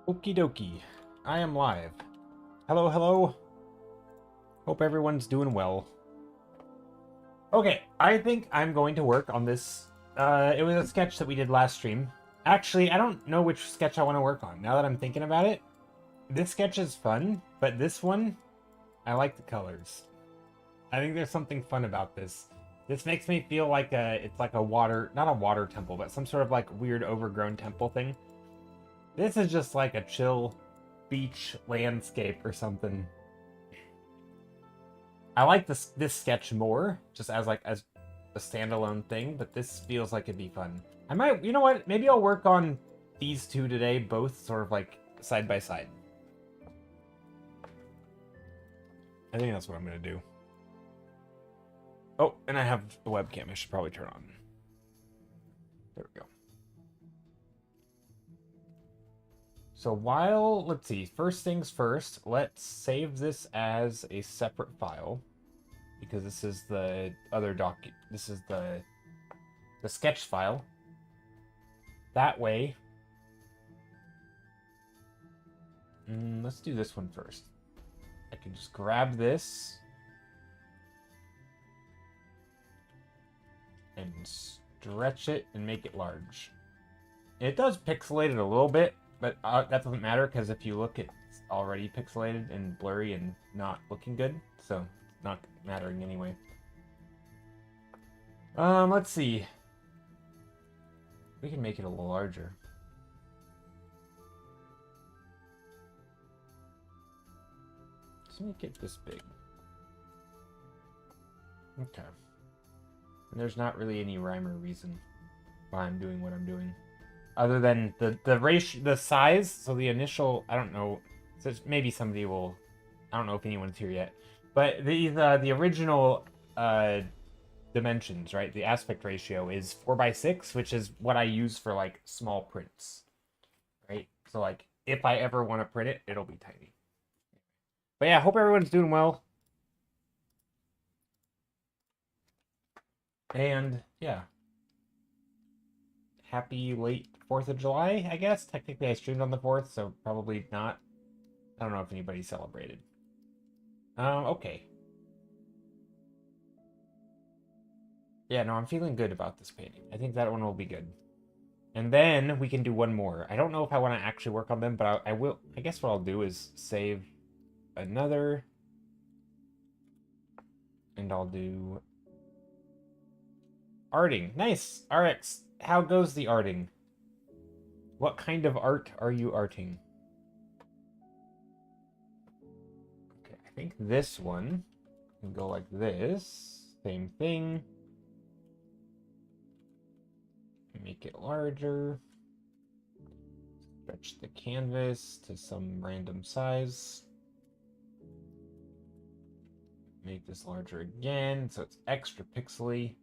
Okie dokie. I am live. Hello, hello. Hope everyone's doing well. Okay, I think I'm going to work on this. It was a sketch that we did last stream. Actually, I don't know which sketch I want to work on. Now that I'm thinking about it, this sketch is fun, but this one, I like the colors. I think there's something fun about this. This makes me feel like it's like a water, not a water temple, but some sort of like weird overgrown temple thing. This is just like a chill beach landscape or something. I like this sketch more, just as a standalone thing, but this feels like it'd be fun. I might, you know what? Maybe I'll work on these two today, both sort of like side by side. I think that's what I'm gonna do. Oh, and I have the webcam. I should probably turn on. There we go. So let's see, first things first, let's save this as a separate file, because this is the other this is the sketch file. That way, let's do this one first. I can just grab this and stretch it and make it large. It does pixelate it a little bit, but that doesn't matter, because if you look, it's already pixelated and blurry and not looking good, so it's not mattering anyway. Let's see. We can make it a little larger. Let's make it this big. Okay. And there's not really any rhyme or reason why I'm doing what I'm doing, other than the ratio, the size. So the initial, I don't know. So maybe somebody will. I don't know if anyone's here yet, but the original dimensions, right? The aspect ratio is 4:6, which is what I use for like small prints, right? So like if I ever want to print it, it'll be tiny. But yeah, hope everyone's doing well. And yeah, happy late 4th of July, I guess. Technically, I streamed on the 4th, so probably not. I don't know if anybody celebrated. Okay. Yeah, no, I'm feeling good about this painting. I think that one will be good. And then we can do one more. I don't know if I want to actually work on them, but I will. I guess what I'll do is save another. And I'll do arting. Nice! RX, how goes the arting? What kind of art are you arting? Okay, I think this one can go like this. Same thing. Make it larger. Stretch the canvas to some random size. Make this larger again, so it's extra pixely.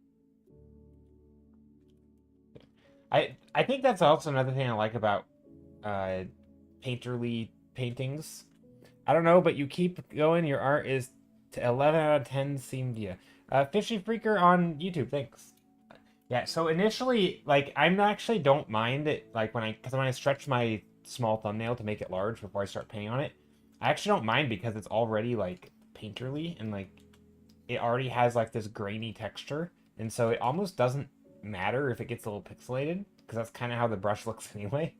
I think that's also another thing I like about painterly paintings. I don't know, but you keep going. Your art is to 11 out of 10 seemed, yeah. Fishy Freaker on YouTube, thanks. Yeah, so initially, like, actually don't mind it, like, because when I stretch my small thumbnail to make it large before I start painting on it, I actually don't mind because it's already, like, painterly, and, like, it already has, like, this grainy texture, and so it almost doesn't matter if it gets a little pixelated, because that's kind of how the brush looks anyway.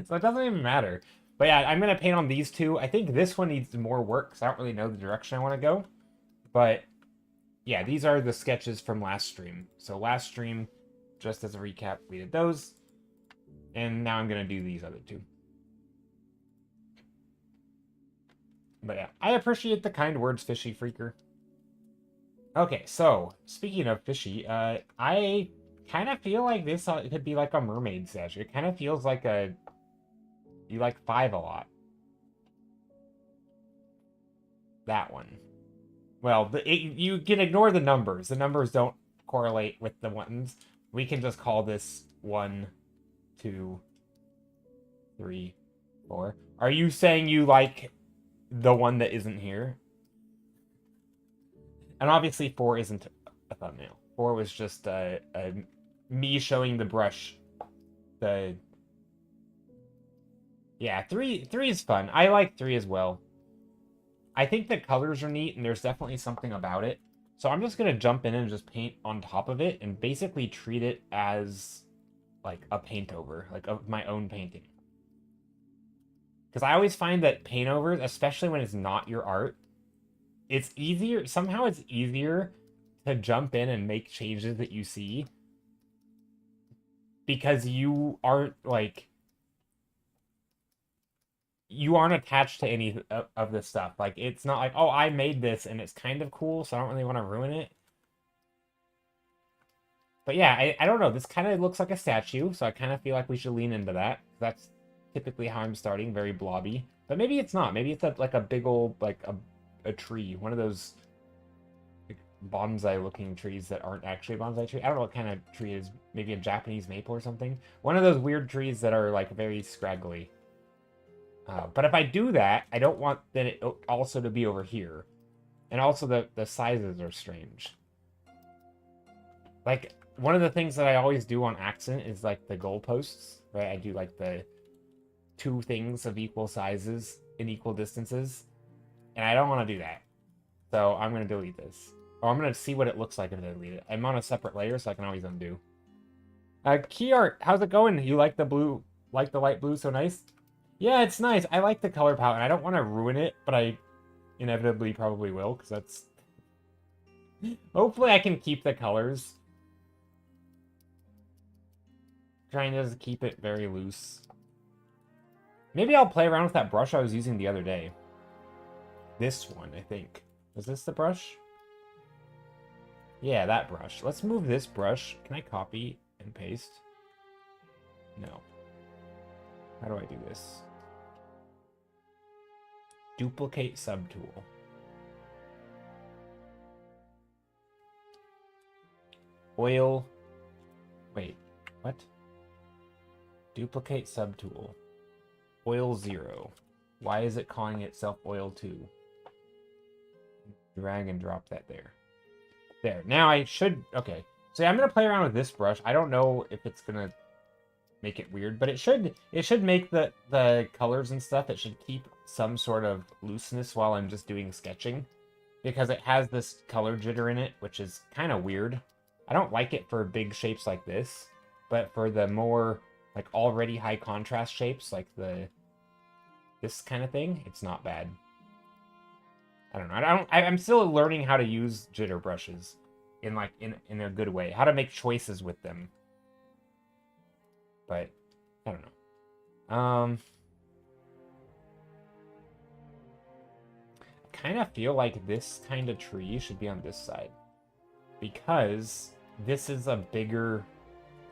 So it doesn't even matter. But yeah, I'm going to paint on these two. I think this one needs more work, because I don't really know the direction I want to go. But yeah, these are the sketches from last stream. So last stream, just as a recap, we did those. And now I'm going to do these other two. But yeah, I appreciate the kind words, Fishy Freaker. Okay, so speaking of fishy, I kind of feel like this could be like a mermaid sketch. It kind of feels like you like 5 a lot. That one. Well, you can ignore the numbers. The numbers don't correlate with the ones. We can just call this 1, 2, 3, 4. Are you saying you like the one that isn't here? And obviously 4 isn't a thumbnail. 4 was just me showing the brush. Yeah, three is fun. I like 3 as well. I think the colors are neat, and there's definitely something about it. So I'm just gonna jump in and just paint on top of it, and basically treat it as like a paint over, like of my own painting. Because I always find that paint overs, especially when it's not your art, it's easier. Somehow it's easier to jump in and make changes that you see because you aren't attached to any of this stuff. Like it's not like, oh, I made this and it's kind of cool, so I don't really want to ruin it. But yeah, I don't know. This kind of looks like a statue, so I kind of feel like we should lean into that. That's typically how I'm starting, very blobby. But maybe it's not. Maybe it's like a big old like a tree, one of those like, bonsai-looking trees that aren't actually a bonsai tree. I don't know what kind of tree it is. Maybe a Japanese maple or something. One of those weird trees that are like very scraggly. But if I do that, I don't want then it also to be over here. And also the sizes are strange. Like, one of the things that I always do on accident is like the goalposts, right? I do like the 2 things of equal sizes in equal distances. And I don't want to do that. So I'm going to delete this. Or I'm going to see what it looks like if I delete it. I'm on a separate layer, so I can always undo. Key art, how's it going? You like the blue, like the light blue so nice? Yeah, it's nice. I like the color palette, and I don't want to ruin it, but I inevitably probably will, because that's... Hopefully I can keep the colors. Trying to just keep it very loose. Maybe I'll play around with that brush I was using the other day. This one, I think. Was this the brush? Yeah, that brush. Let's move this brush. Can I copy and paste? No. How do I do this? Duplicate subtool. Oil. Wait, what? Duplicate subtool. Oil 0. Why is it calling itself oil 2? Drag and drop that there. There. Now I should... Okay. So yeah, I'm going to play around with this brush. I don't know if it's going to make it weird, but it should make the colors and stuff. It should keep some sort of looseness while I'm just doing sketching. Because it has this color jitter in it, which is kind of weird. I don't like it for big shapes like this. But for the more, like, already high contrast shapes, like this kind of thing, it's not bad. I don't know. I'm still learning how to use jitter brushes in like in a good way. How to make choices with them. But I don't know. I kind of feel like this kind of tree should be on this side because this is a bigger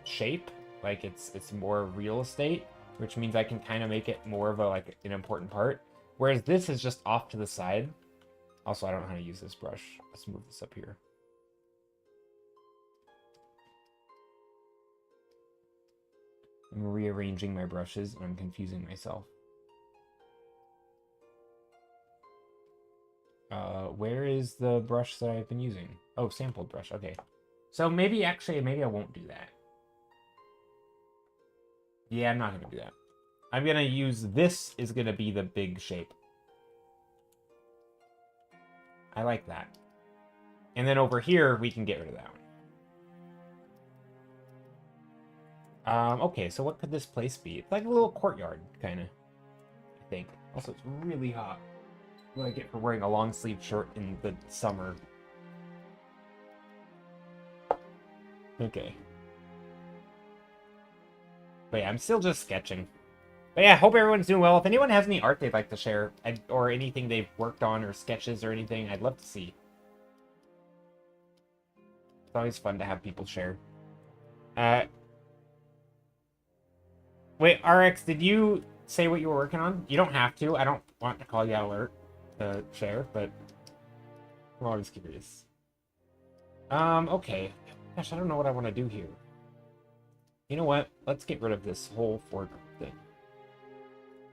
shape. Like it's more real estate, which means I can kind of make it more of a like an important part. Whereas this is just off to the side. Also, I don't know how to use this brush. Let's move this up here. I'm rearranging my brushes and I'm confusing myself. Where is the brush that I've been using? Oh, sampled brush. Okay. So maybe I won't do that. Yeah, I'm not going to do that. I'm going to use this is going to be the big shape. I like that. And then over here, we can get rid of that one. Okay, so what could this place be? It's like a little courtyard, kind of, I think. Also, it's really hot. What I get for wearing a long sleeve shirt in the summer. Okay. But yeah, I'm still just sketching. But yeah, hope everyone's doing well. If anyone has any art they'd like to share, or anything they've worked on, or sketches or anything, I'd love to see. It's always fun to have people share. Wait, RX, did you say what you were working on? You don't have to. I don't want to call you out alert to share, but I'm always curious. Okay. Gosh, I don't know what I want to do here. You know what? Let's get rid of this whole fork thing.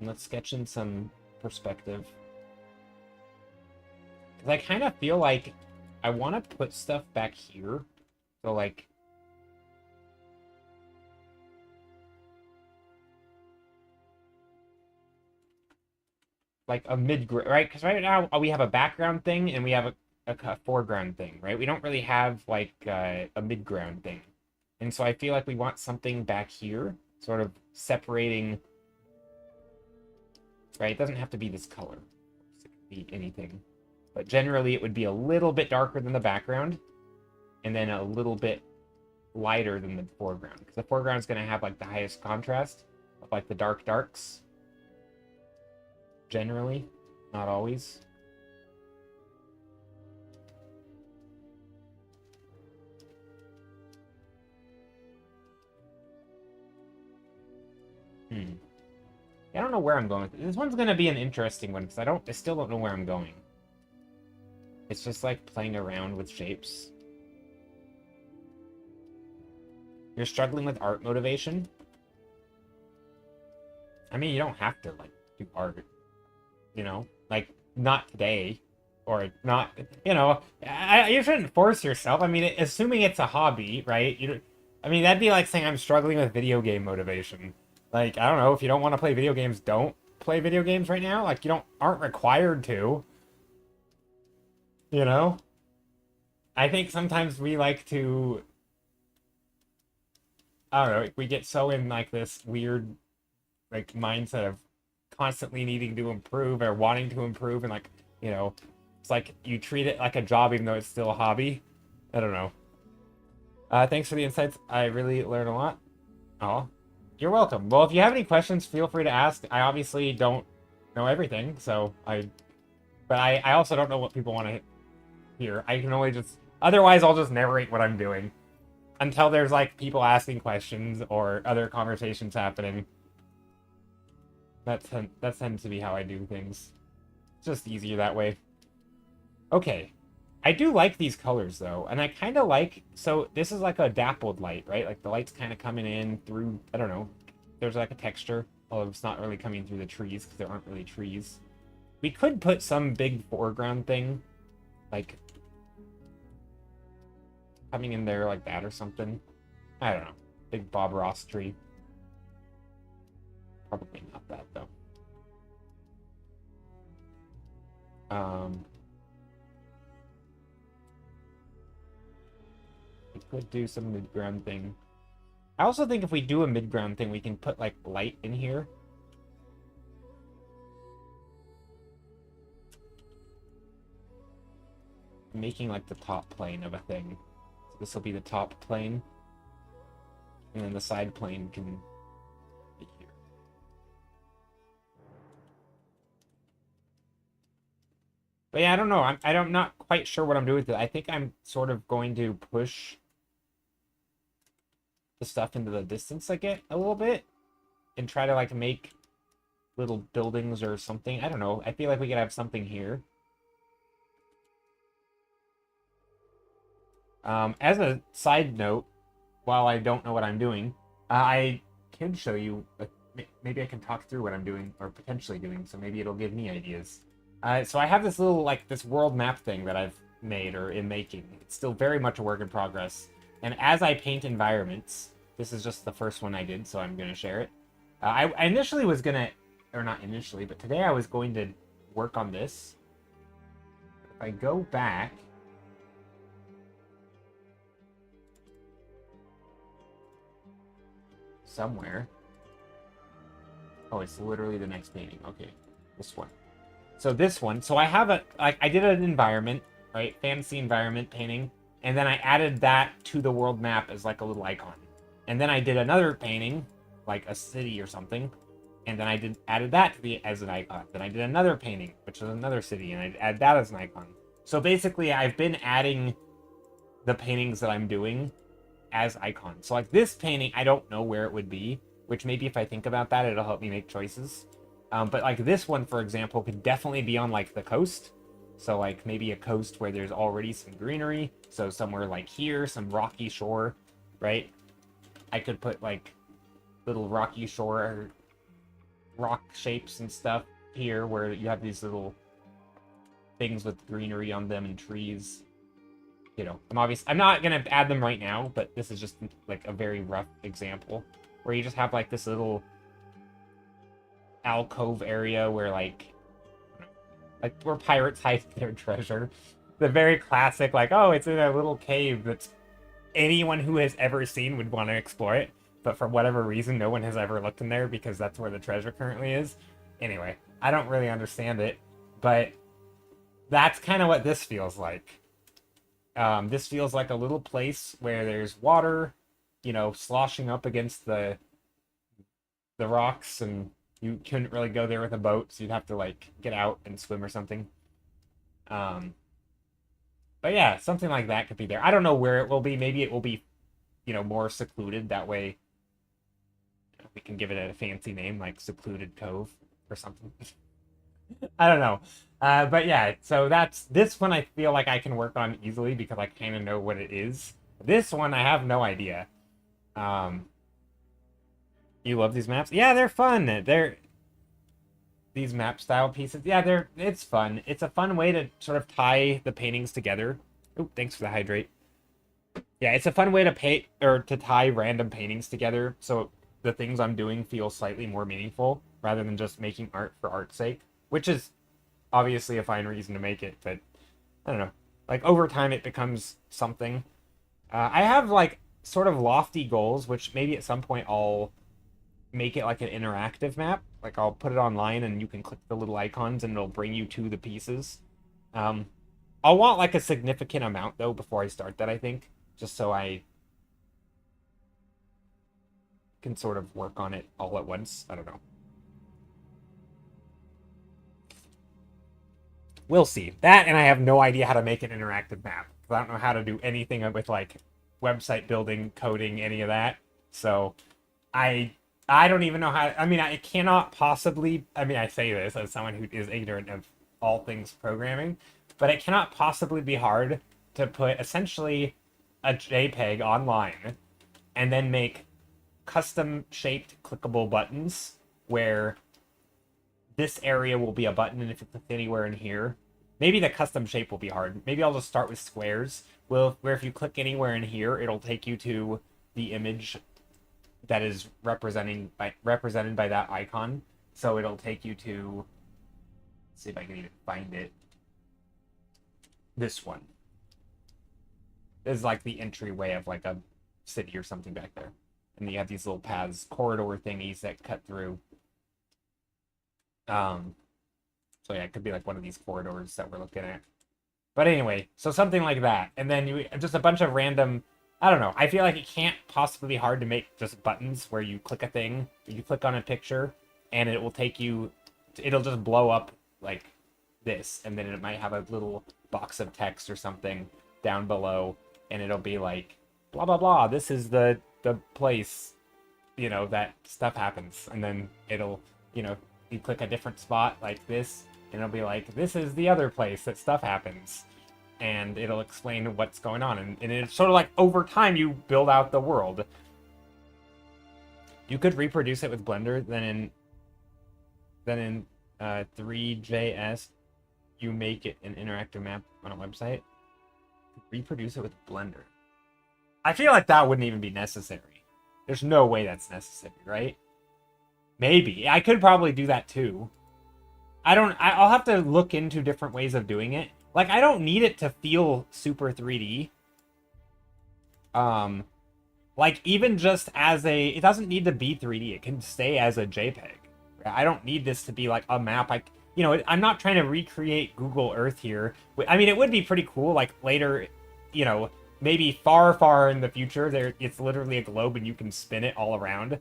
And let's sketch in some perspective. Because I kind of feel like I want to put stuff back here. So, like... like a mid, right? Because right now we have a background thing and we have a foreground thing, right? We don't really have like a midground thing. And so I feel like we want something back here, sort of separating, right? It doesn't have to be this color. It could be anything. But generally it would be a little bit darker than the background and then a little bit lighter than the foreground. Because the foreground is going to have like the highest contrast of like the dark darks. Generally, not always. I don't know where I'm going with it. This one's gonna be an interesting one because I still don't know where I'm going. It's just like playing around with shapes. You're struggling with art motivation? I mean, you don't have to like do art, you know? Like not today or not, you know, you shouldn't force yourself. I mean, assuming it's a hobby, right? I mean, that'd be like saying I'm struggling with video game motivation. Like, I don't know, if you don't want to play video games, don't play video games right now. Like, aren't required to. You know? I think sometimes we like to, I don't know, we get so in like this weird like mindset of constantly needing to improve or wanting to improve, and like, you know, it's like you treat it like a job even though it's still a hobby. I don't know. Thanks for the insights. I really learned a lot. Oh, you're welcome. Well, if you have any questions, feel free to ask. I obviously don't know everything, but I also don't know what people want to hear. I can only just, otherwise I'll just narrate what I'm doing until there's like people asking questions or other conversations happening. That tends to be how I do things. It's just easier that way. Okay. I do like these colors, though. And I kind of like... So, this is like a dappled light, right? Like, the light's kind of coming in through... I don't know. There's like a texture. Although it's not really coming through the trees, because there aren't really trees. We could put some big foreground thing. Like... coming in there like that or something. I don't know. Big Bob Ross tree. Probably not that, though. We could do some mid-ground thing. I also think if we do a mid-ground thing, we can put, like, light in here. Making, like, the top plane of a thing. So this will be the top plane. And then the side plane can be here. But yeah, I don't know. I'm not quite sure what I'm doing with it. I think I'm sort of going to push the stuff into the distance I get a little bit and try to like make little buildings or something. I don't know. I feel like we could have something here. As a side note, while I don't know what I'm doing, I can show you, maybe I can talk through what I'm doing or potentially doing, so maybe it'll give me ideas. So I have this little, like, this world map thing that I've made or am making. It's still very much a work in progress. And as I paint environments, this is just the first one I did, so I'm going to share it. I initially was going to, or not initially, but today I was going to work on this. If I go back... somewhere. Oh, it's literally the next painting. Okay, this one. So this one. So I have I did an environment, right? Fantasy environment painting. And then I added that to the world map as like a little icon. And then I did another painting, like a city or something. And then I added that to as an icon. Then I did another painting, which was another city, and I added that as an icon. So basically, I've been adding the paintings that I'm doing as icons. So like this painting, I don't know where it would be, which maybe if I think about that, it'll help me make choices. But like this one, for example, could definitely be on like the coast. So like maybe a coast where there's already some greenery. So somewhere like here, some rocky shore, right? I could put like little rocky shore rock shapes and stuff here where you have these little things with greenery on them and trees. You know, I'm not gonna add them right now, but this is just like a very rough example where you just have like this little alcove area where like like where pirates hide their treasure. The very classic, like, oh, it's in a little cave that's anyone who has ever seen would want to explore it, but for whatever reason, no one has ever looked in there because that's where the treasure currently is. Anyway, I don't really understand it, but that's kind of what this feels like. This feels like a little place where there's water, you know, sloshing up against the rocks, and you couldn't really go there with a boat, so you'd have to like get out and swim or something. Um, but yeah, something like that could be there. I don't know where it will be. Maybe it will be, you know, more secluded. That way, we can give it a fancy name like Secluded Cove or something. I don't know. But yeah, so that's this one I feel like I can work on easily because I kind of know what it is. This one I have no idea. You love these maps? Yeah, they're fun. They're these map style pieces. Yeah, it's fun. It's a fun way to sort of tie the paintings together. Oh, thanks for the hydrate. Yeah, it's a fun way to paint or to tie random paintings together so the things I'm doing feel slightly more meaningful rather than just making art for art's sake, which is obviously a fine reason to make it, but I don't know. Like over time it becomes something. I have like sort of lofty goals, which maybe at some point I'll make it like an interactive map. Like I'll put it online and you can click the little icons and it'll bring you to the pieces. Um, I'll want like a significant amount though before I start that, I think, just so I can sort of work on it all at once. I don't know. We'll see. That, and I have no idea how to make an interactive map. I don't know how to do anything with like website building, coding, any of that. So I I don't even know how. I mean, I cannot possibly. I mean, I say this as someone who is ignorant of all things programming, but it cannot possibly be hard to put essentially a JPEG online and then make custom shaped clickable buttons where this area will be a button, and if you click anywhere in here, maybe the custom shape will be hard. Maybe I'll just start with squares. Well, where if you click anywhere in here, it'll take you to the image that is represented by that icon. So it'll take you to, let's see if I can even find it. This one. This is like the entryway of like a city or something back there. And you have these little paths, corridor thingies that cut through. So yeah, it could be like one of these corridors that we're looking at. But anyway, so something like that. And then you just a bunch of random, I don't know. I feel like it can't possibly be hard to make just buttons where you click a thing, you click on a picture, and it will take you, it'll just blow up like this, and then it might have a little box of text or something down below, and it'll be like, blah, blah, blah, this is the place, you know, that stuff happens. And then it'll, you know, you click a different spot like this, and it'll be like, this is the other place that stuff happens. And it'll explain what's going on. And it's sort of like, over time, you build out the world. You could reproduce it with Blender, then in 3JS, you make it an interactive map on a website. Reproduce it with Blender. I feel like that wouldn't even be necessary. There's no way that's necessary, right? Maybe. I could probably do that too. I'll have to look into different ways of doing it. Like, I don't need it to feel super 3D. Like, even just as it doesn't need to be 3D. It can stay as a JPEG. I don't need this to be like a map. You know, I'm not trying to recreate Google Earth here. I mean, it would be pretty cool, like, later, you know, maybe far, far in the future, it's literally a globe and you can spin it all around.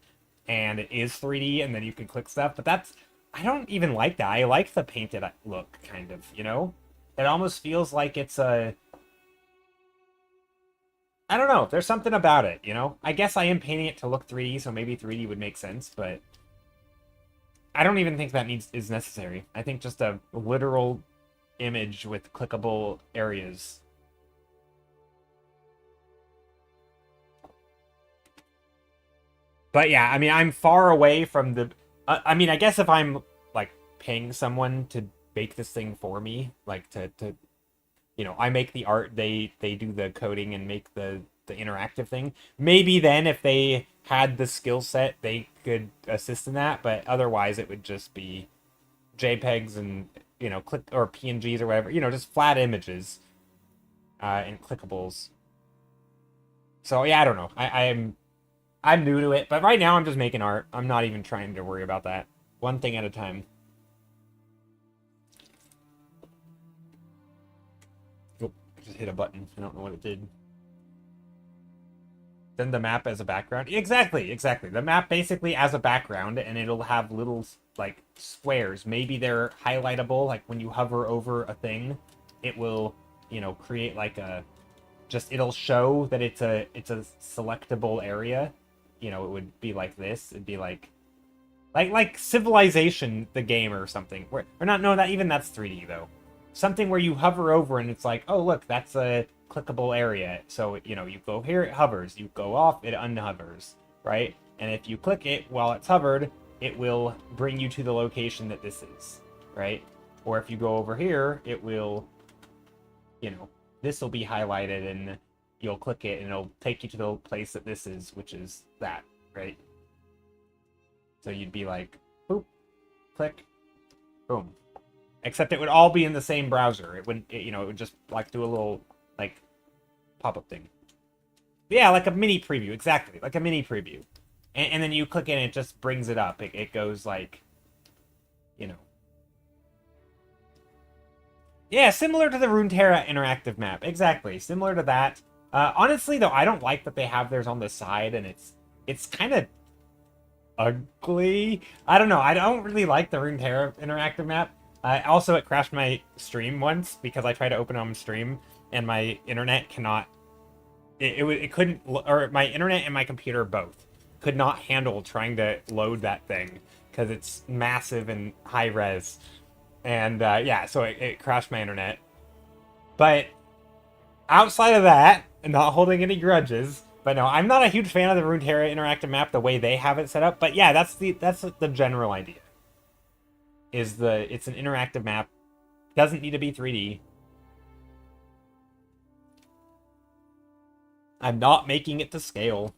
And it is 3D, and then you can click stuff. But I don't even like that. I like the painted look, kind of, you know? It almost feels like it's I don't know. There's something about it, you know? I guess I am painting it to look 3D, so maybe 3D would make sense, but I don't even think that is necessary. I think just a literal image with clickable areas. But yeah, I mean, I'm far away from the... I mean, I guess if I'm, like, paying someone to make this thing for me, like, to you know, I make the art, they do the coding and make the interactive thing. Maybe then, if they had the skill set, they could assist in that, but otherwise it would just be JPEGs and click or PNGs or whatever, just flat images and clickables. So yeah, I don't know. I'm new to it, but right now I'm just making art. I'm not even trying to worry about that. One thing at a time. Oh, I just hit a button. I don't know what it did. Then the map as a background. Exactly. The map basically as a background, and it'll have little like squares. Maybe they're highlightable. Like when you hover over a thing, it will, create like a it'll show that it's a selectable area. It would be like this. It'd be like Civilization, the game or something. Or not, no, that's 3D though. Something where you hover over and it's like, oh look, that's a clickable area. So, you go here, it hovers. You go off, it unhovers, right? And if you click it while it's hovered, it will bring you to the location that this is, right? Or if you go over here, it will, this will be highlighted and you'll click it and it'll take you to the place that this is, which is that, right? So you'd be like, boop, click, boom. Except it would all be in the same browser. It wouldn't, it would just like do a little like pop-up thing. Yeah, like a mini preview, exactly, like a mini preview. And then you click it and it just brings it up. It goes like, Yeah, similar to the Runeterra interactive map. Exactly, similar to that. Honestly, though, I don't like that they have theirs on the side, and it's kind of ugly. I don't know. I don't really like the Runeterra interactive map. Also, it crashed my stream once because I tried to open it on stream, and my internet cannot... It couldn't... Or my internet and my computer both could not handle trying to load that thing because it's massive and high res. And yeah, so it crashed my internet. But outside of that, and not holding any grudges, but no, I'm not a huge fan of the Runeterra interactive map the way they have it set up. But yeah, that's the general idea. It's an interactive map. Doesn't need to be 3D. I'm not making it to scale.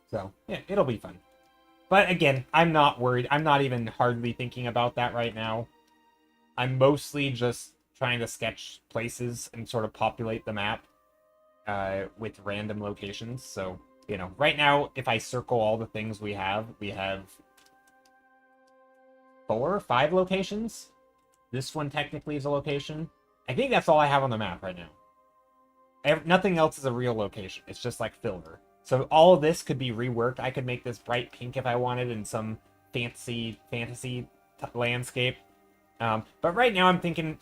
So yeah, it'll be fun. But again, I'm not worried. I'm not even hardly thinking about that right now. I'm mostly just trying to sketch places and sort of populate the map with random locations. So, right now, if I circle all the things we have 4 or 5 locations. This one technically is a location. I think that's all I have on the map right now. Nothing else is a real location. It's just like filler. So all of this could be reworked. I could make this bright pink if I wanted in some fantasy landscape. But right now I'm thinking,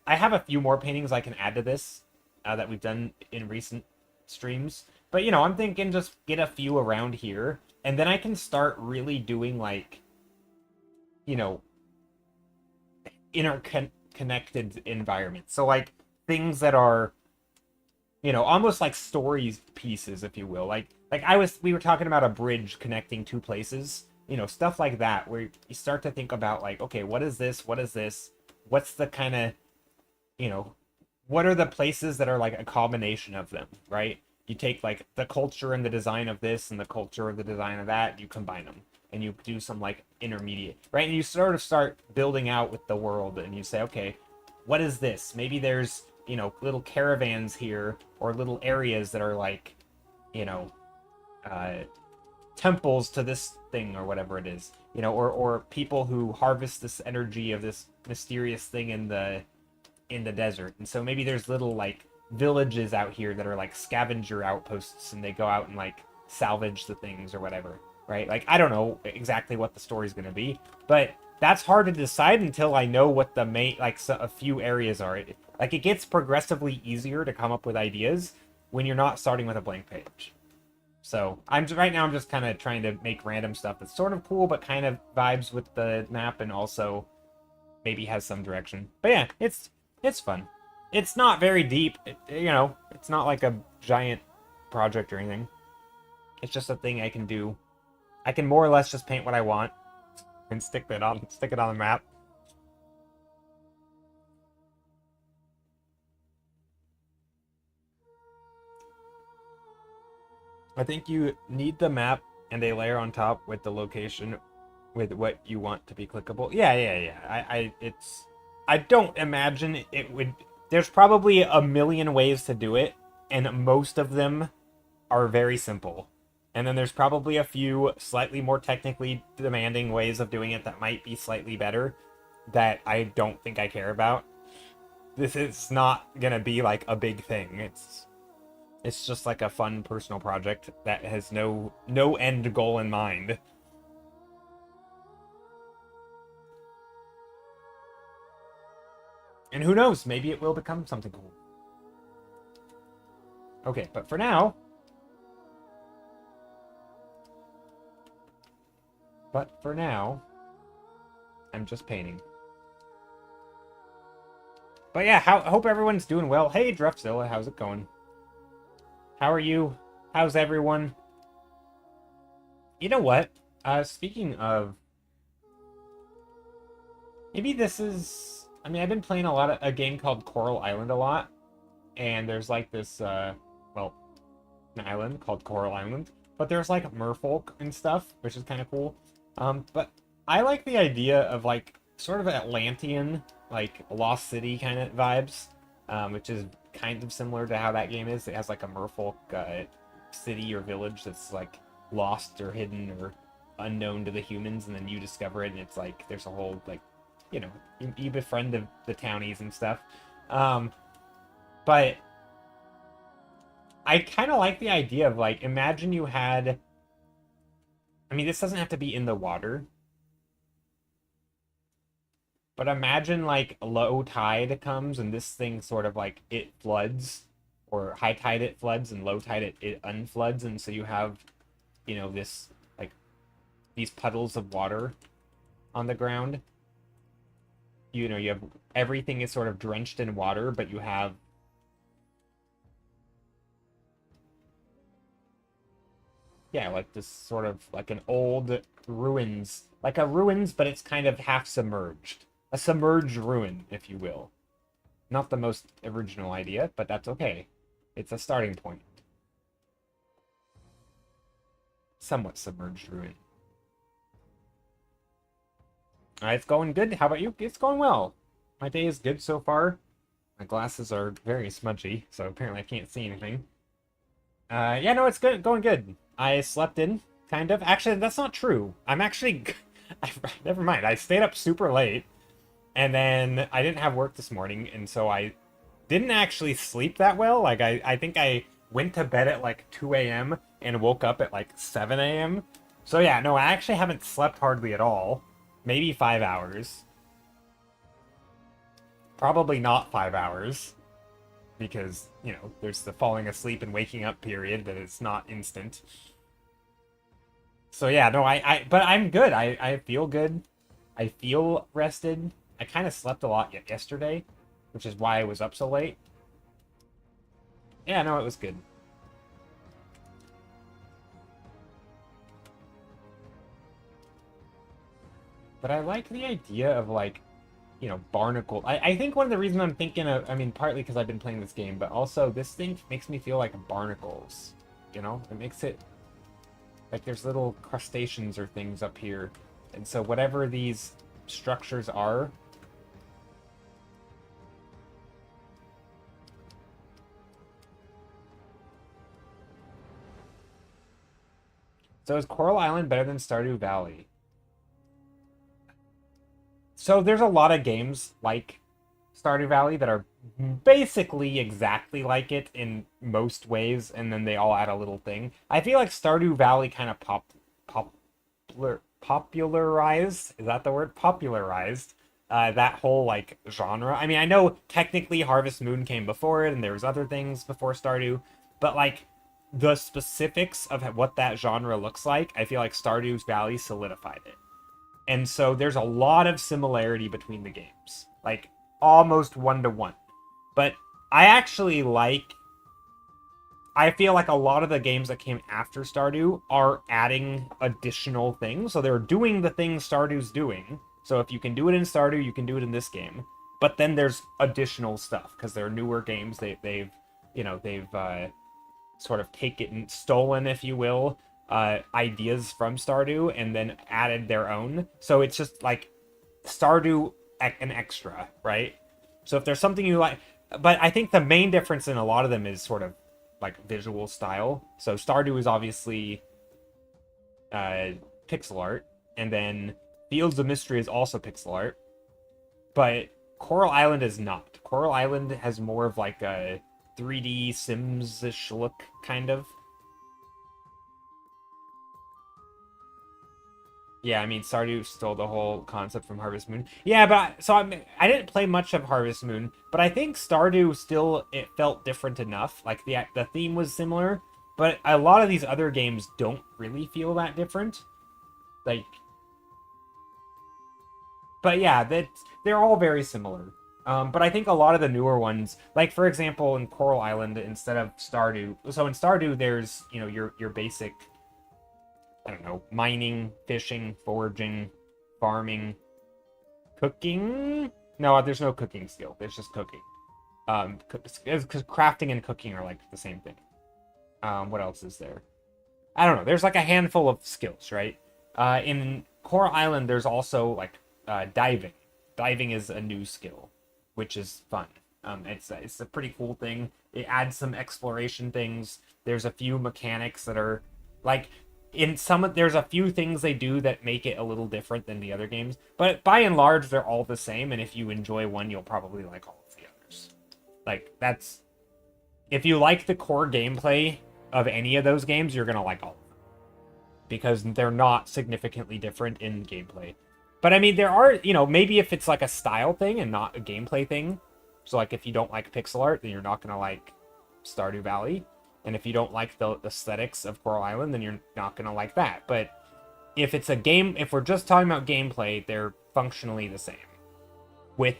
I have a few more paintings I can add to this that we've done in recent streams. But, I'm thinking just get a few around here. And then I can start really doing, like, interconnected environments. So, like, things that are... almost like story pieces, if you will. Like we were talking about a bridge connecting 2 places. Stuff like that, where you start to think about, like, okay, what is this? What is this? What's the kind of, what are the places that are like a combination of them, right? You take like the culture and the design of this and the culture of the design of that, you combine them and you do some like intermediate, right? And you sort of start building out with the world and you say, okay, what is this? Maybe there's, little caravans here or little areas that are like, temples to this thing or whatever it is, or people who harvest this energy of this mysterious thing in the desert. And so maybe there's little like villages out here that are like scavenger outposts and they go out and like salvage the things or whatever, right? Like, I don't know exactly what the story's going to be, but that's hard to decide until I know what the main, like, a few areas are. Like, it gets progressively easier to come up with ideas when you're not starting with a blank page. So right now I'm just kind of trying to make random stuff that's sort of cool, but kind of vibes with the map and also maybe has some direction. But yeah, it's fun. It's not very deep, it's not like a giant project or anything. It's just a thing I can do. I can more or less just paint what I want and stick it on the map. I think you need the map and a layer on top with the location with what you want to be clickable. Yeah. I don't imagine it would. There's probably a million ways to do it, and most of them are very simple. And then there's probably a few slightly more technically demanding ways of doing it that might be slightly better that I don't think I care about. This is not gonna be like a big thing. It's just like a fun personal project that has no end goal in mind. And who knows, maybe it will become something cool. Okay, but for now... I'm just painting. But yeah, hope everyone's doing well. Hey, Drefzilla, how's it going? How are you? How's everyone? You know what? Speaking of... Maybe this is... I mean, I've been playing a game called Coral Island a lot. And there's like this, well, an island called Coral Island. But there's like merfolk and stuff, which is kind of cool. But I like the idea of like sort of Atlantean, like Lost City kind of vibes, which is kind of similar to how that game is. It has like a merfolk city or village that's like lost or hidden or unknown to the humans, and then you discover it, and it's like there's a whole like, you know, you befriend the townies and stuff. But I kind of like the idea of like, imagine you had... I mean, this doesn't have to be in the water. But imagine, like, low tide comes and this thing sort of, like, it floods. Or high tide it floods and low tide it unfloods. And so you have, you know, this, like, these puddles of water on the ground. You know, you have... Everything is sort of drenched in water, but you have... Yeah, like this sort of, like an old ruins. Like a ruins, but it's kind of half submerged. A submerged ruin, if you will. Not the most original idea, but that's okay. It's a starting point. Somewhat submerged ruin. It's going good. How about you? It's going well. My day is good so far. My glasses are very smudgy, so apparently I can't see anything. Yeah, no, it's good. Going good. I slept in, kind of. Actually, that's not true. I'm actually... Never mind. I stayed up super late, and then I didn't have work this morning, and so I didn't actually sleep that well. Like, I think I went to bed at, like, 2 a.m. and woke up at, like, 7 a.m. So, yeah, no, I actually haven't slept hardly at all. Maybe 5 hours. Probably not 5 hours. Because, you know, there's the falling asleep and waking up period that is not instant. So yeah, no, but I'm good. I feel good. I feel rested. I kind of slept a lot yesterday, which is why I was up so late. Yeah, no, it was good. But I like the idea of, like, you know, barnacle. I think one of the reasons I'm thinking of, I mean, partly because I've been playing this game, but also this thing makes me feel like barnacles, you know? It makes it, like, there's little crustaceans or things up here. And so whatever these structures are... So is Coral Island better than Stardew Valley? So there's a lot of games like Stardew Valley that are basically exactly like it in most ways, and then they all add a little thing. I feel like Stardew Valley kind of popularized, is that the word? Popularized that whole, like, genre. I mean, I know technically Harvest Moon came before it, and there was other things before Stardew, but, like, the specifics of what that genre looks like, I feel like Stardew Valley solidified it. And so there's a lot of similarity between the games. Like, almost one-to-one. But I actually like... I feel like a lot of the games that came after Stardew are adding additional things. So they're doing the things Stardew's doing. So if you can do it in Stardew, you can do it in this game. But then there's additional stuff, because they're newer games. They've sort of taken, stolen, if you will, ideas from Stardew and then added their own. So it's just like Stardew an extra, right? So if there's something you like, but I think the main difference in a lot of them is sort of like visual style. So Stardew is obviously uh, pixel art, and then Fields of Mystery is also pixel art, but Coral Island is not. Coral Island has more of like a 3D Sims-ish look, kind of. Yeah, I mean, Stardew stole the whole concept from Harvest Moon. Yeah, but so I didn't play much of Harvest Moon, but I think Stardew still it felt different enough. Like the theme was similar, but a lot of these other games don't really feel that different. Like, but yeah, they're all very similar. But I think a lot of the newer ones, like for example, in Coral Island, instead of Stardew, so in Stardew, there's your basic, I don't know, mining, fishing, foraging, farming, cooking. No, there's no cooking skill. There's just cooking. Because crafting and cooking are like the same thing. What else is there? I don't know. There's like a handful of skills, right? In Coral Island, there's also like diving. Diving is a new skill, which is fun. It's a pretty cool thing. It adds some exploration things. There's a few mechanics that are like there's a few things they do that make it a little different than the other games, but by and large they're all the same, and if you enjoy one you'll probably like all of the others. Like that's if you like the core gameplay of any of those games, you're gonna like all of them because they're not significantly different in gameplay. But I mean, there are, maybe if it's like a style thing and not a gameplay thing. So like if you don't like pixel art, then you're not gonna like Stardew Valley. And if you don't like the aesthetics of Coral Island, then you're not gonna like that. But if it's a game, if we're just talking about gameplay, they're functionally the same. With,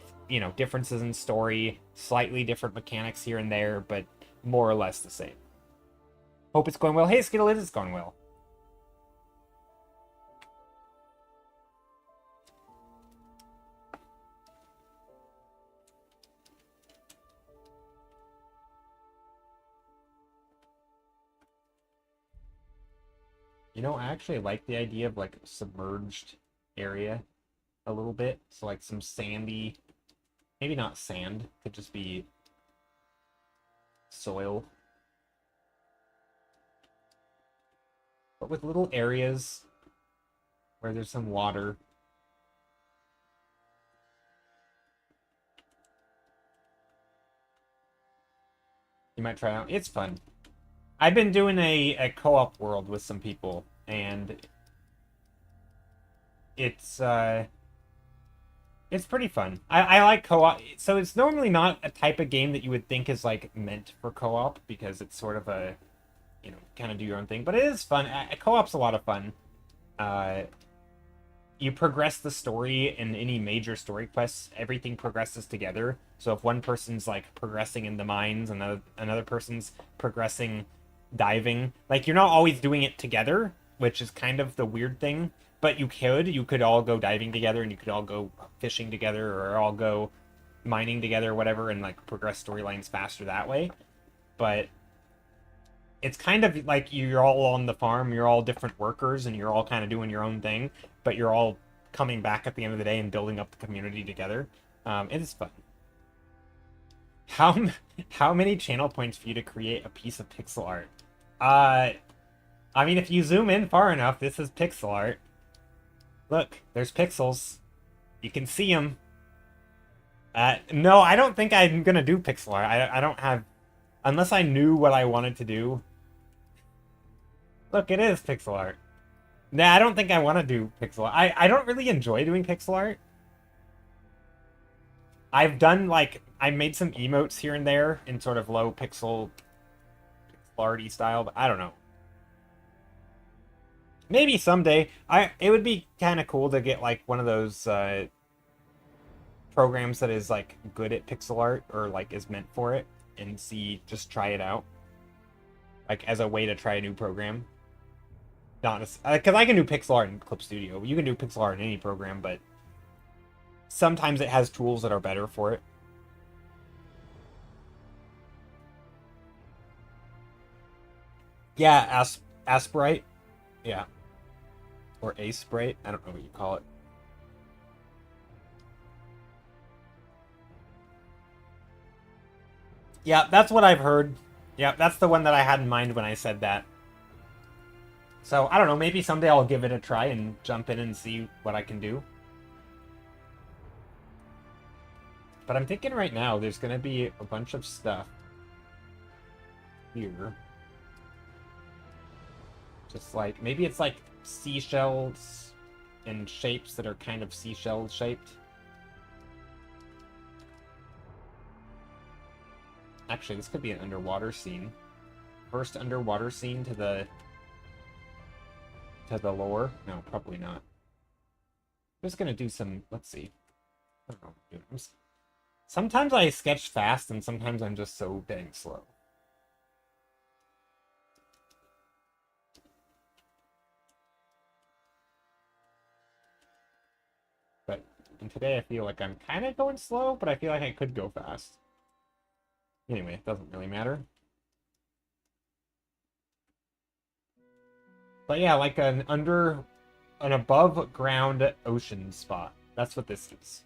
differences in story, slightly different mechanics here and there, but more or less the same. Hope it's going well. Hey, Skittle, it is going well. I actually like the idea of like a submerged area a little bit. So like some sandy, maybe not sand, could just be soil. But with little areas where there's some water. You might try it out. It's fun. I've been doing a co-op world with some people, and it's pretty fun. I like co-op. So it's normally not a type of game that you would think is like meant for co-op because it's sort of a, kind of do your own thing. But it is fun. Co-op's a lot of fun. You progress the story in any major story quests. Everything progresses together. So if one person's like progressing in the mines, and another person's progressing diving, like you're not always doing it together, which is kind of the weird thing. But you could all go diving together, and you could all go fishing together, or all go mining together, or whatever, and like progress storylines faster that way. But it's kind of like you're all on the farm, you're all different workers, and you're all kind of doing your own thing, but you're all coming back at the end of the day and building up the community together. It is fun. How many channel points for you to create a piece of pixel art? I mean, if you zoom in far enough, this is pixel art. Look, there's pixels. You can see them. No, I don't think I'm gonna do pixel art. I don't have... Unless I knew what I wanted to do. Look, it is pixel art. Nah, I don't think I want to do pixel art. I don't really enjoy doing pixel art. I've done, like... I made some emotes here and there in sort of low pixel arty style, but I don't know. Maybe someday. It would be kind of cool to get like one of those programs that is like good at pixel art, or like is meant for it, and just try it out. Like as a way to try a new program. Not because I can do pixel art in Clip Studio. You can do pixel art in any program, but sometimes it has tools that are better for it. Yeah, Asprite. Yeah. Or a spray. I don't know what you call it. Yeah, that's what I've heard. Yeah, that's the one that I had in mind when I said that. So, I don't know, maybe someday I'll give it a try and jump in and see what I can do. But I'm thinking right now there's going to be a bunch of stuff here. Just like, maybe it's like seashells and shapes that are kind of seashell shaped. Actually, this could be an underwater scene. First underwater scene to the lore. No, probably not. I'm just gonna do some. Let's see. I don't know. Sometimes I sketch fast, and sometimes I'm just so dang slow. But and today I feel like I'm kind of going slow, but I feel like I could go fast. Anyway, it doesn't really matter. But yeah, like an above ground ocean spot. That's what this is.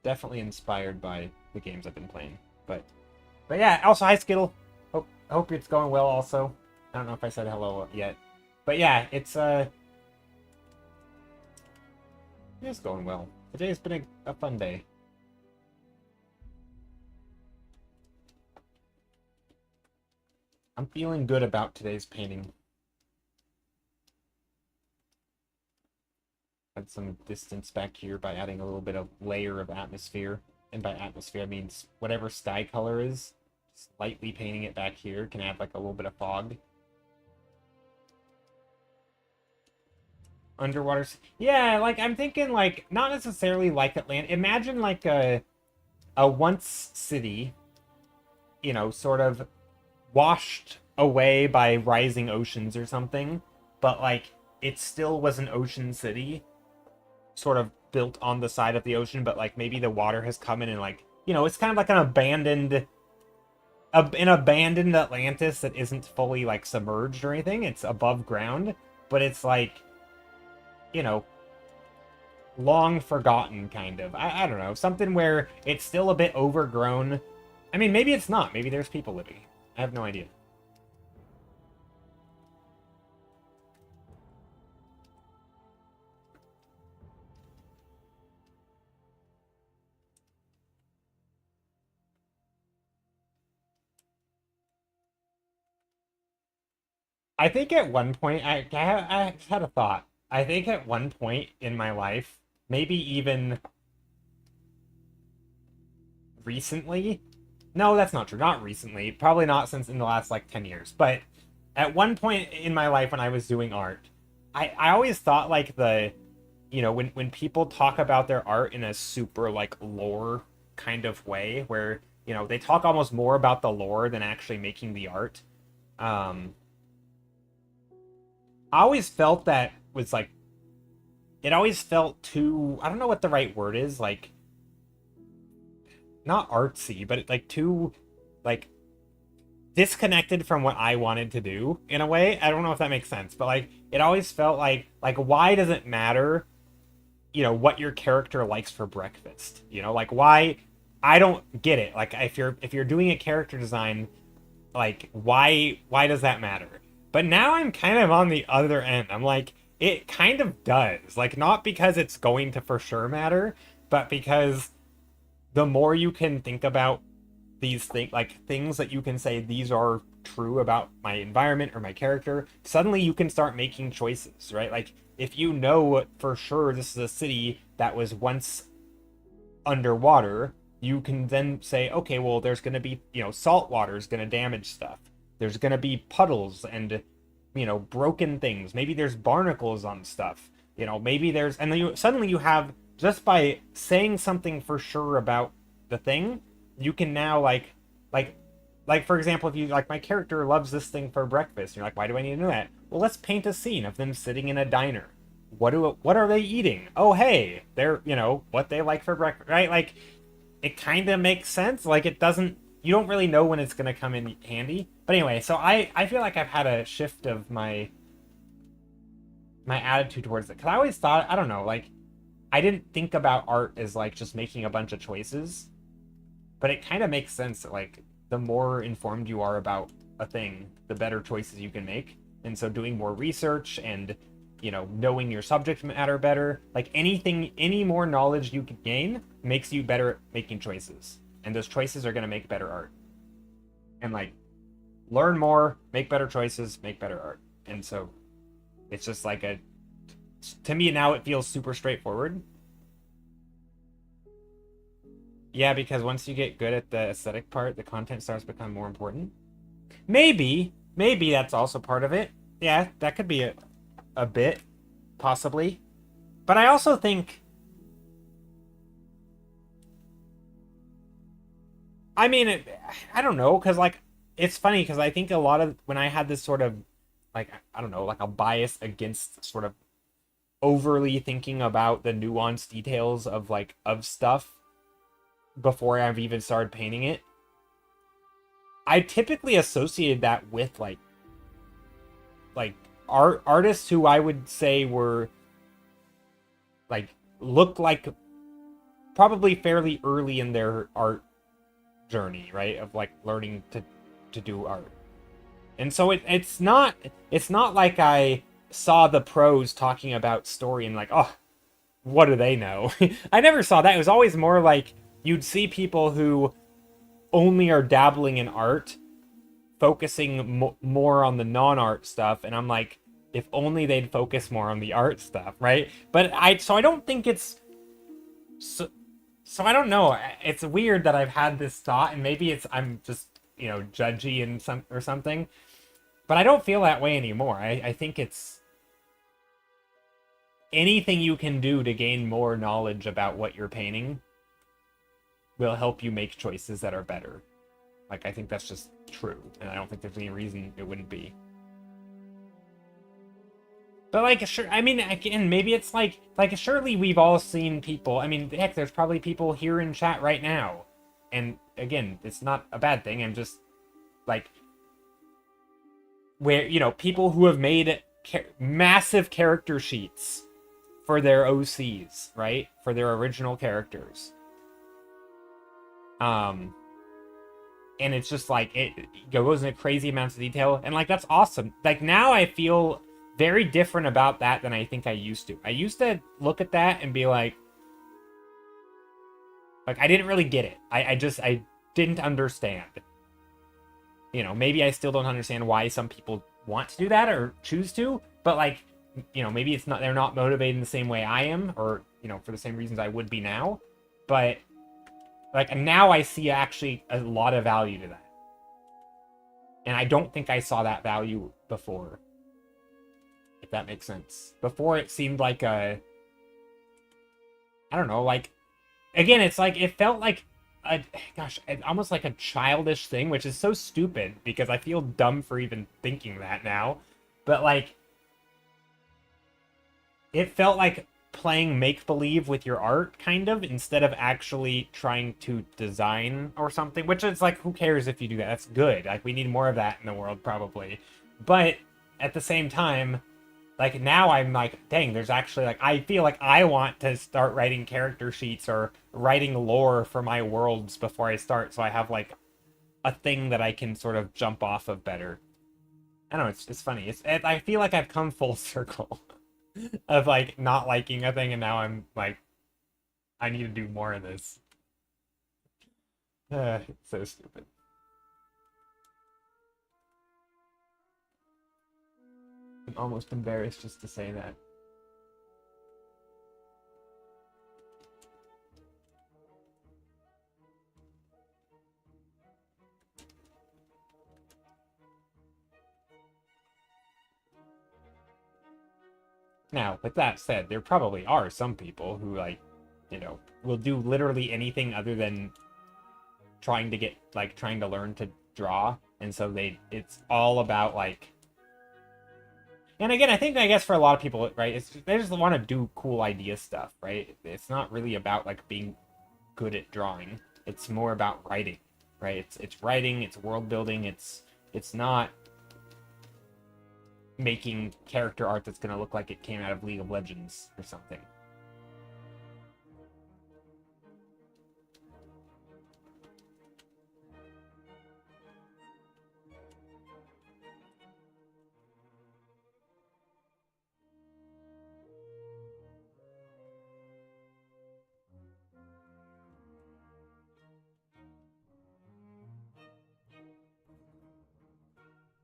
Definitely inspired by the games I've been playing. But yeah, also hi Skittle. Hope it's going well also. I don't know if I said hello yet. But yeah, it's it is going well. Today's been a fun day. I'm feeling good about today's painting. Add some distance back here by adding a little bit of layer of atmosphere. And by atmosphere, I mean whatever sky color is. Slightly painting it back here can add like a little bit of fog. Underwater. Yeah, like I'm thinking like not necessarily like Atlanta. Imagine like a once city, you know, sort of washed away by rising oceans or something, but like it still was an ocean city, sort of built on the side of the ocean, but like maybe the water has come in and like, you know, it's kind of like an abandoned Atlantis that isn't fully like submerged or anything. It's above ground, but it's like, you know, long forgotten kind of. I don't know, something where it's still a bit overgrown. I mean, maybe it's not. Maybe there's people living. I have no idea. I think at one point, I had a thought. I think at one point in my life, maybe even recently. No, that's not true. Not recently. Probably not since in the last like 10 years. But at one point in my life when I was doing art, I always thought like you know, when people talk about their art in a super like lore kind of way, where, you know, they talk almost more about the lore than actually making the art. Um, I always felt that was like, it always felt too, I don't know what the right word is, like, not artsy, but like too, like, disconnected from what I wanted to do in a way. I don't know if that makes sense, but like, it always felt like, why does it matter, you know, what your character likes for breakfast? You know, like, why, I don't get it. Like, if you're doing a character design, like, why does that matter? But now I'm kind of on the other end. I'm like, it kind of does. Like, not because it's going to for sure matter, but because the more you can think about these things, like things that you can say these are true about my environment or my character, suddenly you can start making choices, right? Like, if you know for sure this is a city that was once underwater, you can then say, okay, well, there's going to be, you know, salt water is going to damage stuff. There's going to be puddles and, you know, broken things. Maybe there's barnacles on stuff. You know, maybe there's, and then suddenly you have, just by saying something for sure about the thing, you can now like for example, if you like, my character loves this thing for breakfast, you're like, why do I need to know that? Well, let's paint a scene of them sitting in a diner. What are they eating? Oh, hey, they're, you know, what they like for breakfast, right? Like, it kind of makes sense. Like it doesn't. You don't really know when it's gonna come in handy. But anyway, so I feel like I've had a shift of my attitude towards it because I always thought I don't know like I didn't think about art as like just making a bunch of choices, but it kind of makes sense that like the more informed you are about a thing, the better choices you can make. And so doing more research and knowing your subject matter better, like anything, any more knowledge you can gain makes you better at making choices. And those choices are going to make better art. And like learn more, make better choices, make better art. And so it's just like to me now it feels super straightforward. Yeah, because once you get good at the aesthetic part, the content starts to become more important. Maybe that's also part of it. Yeah, that could be a bit, possibly. But I also think, I mean, I don't know, because like it's funny because I think a lot of when I had this sort of like I don't know, like a bias against sort of overly thinking about the nuanced details of like of stuff before I've even started painting it. I typically associated that with like artists who I would say were like looked like probably fairly early in their art journey, right? Of like learning to do art. And so it's not like I saw the pros talking about story and like, oh, what do they know? I never saw that. It was always more like you'd see people who only are dabbling in art focusing more on the non-art stuff, and I'm like, if only they'd focus more on the art stuff, right? But I don't think it's so I don't know. It's weird that I've had this thought, and maybe it's I'm just judgy and some or something, but I don't feel that way anymore. I think it's anything you can do to gain more knowledge about what you're painting will help you make choices that are better. Like, I think that's just true, and I don't think there's any reason it wouldn't be. But, like, sure, I mean, again, maybe it's like, surely we've all seen people, I mean, heck, there's probably people here in chat right now. And, again, it's not a bad thing, I'm just, like, where, people who have made massive character sheets for their OCs, right? For their original characters. And it's just like it goes into crazy amounts of detail, and like that's awesome. Like now I feel very different about that than I think I used to. I used to look at that and be like I didn't really get it. I didn't understand. Maybe I still don't understand why some people want to do that or choose to, but like maybe it's not, they're not motivated in the same way I am, or for the same reasons I would be now. But like now I see actually a lot of value to that. And I don't think I saw that value before. If that makes sense. Before it seemed like I don't know, like again, it's like it felt like almost like a childish thing, which is so stupid because I feel dumb for even thinking that now. But like it felt like playing make-believe with your art, kind of, instead of actually trying to design or something, which is like, who cares if you do that? That's good. Like, we need more of that in the world, probably. But at the same time, like, now I'm like, dang, there's actually, like, I feel like I want to start writing character sheets or writing lore for my worlds before I start, so I have, like, a thing that I can sort of jump off of better. I don't know, it's funny. I feel like I've come full circle. Of like not liking a thing, and now I'm like, I need to do more of this. It's so stupid. I'm almost embarrassed just to say that. Now, with that said, there probably are some people who like, will do literally anything other than trying to learn to draw, and so it's all about like. And again, I guess for a lot of people, right, they just want to do cool idea stuff, right? It's not really about like being good at drawing. It's more about writing, right? It's writing, it's world building, it's not making character art that's going to look like it came out of League of Legends or something.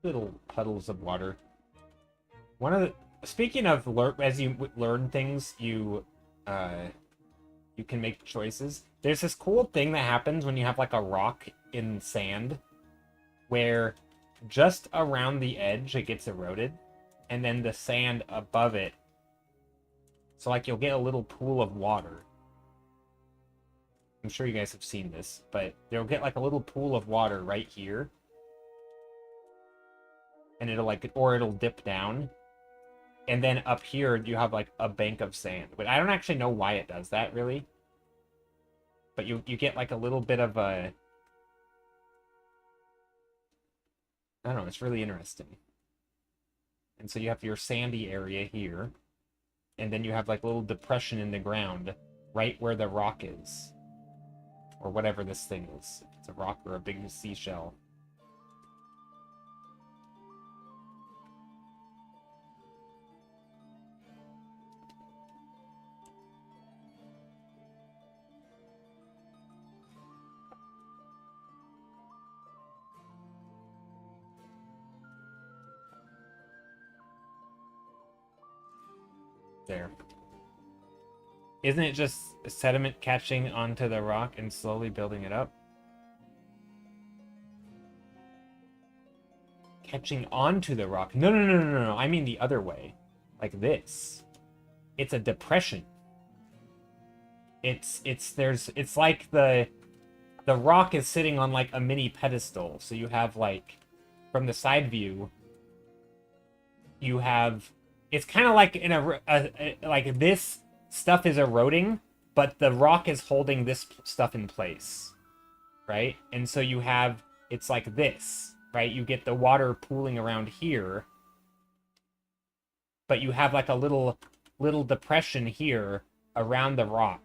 Little puddles of water. One of the speaking of as you learn things, you can make choices. There's this cool thing that happens when you have like a rock in sand, where just around the edge it gets eroded, and then the sand above it. So like you'll get a little pool of water. I'm sure you guys have seen this, but you'll get like a little pool of water right here. And it'll like, or it'll dip down. And then up here, you have like a bank of sand. But I don't actually know why it does that, really. But you get like a little bit of a... I don't know, it's really interesting. And so you have your sandy area here. And then you have like a little depression in the ground right where the rock is. Or whatever this thing is. If it's a rock or a big seashell. There. Isn't it just sediment catching onto the rock and slowly building it up? Catching onto the rock. No. I mean the other way. Like this. It's a depression. It's like the rock is sitting on like a mini pedestal. So you have like, from the side view, you have, it's kind of like in like this stuff is eroding, but the rock is holding this stuff in place, right? And so you have, it's like this, right? You get the water pooling around here, but you have like a little depression here around the rock.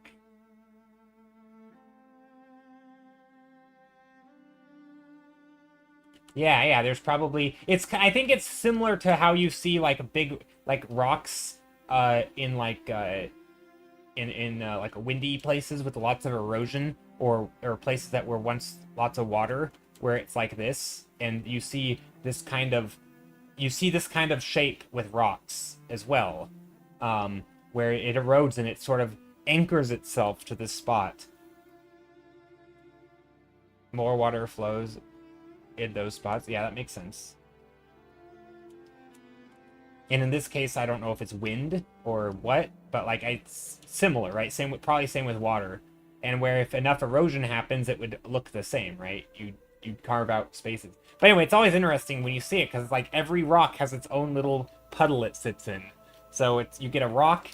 Yeah, there's probably, I think it's similar to how you see like big like rocks in like in like windy places with lots of erosion, or places that were once lots of water, where it's like this, and you see this kind of shape with rocks as well, where it erodes and it sort of anchors itself to this spot. More water flows in those spots. Yeah, that makes sense. And in this case, I don't know if it's wind or what, but like it's similar, right? Probably same with water. And where if enough erosion happens, it would look the same, right? You'd carve out spaces. But anyway, it's always interesting when you see it, because it's like every rock has its own little puddle it sits in. So you get a rock,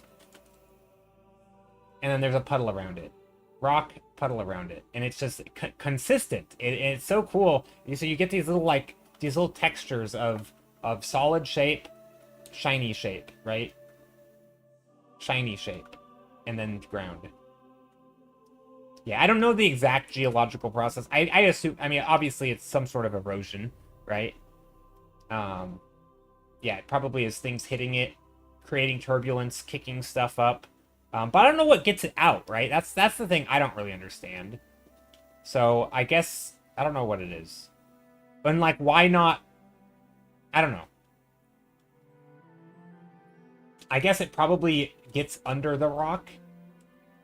and then there's a puddle around it. Rock, puddle around it. And it's just consistent. It's so cool. So you get these little textures of solid shape, shiny shape, right? Shiny shape. And then ground. Yeah, I don't know the exact geological process. I assume, I mean, obviously it's some sort of erosion, right? Yeah, it probably is things hitting it, creating turbulence, kicking stuff up. But I don't know what gets it out, right? That's the thing I don't really understand. So I guess I don't know what it is. And like, why not? I don't know. I guess it probably gets under the rock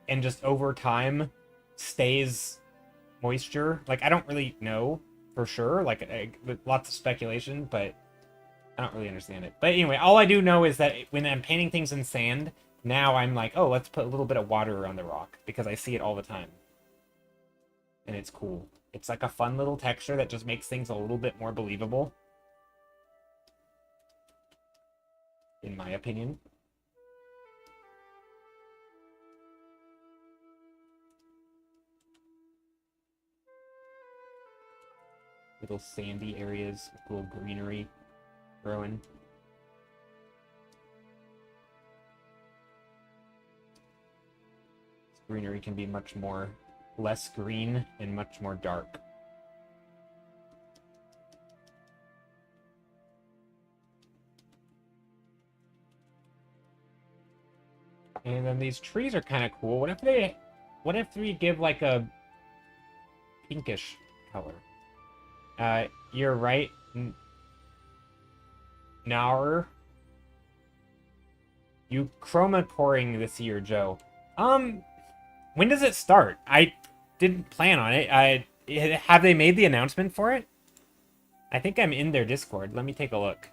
and just over time stays moisture. Like, I don't really know for sure. Like, with lots of speculation, but I don't really understand it. But anyway, all I do know is that when I'm painting things in sand, now I'm like, oh, let's put a little bit of water around the rock, because I see it all the time. And it's cool. It's like a fun little texture that just makes things a little bit more believable. In my opinion. little sandy areas with little greenery growing. This greenery can be much more less green and much more dark. And then these trees are kind of cool. What if we give like a pinkish color? You're right. Now, you chroma coring this year, Joe. When does it start? I didn't plan on it. Have they made the announcement for it? I think I'm in their Discord. Let me take a look.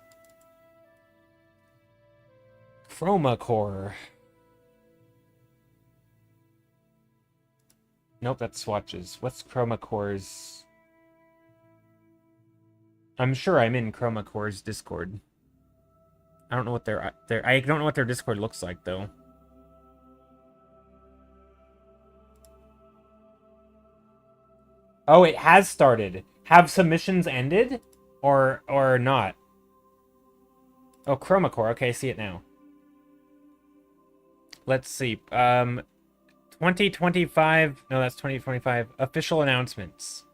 Chroma core. Nope, that's swatches. What's Chroma Core's? I'm sure I'm in Chroma Core's Discord. I don't know what I don't know what their Discord looks like though. Oh, it has started. Have submissions ended or not? Oh, Chroma Core. Okay, I see it now. Let's see. 2025. No, that's 2025. Official announcements.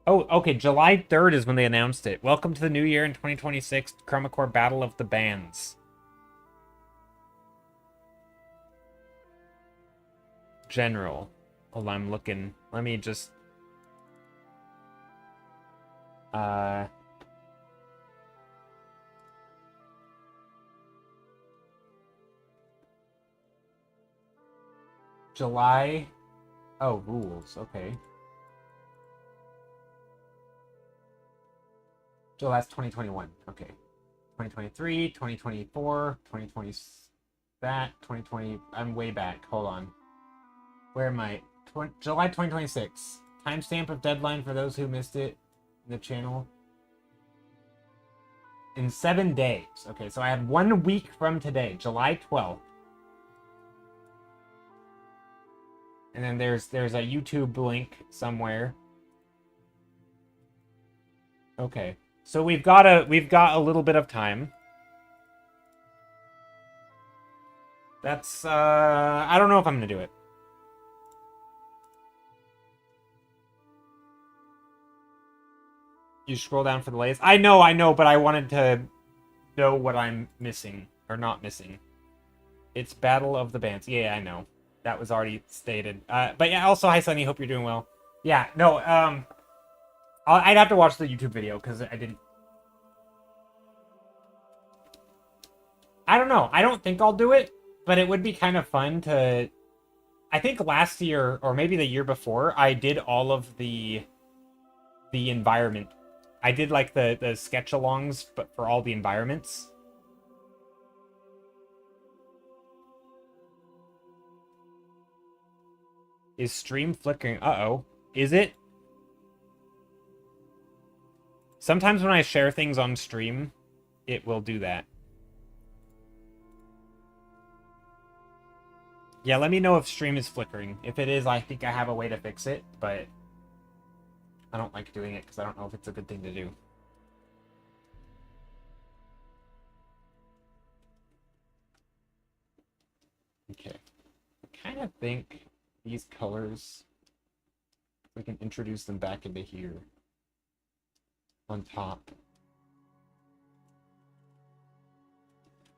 Oh, okay. July 3rd is when they announced it. Welcome to the new year in 2026. Chroma Core Battle of the Bands. General. Hold on, I'm looking. Let me just... July... Oh, rules. Okay. July, that's 2021. Okay. 2023, 2024, 2020... That, 2020... I'm way back. Hold on. Where am I? July 2026. Timestamp of deadline for those who missed it in the channel. In 7 days. Okay, so I have 1 week from today, July 12th. And then there's a YouTube link somewhere. Okay. So we've got a little bit of time. That's I don't know if I'm gonna do it. You scroll down for the latest. I know, but I wanted to know what I'm missing or not missing. It's Battle of the Bands. Yeah, I know. That was already stated. But yeah, also, hi, Sunny. Hope you're doing well. Yeah, no, I'd have to watch the YouTube video because I didn't... I don't know. I don't think I'll do it, but it would be kind of fun to... I think last year, or maybe the year before, I did all of the environment. I did like the sketch-alongs, but for all the environments. Is stream flickering? Uh-oh. Is it? Sometimes when I share things on stream, it will do that. Yeah, let me know if stream is flickering. If it is, I think I have a way to fix it, but I don't like doing it because I don't know if it's a good thing to do. Okay. I kind of think these colors, we can introduce them back into here on top.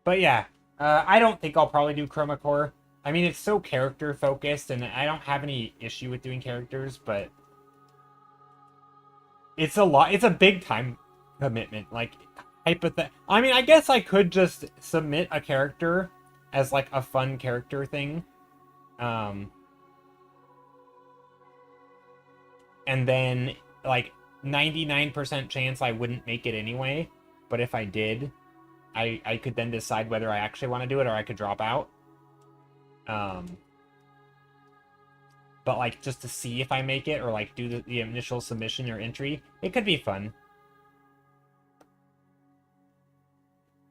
But yeah, I don't think I'll probably do Chroma Core. I mean, it's so character focused, and I don't have any issue with doing characters, but it's a lot. It's a big time commitment. Like, I mean, I guess I could just submit a character as like a fun character thing. And then like 99% chance I wouldn't make it anyway. But if I did, I could then decide whether I actually want to do it or I could drop out. But like just to see if I make it or like do the initial submission or entry, it could be fun.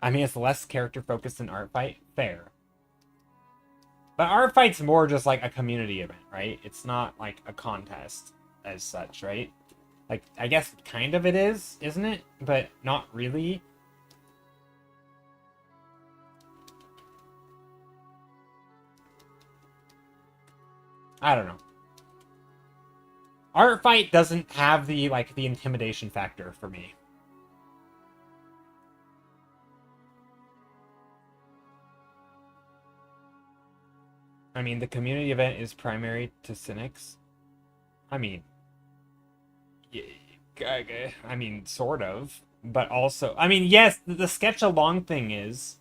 I mean, it's less character focused than Art Fight. Fair. But Art Fight's more just like a community event, right? It's not like a contest as such, right? Like, I guess kind of it is, isn't it? But not really. I don't know. Art Fight doesn't have the, like, the intimidation factor for me. I mean, the community event is primary to Cynics. I mean, I mean, sort of. But also, I mean, yes, the sketch along thing is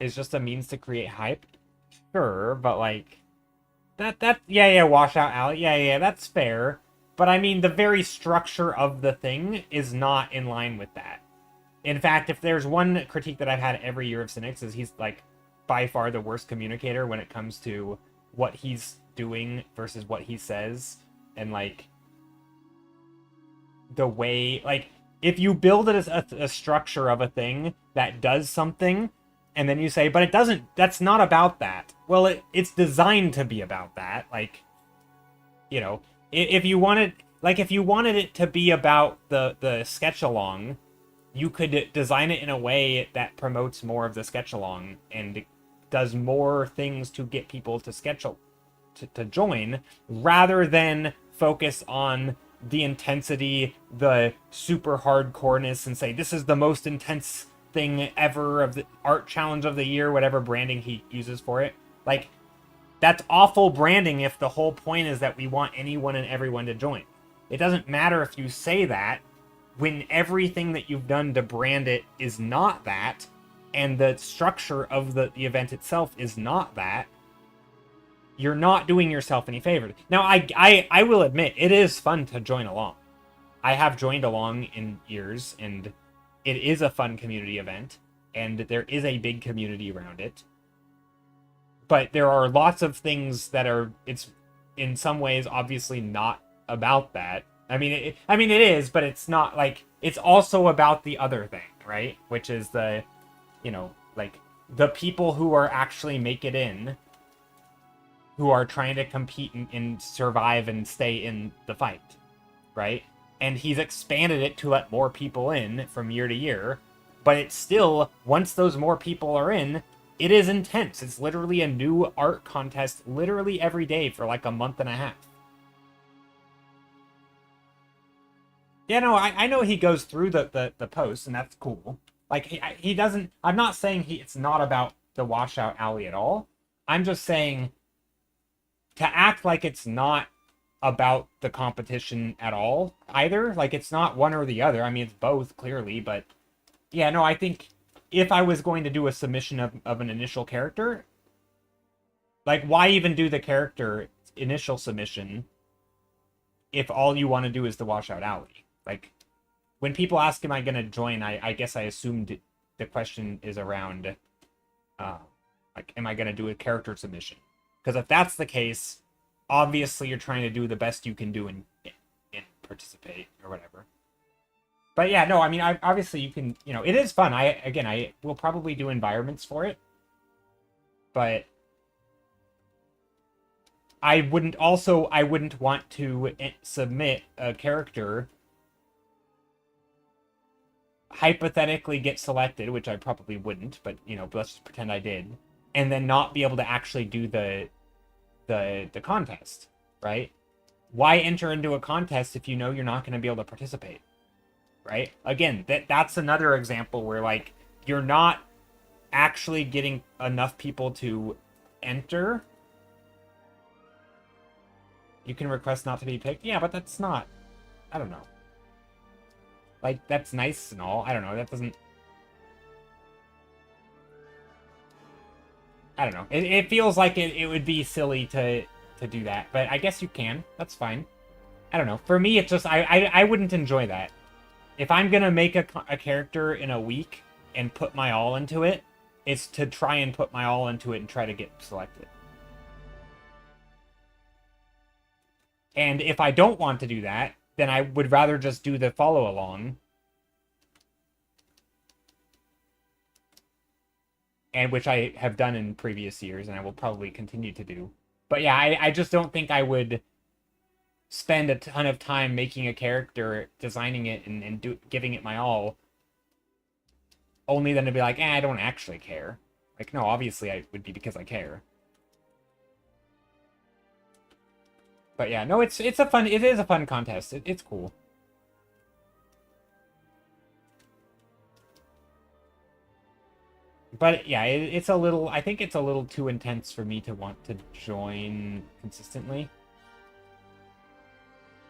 just a means to create hype. Sure, but like yeah, washout alley. Yeah, that's fair. But I mean, the very structure of the thing is not in line with that. In fact, if there's one critique that I've had every year of Cynics is he's like by far the worst communicator when it comes to what he's doing versus what he says, and like the way, like, if you build it as a structure of a thing that does something, and then you say, but it doesn't, that's not about that. Well, it's designed to be about that. Like, you know, if you wanted, like, if you wanted it to be about the sketch along, you could design it in a way that promotes more of the sketch along and does more things to get people to sketch to join, rather than focus on the intensity, the super hardcoreness, and say this is the most intense thing ever of the art challenge of the year, whatever branding he uses for it. Like, that's awful branding if the whole point is that we want anyone and everyone to join. It doesn't matter if you say that when everything that you've done to brand it is not that, and the structure of the event itself is not that. You're not doing yourself any favors. Now, I will admit, it is fun to join along. I have joined along in years, and it is a fun community event, and there is a big community around it. But there are lots of things that are, it's in some ways obviously not about that. I mean, it is, but it's not like, it's also about the other thing, right? Which is the, you know, like, the people who are actually make it in, who are trying to compete and survive and stay in the fight, right? And he's expanded it to let more people in from year to year, but it's still, once those more people are in, it is intense. It's literally a new art contest literally every day for like a month and a half. Yeah, no, I know he goes through the posts, and that's cool. Like, he doesn't, I'm not saying it's not about the washout alley at all. I'm just saying, to act like it's not about the competition at all either. Like, it's not one or the other. I mean, it's both, clearly, but yeah, no, I think if I was going to do a submission of an initial character, like, why even do the character initial submission if all you want to do is the washout alley? Like, when people ask, am I going to join, I guess I assumed the question is around, like, am I going to do a character submission? Because if that's the case, obviously you're trying to do the best you can do and participate or whatever. But yeah, no, I mean, obviously you can, you know, it is fun. I will probably do environments for it, but I wouldn't want to submit a character, hypothetically get selected, which I probably wouldn't, but, you know, let's just pretend I did, and then not be able to actually do the contest, right? Why enter into a contest if you know you're not going to be able to participate, right? Again, that's another example where, like, you're not actually getting enough people to enter. You can request not to be picked. Yeah, but that's not, I don't know. Like, that's nice and all. I don't know. That doesn't, I don't know. It feels like it would be silly to do that, but I guess you can. That's fine. I don't know. For me, it's just, I wouldn't enjoy that. If I'm gonna make a character in a week and put my all into it, it's to try and put my all into it and try to get selected. And if I don't want to do that, then I would rather just do the follow along and which I have done in previous years, and I will probably continue to do. But yeah, I just don't think I would spend a ton of time making a character, designing it, and giving it my all, only then to be like, I don't actually care. Like, no, obviously I would be because I care. But yeah, no, it is a fun contest. It's cool. But yeah, it's a little, I think it's a little too intense for me to want to join consistently.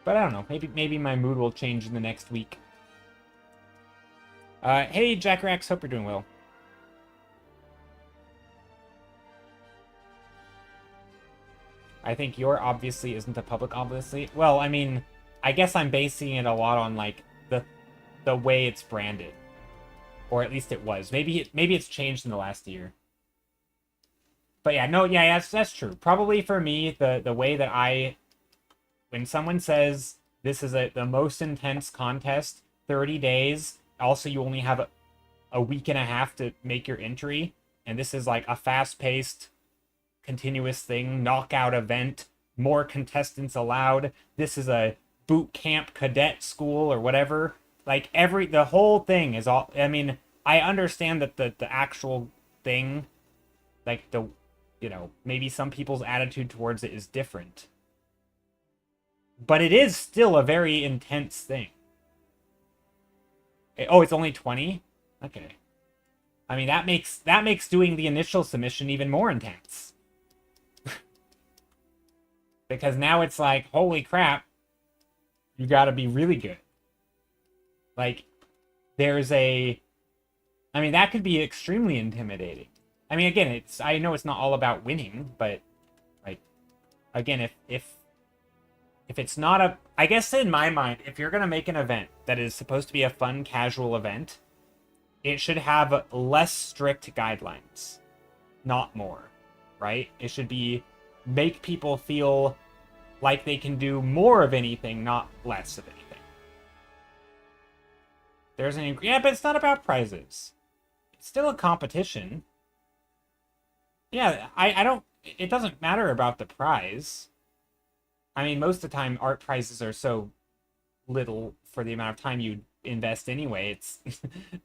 But I don't know, maybe my mood will change in the next week. Hey, Jack Rax, hope you're doing well. I think your obviously isn't a public obviously. Well, I mean, I guess I'm basing it a lot on like the way it's branded, or at least it was. Maybe it's changed in the last year. But yeah, no, yeah, that's true. Probably for me, the way that when someone says this is the most intense contest, 30 days. Also, you only have a week and a half to make your entry, and this is like a fast-paced, continuous thing, knockout event, more contestants allowed. This is a boot camp cadet school or whatever. Like the whole thing is all. I mean, I understand that the actual thing, like maybe some people's attitude towards it is different, but it is still a very intense thing. Oh, it's only 20? Okay. I mean, that makes doing the initial submission even more intense. Because now it's like, holy crap, you gotta be really good. Like, I mean, that could be extremely intimidating. I mean, again, I know it's not all about winning, but, like, again, if it's not I guess in my mind, if you're gonna make an event that is supposed to be a fun, casual event, it should have less strict guidelines, not more, right? It should make people feel like they can do more of anything, not less of anything. Yeah, but it's not about prizes. It's still a competition. Yeah, I don't, it doesn't matter about the prize. I mean, most of the time, art prizes are so little for the amount of time you invest anyway. It's,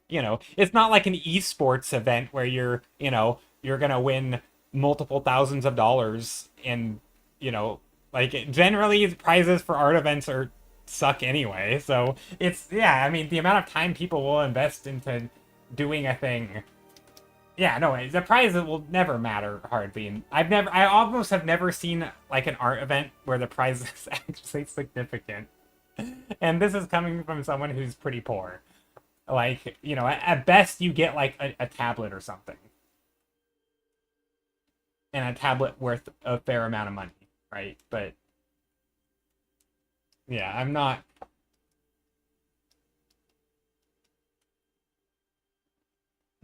it's not like an esports event where you're gonna win multiple thousands of dollars, and, like, generally prizes for art events suck anyway. So I mean, the amount of time people will invest into doing a thing. Yeah, no, the prize will never matter hardly. I almost have never seen like an art event where the prize is actually significant. And this is coming from someone who's pretty poor. Like, at best you get like a tablet or something. And a tablet worth a fair amount of money, right? But yeah, I'm not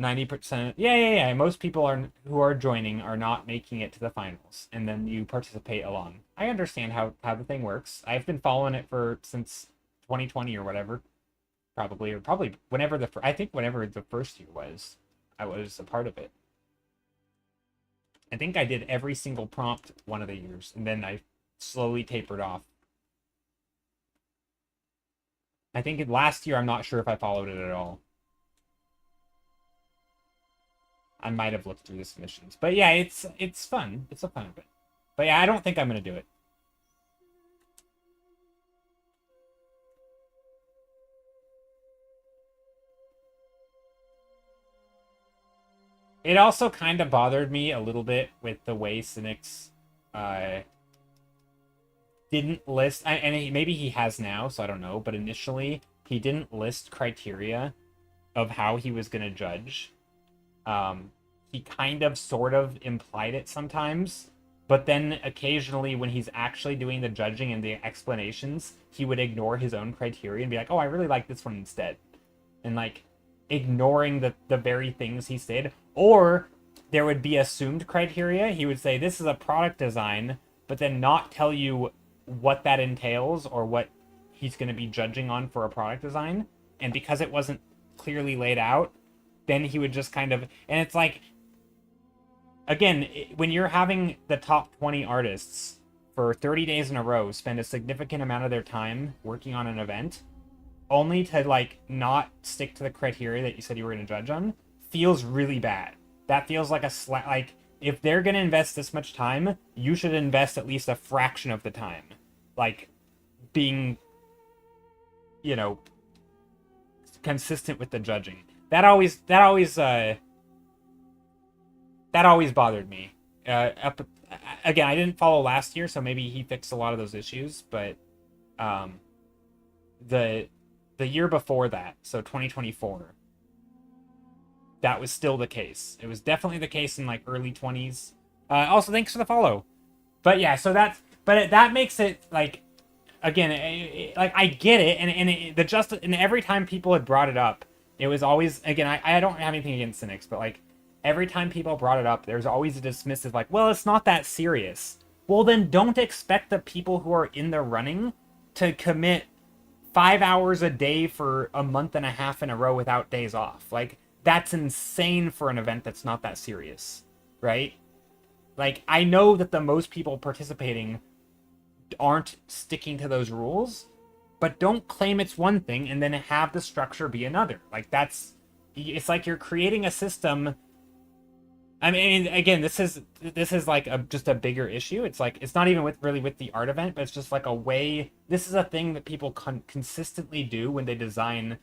90%. Yeah. Most people who are joining are not making it to the finals, and then you participate along. I understand how the thing works. I've been following it since 2020 or whatever, probably whenever I think whenever the first year was, I was a part of it. I think I did every single prompt one of the years, and then I slowly tapered off. I think last year, I'm not sure if I followed it at all. I might have looked through the submissions. But yeah, it's fun. It's a fun event. But yeah, I don't think I'm going to do it. It also kind of bothered me a little bit with the way Cynics didn't list, and maybe he has now, so I don't know, but initially he didn't list criteria of how he was going to judge. He kind of sort of implied it sometimes, but then occasionally when he's actually doing the judging and the explanations, he would ignore his own criteria and be like, oh, I really like this one instead. And like ignoring the very things he said. Or there would be assumed criteria. He would say, this is a product design, but then not tell you what that entails or what he's going to be judging on for a product design. And because it wasn't clearly laid out, then he would just kind of, and it's like, again, when you're having the top 20 artists for 30 days in a row spend a significant amount of their time working on an event, only to like not stick to the criteria that you said you were going to judge on, feels really bad. That feels like a like if they're going to invest this much time, you should invest at least a fraction of the time, like being, you know, consistent with the judging. That always bothered me. Again, I didn't follow last year, so maybe he fixed a lot of those issues, but the year before that, so 2024, that was still the case. It was definitely the case in like early 20s. Also, thanks for the follow. But yeah, so that makes it like, again, like I get it, and every time people had brought it up, it was always, again, I don't have anything against cynics, but like every time people brought it up, there's always a dismissive like, well, it's not that serious. Well, then don't expect the people who are in the running to commit 5 hours a day for a month and a half in a row without days off. Like, that's insane for an event that's not that serious, right? Like, I know that the most people participating aren't sticking to those rules, but don't claim it's one thing and then have the structure be another. Like, it's like you're creating a system. I mean, again, this is like just a bigger issue. It's like, it's not even really with the art event, but it's just like a way. This is a thing that people consistently do when they design,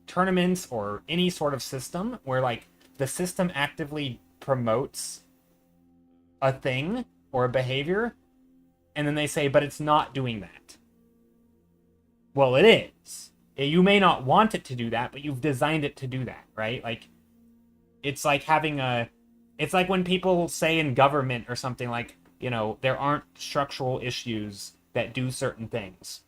tournaments or any sort of system where like the system actively promotes a thing or a behavior, and then they say, but it's not doing that. Well, it is. You may not want it to do that, but you've designed it to do that, right? Like, it's like it's like when people say in government or something like, there aren't structural issues that do certain things.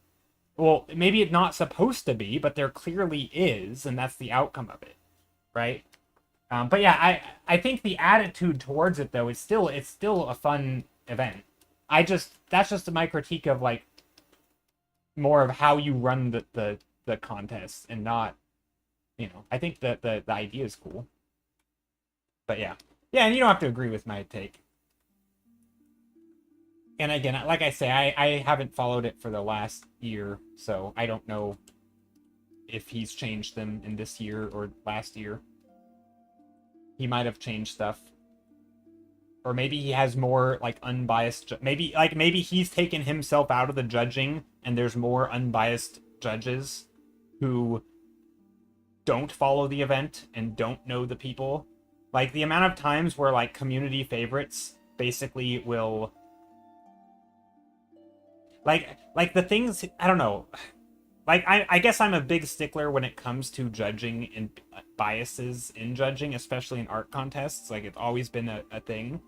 Well, maybe it's not supposed to be, but there clearly is, and that's the outcome of it, right? But yeah, I think the attitude towards it though it's still a fun event. That's just my critique of like more of how you run the contest and not, I think that the idea is cool. But yeah, and you don't have to agree with my take. And again, like I say, I haven't followed it for the last year, so I don't know if he's changed them in this year or last year. He might have changed stuff. Or maybe he has more, like, unbiased... Maybe he's taken himself out of the judging, and there's more unbiased judges who don't follow the event and don't know the people. Like, the amount of times where, like, community favorites basically will... Like the things, I don't know. Like, I guess I'm a big stickler when it comes to judging and biases in judging, especially in art contests. Like, it's always been a thing.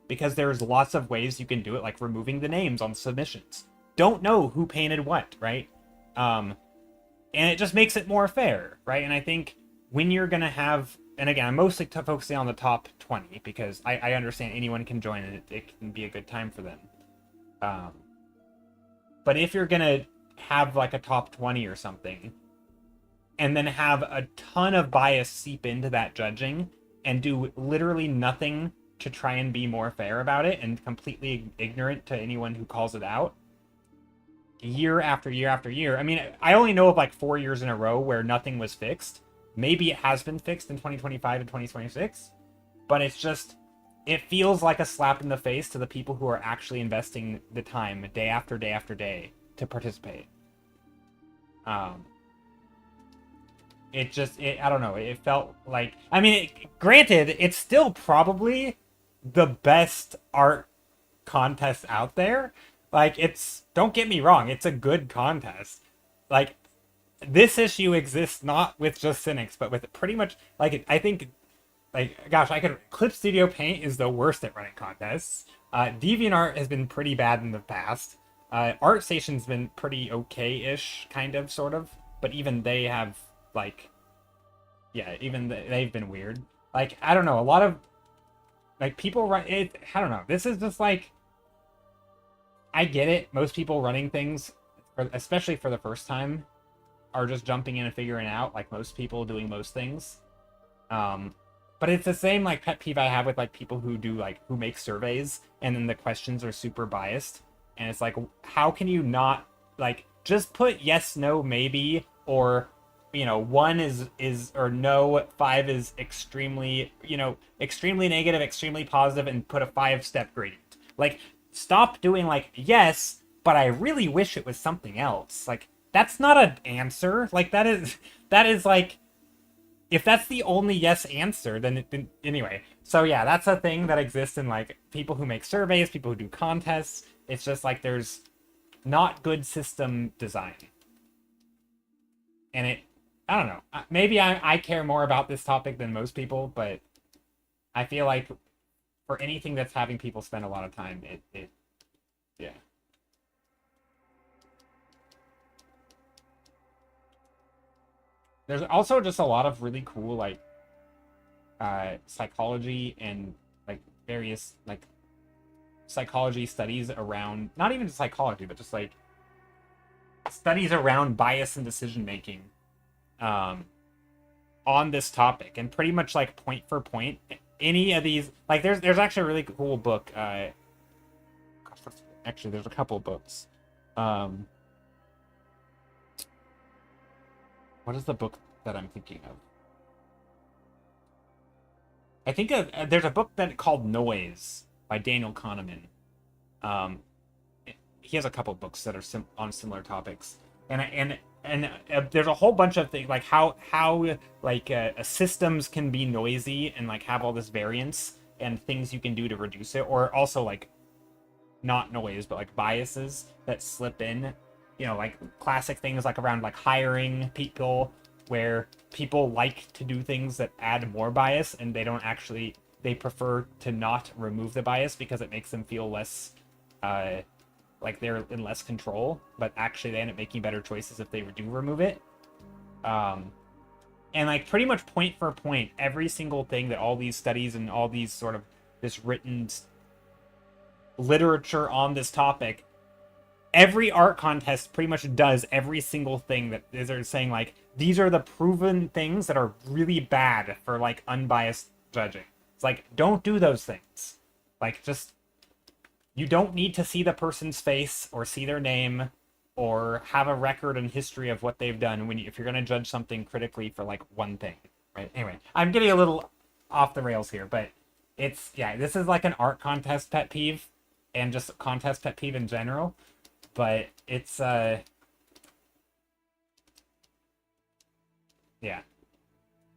Because there's lots of ways you can do it, like removing the names on submissions. Don't know who painted what, right? And it just makes it more fair, right? And I think when you're going to have... And again, I'm mostly focusing on the top 20, because I understand anyone can join and it can be a good time for them. But if you're going to have like a top 20 or something, and then have a ton of bias seep into that judging, and do literally nothing to try and be more fair about it, and completely ignorant to anyone who calls it out, year after year after year. I mean, I only know of like 4 years in a row where nothing was fixed. Maybe it has been fixed in 2025 and 2026, but it's just... It feels like a slap in the face to the people who are actually investing the time day after day after day to participate. I don't know. It felt like... I mean, granted, it's still probably the best art contest out there. Like, don't get me wrong, it's a good contest. Like, this issue exists not with just cynics, but with pretty much... Like, I think... Like, gosh, Clipstudiopaint is the worst at running contests. DeviantArt has been pretty bad in the past. ArtStation's been pretty okay-ish, kind of, sort of. But even they have, like... Yeah, they've been weird. Like, I don't know, a lot of... Like, people run... I don't know, this is just, like... I get it. Most people running things, especially for the first time, are just jumping in and figuring out, like most people doing most things. But it's the same like pet peeve I have with like people who do like who make surveys and then the questions are super biased. And it's like, how can you not like just put yes, no, maybe, or one is or no, five is extremely, extremely negative, extremely positive, and put a 5-step gradient. Like, stop doing like yes, but I really wish it was something else. Like, that's not an answer. Like, that is like, if that's the only yes answer, then anyway. So yeah, that's a thing that exists in like people who make surveys, people who do contests. It's just like there's not good system design. And I don't know. Maybe I care more about this topic than most people, but I feel like for anything that's having people spend a lot of time, yeah. There's also just a lot of really cool like psychology and like various like psychology studies around, not even psychology, but just like studies around bias and decision making um on this topic, and pretty much like point for point any of these, like there's actually a really cool book, actually there's a couple of books. um what is the book that I'm thinking of? I think there's a book that called Noise by Daniel Kahneman. um he has a couple books that are on similar topics, and there's a whole bunch of things like how like systems can be noisy and like have all this variance and things you can do to reduce it, or also like not noise but like biases that slip in, like classic things like around like hiring people, where people like to do things that add more bias and they prefer to not remove the bias because it makes them feel less like they're in less control, but actually they end up making better choices if they do remove it. And like pretty much point for point, every single thing that all these studies and all these sort of this written literature on this topic, every art contest pretty much does every single thing that they're saying, like, these are the proven things that are really bad for like unbiased judging. It's like, don't do those things. Like, just, you don't need to see the person's face or see their name or have a record and history of what they've done if you're going to judge something critically for like one thing, right? Anyway, I'm getting a little off the rails here, but yeah, this is like an art contest pet peeve and just contest pet peeve in general, but it's yeah.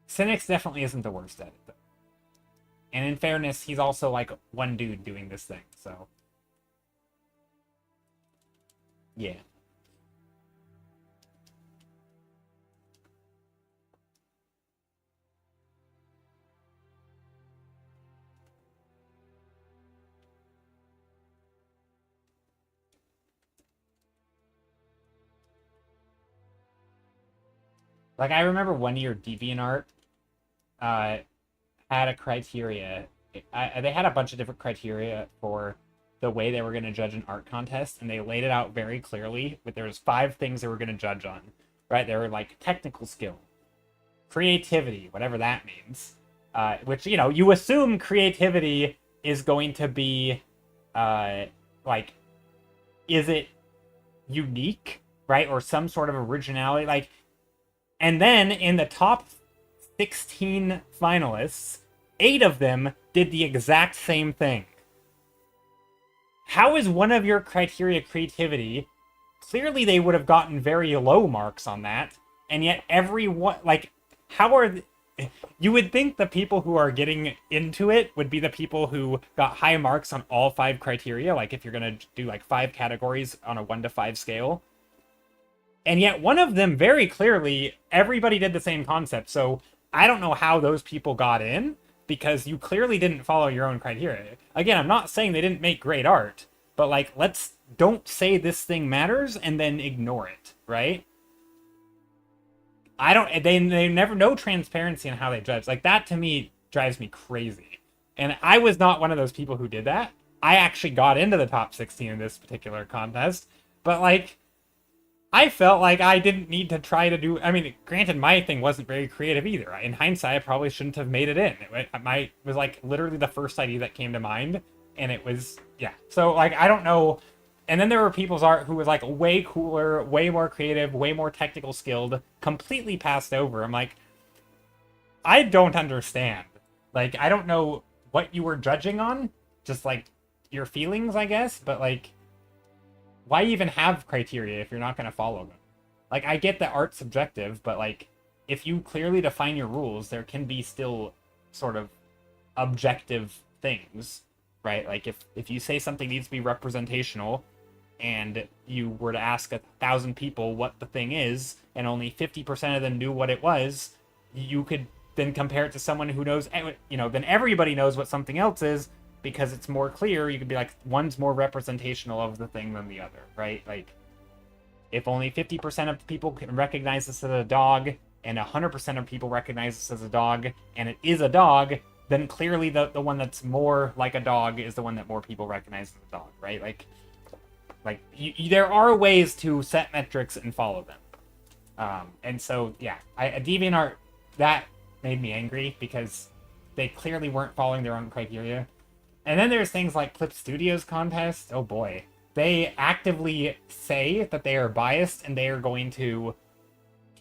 Cynics definitely isn't the worst at it, though. And in fairness, he's also like one dude doing this thing, so yeah. Like, I remember one year DeviantArt uh, had a criteria. They had a bunch of different criteria for the way they were going to judge an art contest, and they laid it out very clearly. But there was 5 things they were going to judge on, right? They were like technical skill, creativity, whatever that means. Which, you assume creativity is going to be, like, is it unique, right? Or some sort of originality, like. And then in the top 16 finalists, 8 of them did the exact same thing. How is one of your criteria creativity? Clearly they would have gotten very low marks on that, and yet everyone, like, how are you would think the people who are getting into it would be the people who got high marks on all 5 criteria, like if you're going to do like 5 categories on a 1 to 5 scale. And yet one of them, very clearly, everybody did the same concept. So I don't know how those people got in, because you clearly didn't follow your own criteria. Again, I'm not saying they didn't make great art, but like, don't say this thing matters and then ignore it, right? They never, no transparency in how they judge. Like, that to me drives me crazy. And I was not one of those people who did that. I actually got into the top 16 in this particular contest, but like, I felt like I didn't need to try to do. I mean, granted, my thing wasn't very creative either. In hindsight, I probably shouldn't have made it in. It was like literally the first idea that came to mind, and it was yeah. So like I don't know. And then there were people's art who was like way cooler, way more creative, way more technical skilled, completely passed over. I'm like, I don't understand. Like I don't know what you were judging on, just like your feelings, I guess. But like, why even have criteria if you're not going to follow them? Like, I get that art's subjective, but like, if you clearly define your rules, there can be still sort of objective things, right? Like, if you say something needs to be representational, and you were to ask 1,000 people what the thing is, and only 50% of them knew what it was, you could then compare it to someone who knows, then everybody knows what something else is, because it's more clear. You could be like, one's more representational of the thing than the other, right? Like, if only 50% of people can recognize this as a dog, and 100% of people recognize this as a dog, and it is a dog, then clearly the one that's more like a dog is the one that more people recognize as a dog, right? Like there are ways to set metrics and follow them. And so, yeah, DeviantArt, that made me angry because they clearly weren't following their own criteria. And then there's things like Clip Studios contest. Oh boy. They actively say that they are biased and they are going to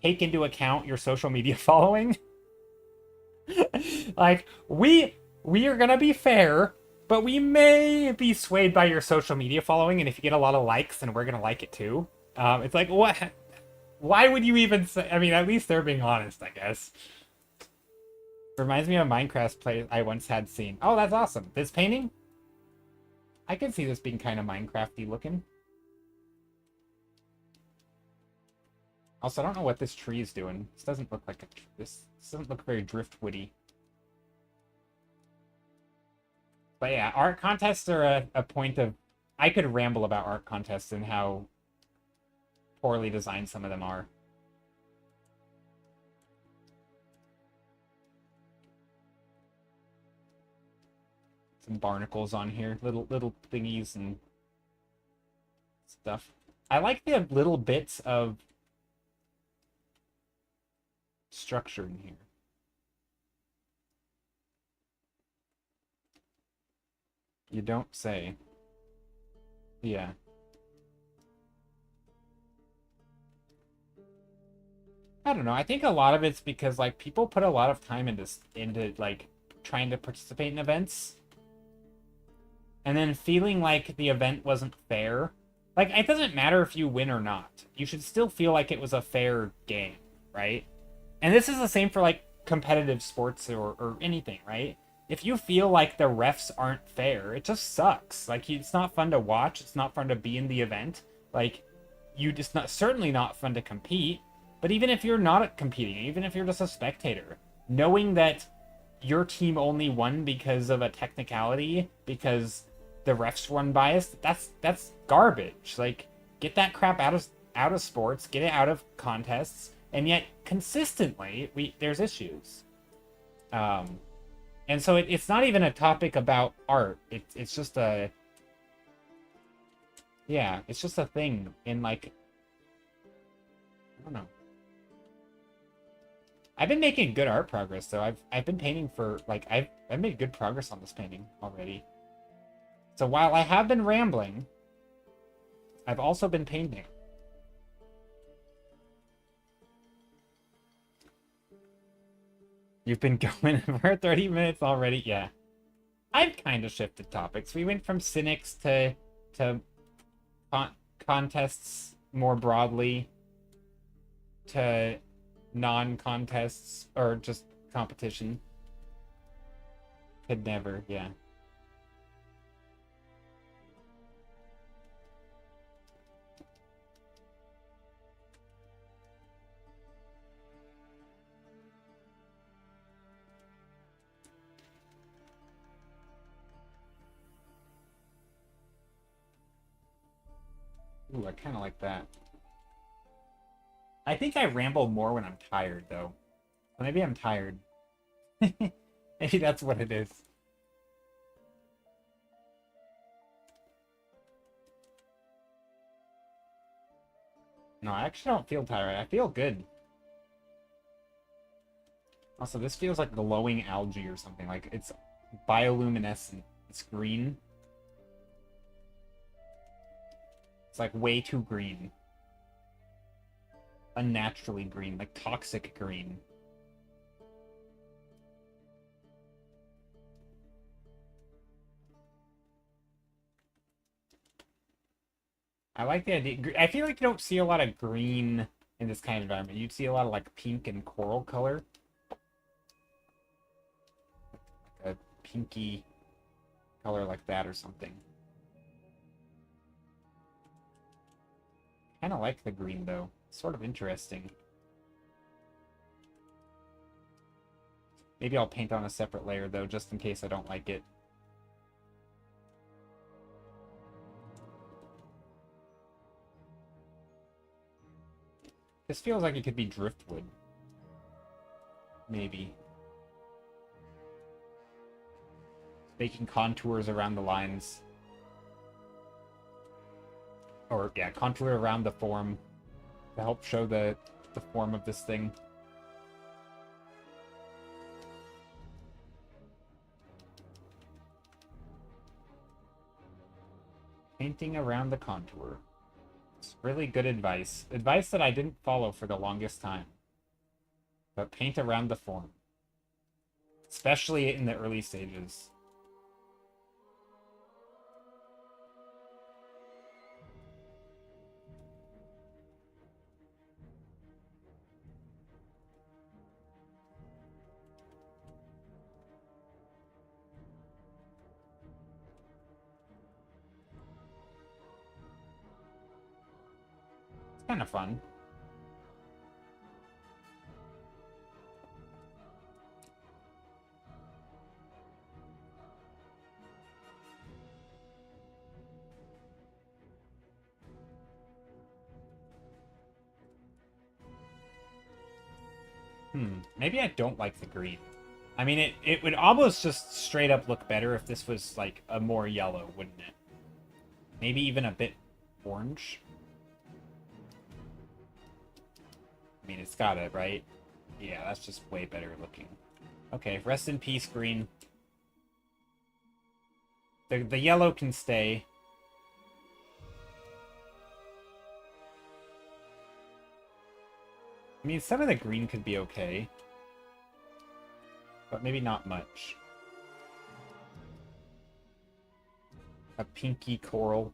take into account your social media following. Like, we are gonna be fair, but we may be swayed by your social media following, and if you get a lot of likes, then we're gonna like it too. It's like, what? Why would you even say? I mean, at least they're being honest, I guess. Reminds me of a Minecraft play I once had seen. Oh, that's awesome. This painting? I could see this being kind of Minecrafty looking. Also, I don't know what this tree is doing. This doesn't look like this doesn't look very driftwoody. But yeah, art contests are a point of... I could ramble about art contests and how poorly designed some of them are. Some barnacles on here, little thingies and stuff. I like the little bits of structure in here. You don't say. Yeah. I don't know. I think a lot of it's because like people put a lot of time into like trying to participate in events, and then feeling like the event wasn't fair. Like, it doesn't matter if you win or not. You should still feel like it was a fair game, right? And this is the same for like competitive sports or anything, right? If you feel like the refs aren't fair, it just sucks. Like, it's not fun to watch. It's not fun to be in the event. Like, certainly not fun to compete. But even if you're not competing, even if you're just a spectator, knowing that your team only won because of a technicality, because the refs were unbiased, that's garbage. Like, get that crap out of sports, get it out of contests, and yet consistently there's issues. And so it's not even a topic about art. It's just a... Yeah, it's just a thing in, like... I don't know. I've been making good art progress, though. I've been painting for, like... I've made good progress on this painting already. So while I have been rambling, I've also been painting. You've been going for 30 minutes already? Yeah. I've kind of shifted topics. We went from cynics to contests more broadly, to non-contests, or just competition. Could never, yeah. Ooh, I kind of like that. I think I ramble more when I'm tired, though. Well, maybe I'm tired. Maybe that's what it is. No, I actually don't feel tired. I feel good. Also, this feels like glowing algae or something. Like, it's bioluminescent. It's green. It's like way too green. Unnaturally green. Like toxic green. I like the idea. I feel like you don't see a lot of green in this kind of environment. You'd see a lot of like pink and coral color. Like a pinky color like that or something. Kind of like the green though. Sort of interesting. Maybe I'll paint on a separate layer though, just in case I don't like it. This feels like it could be driftwood. Maybe. Making contours around the lines. Or, yeah, contour around the form to help show the form of this thing. Painting around the contour. It's really good advice. Advice that I didn't follow for the longest time. But paint around the form. Especially in the early stages. It's kind of fun. Maybe I don't like the green. I mean, it would almost just straight up look better if this was, like, a more yellow, wouldn't it? Maybe even a bit orange? I mean, it's got it, right? Yeah, that's just way better looking. Okay, rest in peace, green. The yellow can stay. I mean, some of the green could be okay. But maybe not much. A pinky coral.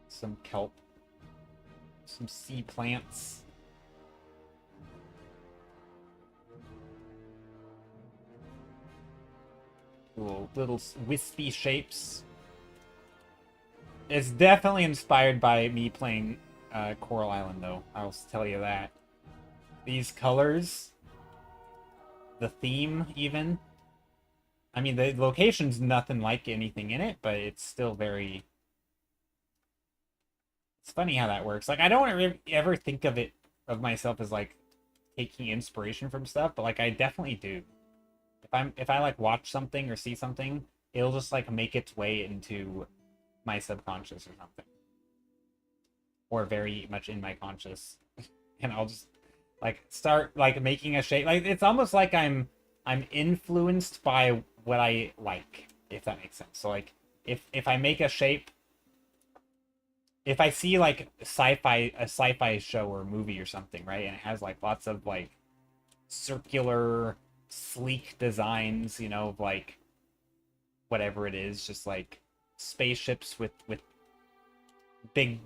Some kelp. Some sea plants. Little wispy shapes. It's definitely inspired by me playing Coral Island, though. I'll tell you that. These colors, the theme, even. I mean, the location's nothing like anything in it, but it's still very... It's funny how that works. Like, I don't ever think of myself as, like, taking inspiration from stuff, but, like, I definitely do. If I like, watch something or see something, it'll just, like, make its way into my subconscious or something, or very much in my conscious, and I'll just like start like making a shape. Like it's almost like I'm influenced by what I like, if that makes sense. So like if I make a shape, if I see like a sci-fi show or movie or something, right, and it has like lots of like circular sleek designs, you know, of like whatever it is, just like spaceships with big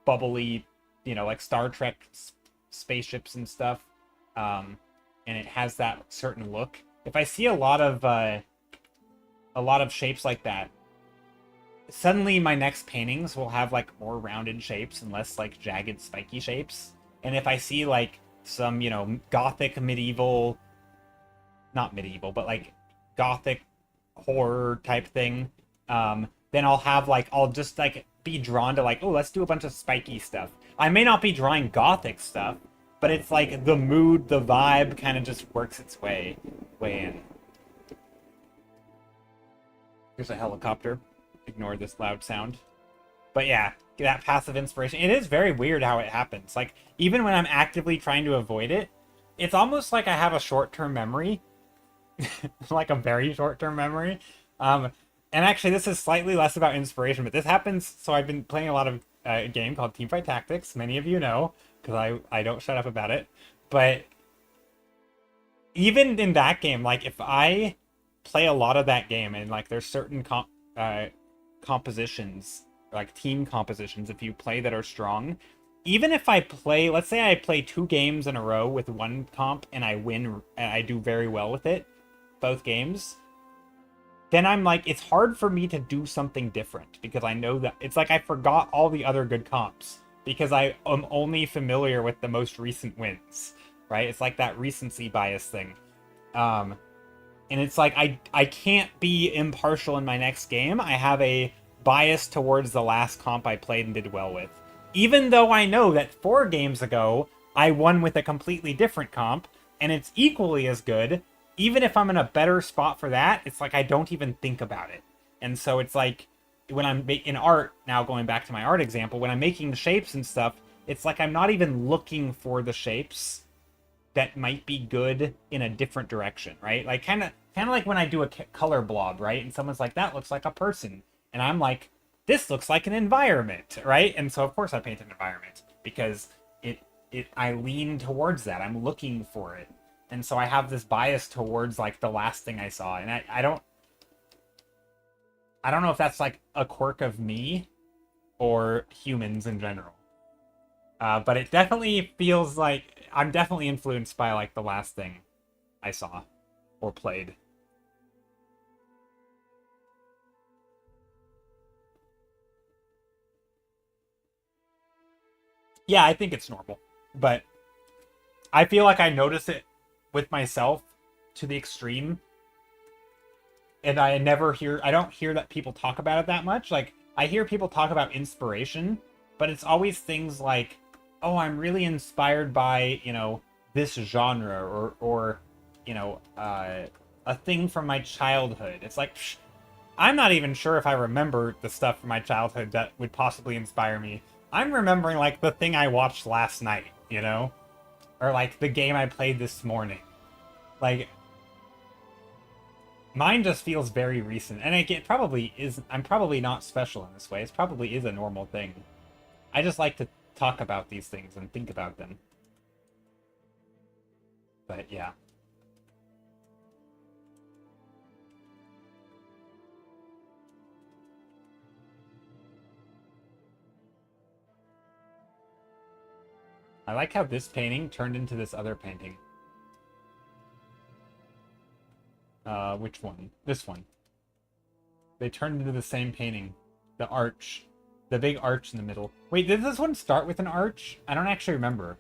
bubbly, you know, like Star Trek spaceships and stuff, and it has that certain look. If I see a lot of shapes like that, suddenly my next paintings will have like more rounded shapes and less like jagged spiky shapes. And if I see like some, you know, gothic medieval, not medieval, but like gothic horror type thing, then I'll just like be drawn to like, oh, let's do a bunch of spiky stuff. I may not be drawing gothic stuff, but it's like the mood, the vibe kind of just works its way in. There's a helicopter. Ignore this loud sound. But yeah, that passive inspiration. It is very weird how it happens. Like, even when I'm actively trying to avoid it, it's almost like I have a short-term memory. Like a very short-term memory. And actually, this is slightly less about inspiration, but this happens. So I've been playing a lot of a game called Teamfight Tactics. Many of you know, because I don't shut up about it. But even in that game, like, if I play a lot of that game and like there's certain compositions, like team compositions, if you play that are strong, even if I play, let's say I play 2 games in a row with one comp and I win and I do very well with it, both games, then I'm like, it's hard for me to do something different because I know that it's like I forgot all the other good comps because I am only familiar with the most recent wins, right? It's like that recency bias thing. And it's like I can't be impartial in my next game. I have a bias towards the last comp I played and did well with. Even though I know that 4 games ago, I won with a completely different comp, and it's equally as good, even if I'm in a better spot for that, it's like I don't even think about it. And so it's like, when I'm in art, now going back to my art example, when I'm making shapes and stuff, it's like I'm not even looking for the shapes that might be good in a different direction, right? Like kind of like when I do a color blob, right? And someone's like, that looks like a person. And I'm like, this looks like an environment, right? And so of course I paint an environment because I lean towards that. I'm looking for it. And so I have this bias towards like the last thing I saw. And I don't know if that's like a quirk of me or humans in general. But it definitely feels like I'm definitely influenced by like the last thing I saw or played. Yeah, I think it's normal. But I feel like I notice it with myself to the extreme. And I don't hear that people talk about it that much. Like, I hear people talk about inspiration, but it's always things like, oh, I'm really inspired by, this genre or a thing from my childhood. It's like, I'm not even sure if I remember the stuff from my childhood that would possibly inspire me. I'm remembering, like, the thing I watched last night, Or, like, the game I played this morning. Like, mine just feels very recent. And it probably is... I'm probably not special in this way. It probably is a normal thing. I just like to talk about these things and think about them. But, yeah. I like how this painting turned into this other painting. Which one? This one. They turned into the same painting. The arch. The big arch in the middle. Wait, did this one start with an arch? I don't actually remember.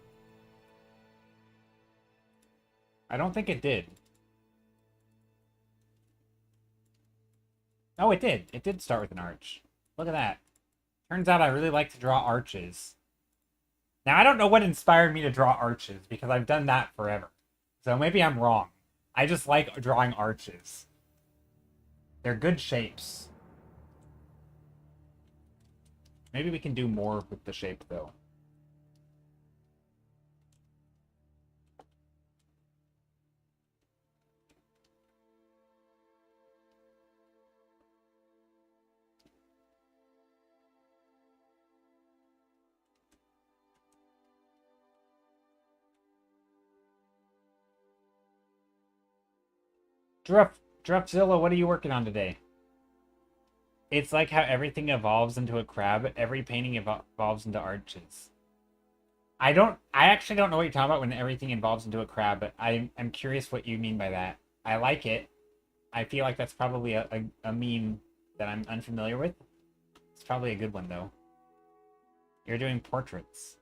I don't think it did. Oh, it did. It did start with an arch. Look at that. Turns out I really like to draw arches. Now, I don't know what inspired me to draw arches, because I've done that forever. So maybe I'm wrong. I just like drawing arches. They're good shapes. Maybe we can do more with the shape, though. Drupzilla, what are you working on today? It's like how everything evolves into a crab. Every painting evolves into arches. I actually don't know what you're talking about when everything evolves into a crab, but I'm curious what you mean by that. I like it. I feel like that's probably a meme that I'm unfamiliar with. It's probably a good one, though. You're doing portraits.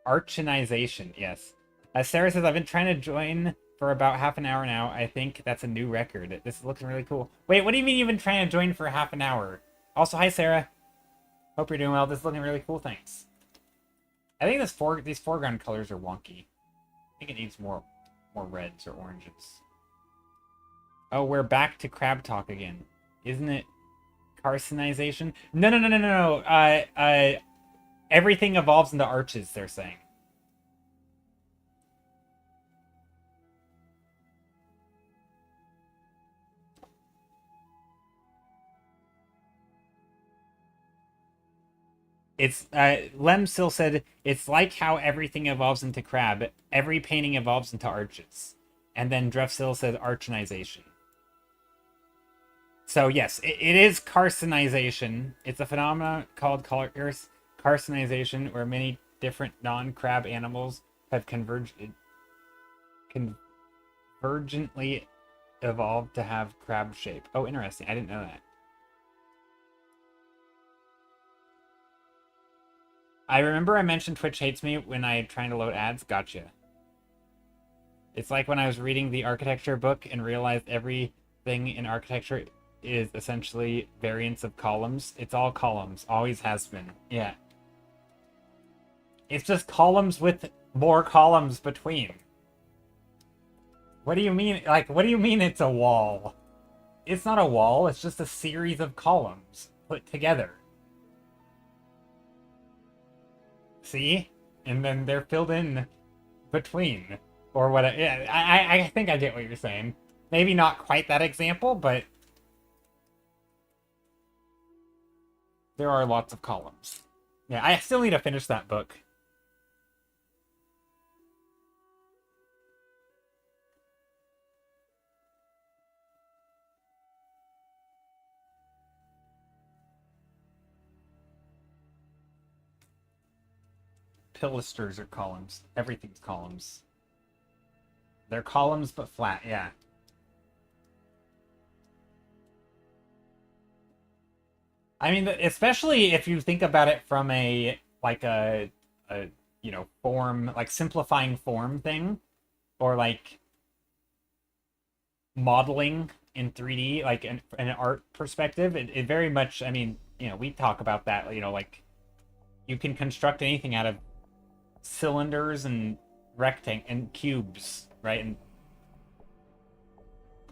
Archinization, yes. Sarah says, I've been trying to join for about half an hour now. I think that's a new record. This is looking really cool. Wait, what do you mean you've been trying to join for half an hour? Also, hi, Sarah. Hope you're doing well. This is looking really cool. Thanks. I think these foreground colors are wonky. I think it needs more reds or oranges. Oh, we're back to crab talk again. Isn't it carcinization? No, no, no, no, no, no. Everything evolves into arches, they're saying. It's Lemsil said it's like how everything evolves into crab. Every painting evolves into arches, and then Drefsil said archinization. So yes, it is carcinization. It's a phenomenon called carcinization, where many different non-crab animals have convergently evolved to have crab shape. Oh, interesting. I didn't know that. I remember I mentioned Twitch hates me when I trying to load ads. Gotcha. It's like when I was reading the architecture book and realized everything in architecture is essentially variants of columns. It's all columns. Always has been. Yeah. It's just columns with more columns between. What do you mean? Like, what do you mean it's a wall? It's not a wall. It's just a series of columns put together. See? And then they're filled in between. Or what? Yeah, I think I get what you're saying. Maybe not quite that example, but there are lots of columns. Yeah, I still need to finish that book. Pilasters are columns. Everything's columns. They're columns but flat, yeah. I mean, especially if you think about it from a like a form, like simplifying form thing, or like modeling in 3D, like an art perspective. It very much, I mean, we talk about that, like you can construct anything out of cylinders and rectang and cubes, right? And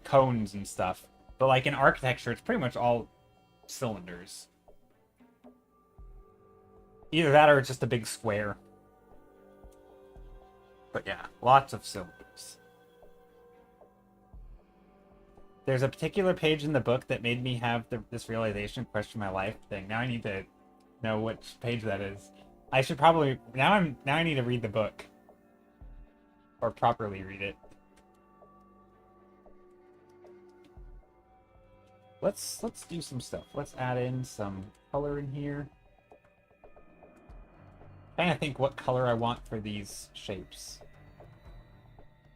cones and stuff. But like in architecture, it's pretty much all cylinders. Either that or it's just a big square. But yeah, lots of cylinders. There's a particular page in the book that made me have this realization, question my life thing. Now I need to know which page that is. I should probably now I need to read the book. Or properly read it. Let's do some stuff. Let's add in some color in here. I'm trying to think what color I want for these shapes.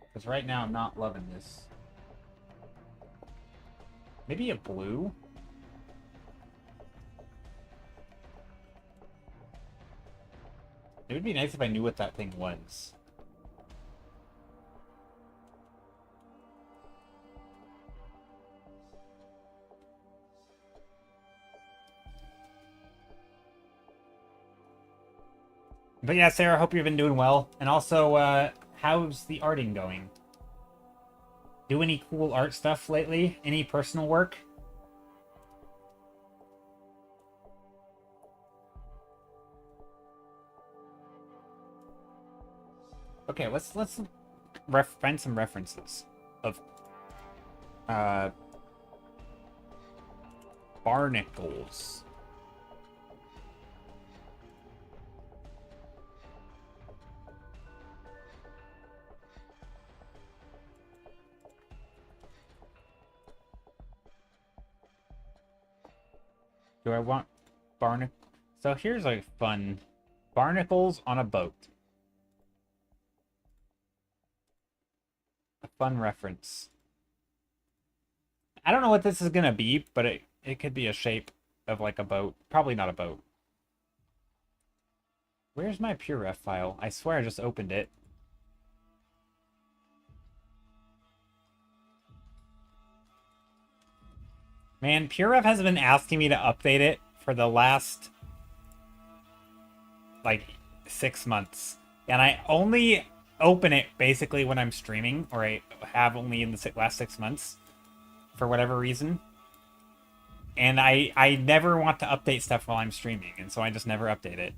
Because right now I'm not loving this. Maybe a blue? It would be nice if I knew what that thing was. But yeah, Sarah, hope you've been doing well. And also, how's the arting going? Do any cool art stuff lately? Any personal work? Okay, let's find some references of barnacles. Do I want barnacle? So here's a fun barnacles on a boat. A fun reference. I don't know what this is gonna be, but it could be a shape of like a boat. Probably not a boat. Where's my PureRef file? I swear I just opened it. Man, PureRef has been asking me to update it for the last, like, 6 months. And I only open it basically when I'm streaming, or I have only in the last 6 months, for whatever reason. And I never want to update stuff while I'm streaming, and so I just never update it.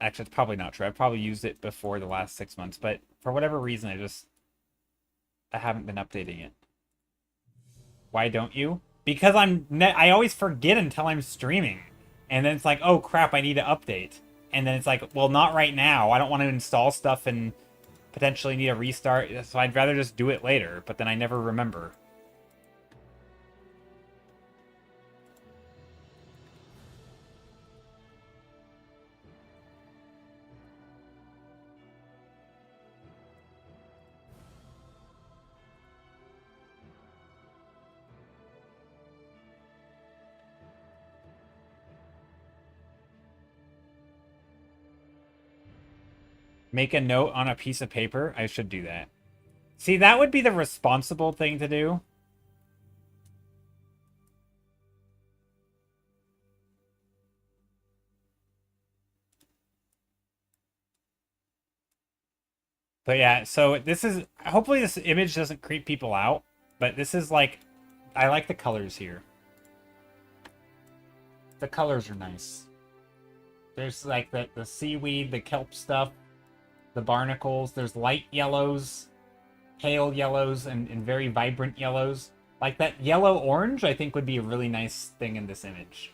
Actually, it's probably not true. I've probably used it before the last 6 months, but for whatever reason, I haven't been updating it. Why don't you? Because I always forget until I'm streaming. And then it's like, oh crap, I need to update. And then it's like, well, not right now. I don't want to install stuff and potentially need a restart, so I'd rather just do it later, but then I never remember. Make a note on a piece of paper? I should do that. See, that would be the responsible thing to do. But yeah, so this is... Hopefully this image doesn't creep people out, but this is like... I like the colors here. The colors are nice. There's like the seaweed, the kelp stuff, the barnacles. There's light yellows, pale yellows, and very vibrant yellows. Like that yellow-orange, I think would be a really nice thing in this image.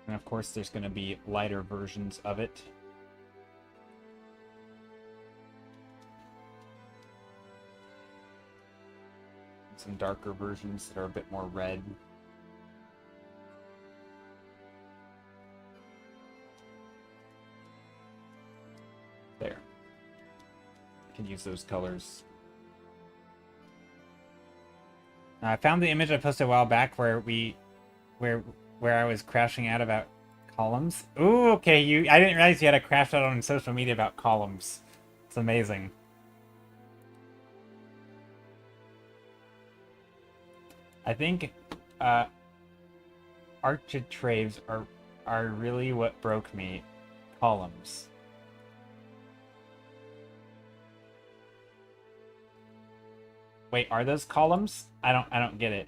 And of course, there's going to be lighter versions of it. Some darker versions that are a bit more red. There. I can use those colors. I found the image I posted a while back where I was crashing out about columns. Ooh, okay, I didn't realize you had a crash out on social media about columns. It's amazing. I think architraves are really what broke me. Columns. Wait, are those columns? I don't get it.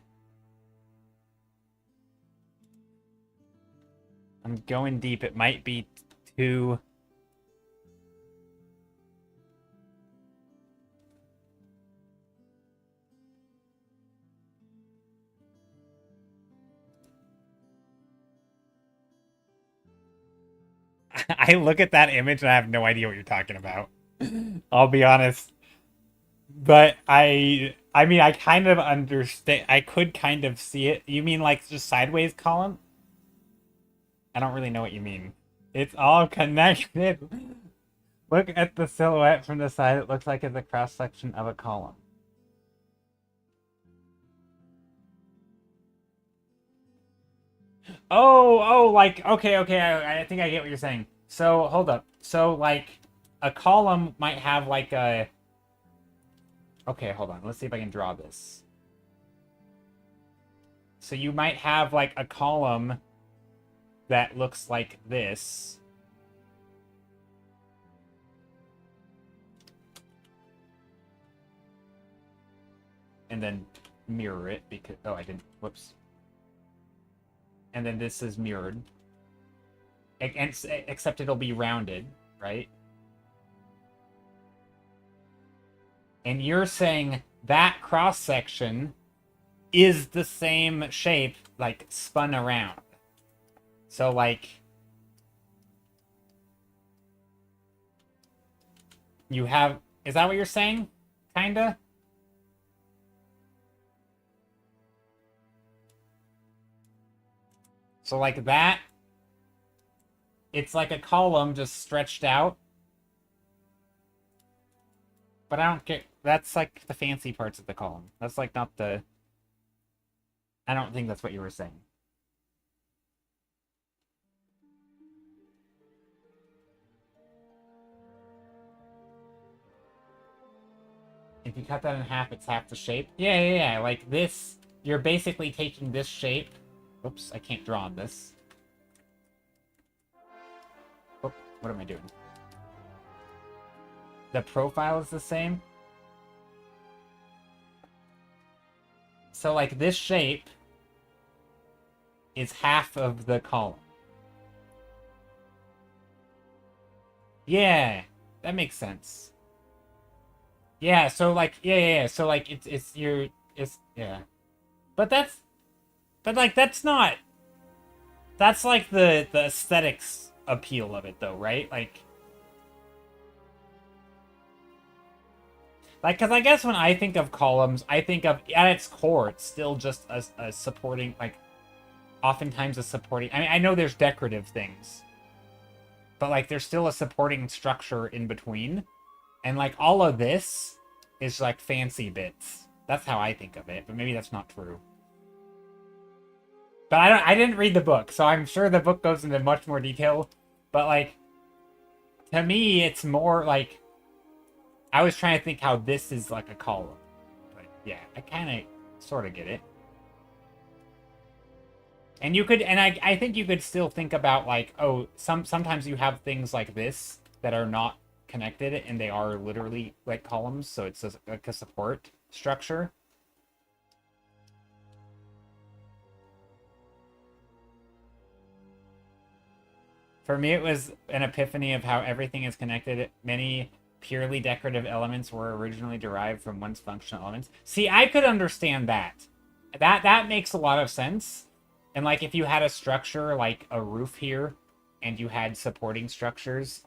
I'm going deep. It might be too... I look at that image and I have no idea what you're talking about. I'll be honest. But I mean, I kind of understand. I could kind of see it. You mean like just sideways column? I don't really know what you mean. It's all connected. Look at the silhouette from the side. It looks like it's a cross-section of a column. Oh, like, okay, I think I get what you're saying. So, hold up. So, like, a column might have, like, a... Okay, hold on. Let's see if I can draw this. So you might have, like, a column that looks like this. And then mirror it because... Oh, I didn't... Whoops. And then this is mirrored. Except it'll be rounded, right? And you're saying that cross-section is the same shape, like, spun around. So, like... You have... Is that what you're saying? Kinda? So, like, that... It's like a column just stretched out. But I don't get... That's, like, the fancy parts of the column. That's, like, not the... I don't think that's what you were saying. If you cut that in half, it's half the shape. Yeah. Like this, you're basically taking this shape. Oops, I can't draw on this. Oh, what am I doing? The profile is the same. So, like, this shape is half of the column. Yeah, that makes sense. Yeah, so, like, yeah. So, like, yeah. But like, that's not... That's, like, the aesthetics appeal of it, though, right? Like, because I guess when I think of columns, I think of, at its core, it's still just a supporting, like, oftentimes a supporting... I mean, I know there's decorative things, but, like, there's still a supporting structure in between. And, like, all of this is, like, fancy bits. That's how I think of it, but maybe that's not true. But I didn't read the book, so I'm sure the book goes into much more detail. But, like, to me, it's more, like... I was trying to think how this is, like, a column. But, yeah, I kind of sort of get it. And you could... And I think you could still think about, like, oh, sometimes you have things like this that are not connected, and they are literally, like, columns, so it's like a support structure. For me, it was an epiphany of how everything is connected. Many purely decorative elements were originally derived from once functional elements. See, I could understand that. That makes a lot of sense. And, like, if you had a structure like a roof here, and you had supporting structures,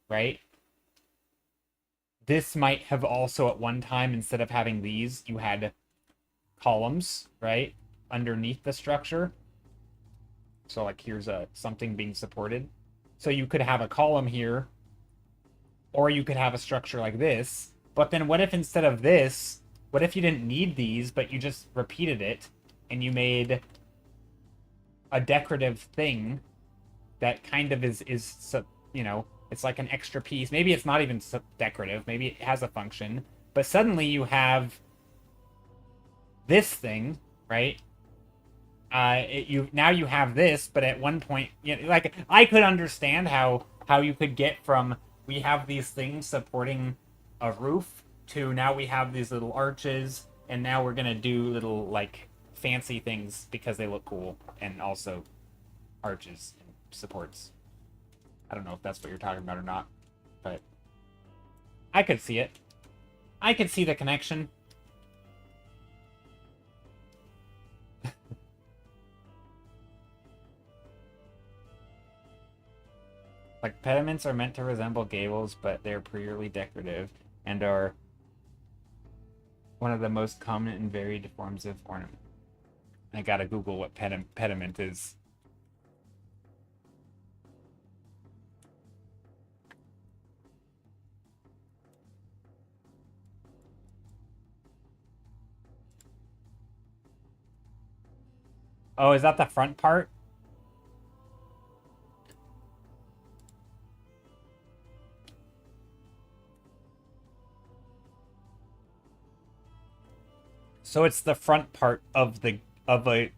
right? This might have also at one time, instead of having these, you had columns, right? Underneath the structure. So, like, here's something being supported. So you could have a column here, or you could have a structure like this. But then what if instead of this, what if you didn't need these, but you just repeated it, and you made a decorative thing that kind of is you know, it's like an extra piece. Maybe it's not even decorative. Maybe it has a function. But suddenly you have this thing, right? Now you have this, but at one point, you know, like, I could understand how you could get from we have these things supporting a roof to now we have these little arches, and now we're gonna do little, like, fancy things because they look cool, and also arches and supports. I don't know if that's what you're talking about or not, but I could see it. I could see the connection. Like, pediments are meant to resemble gables, but they're purely decorative and are one of the most common and varied forms of ornament. I gotta Google what pediment is. Oh, is that the front part? So it's the front part of a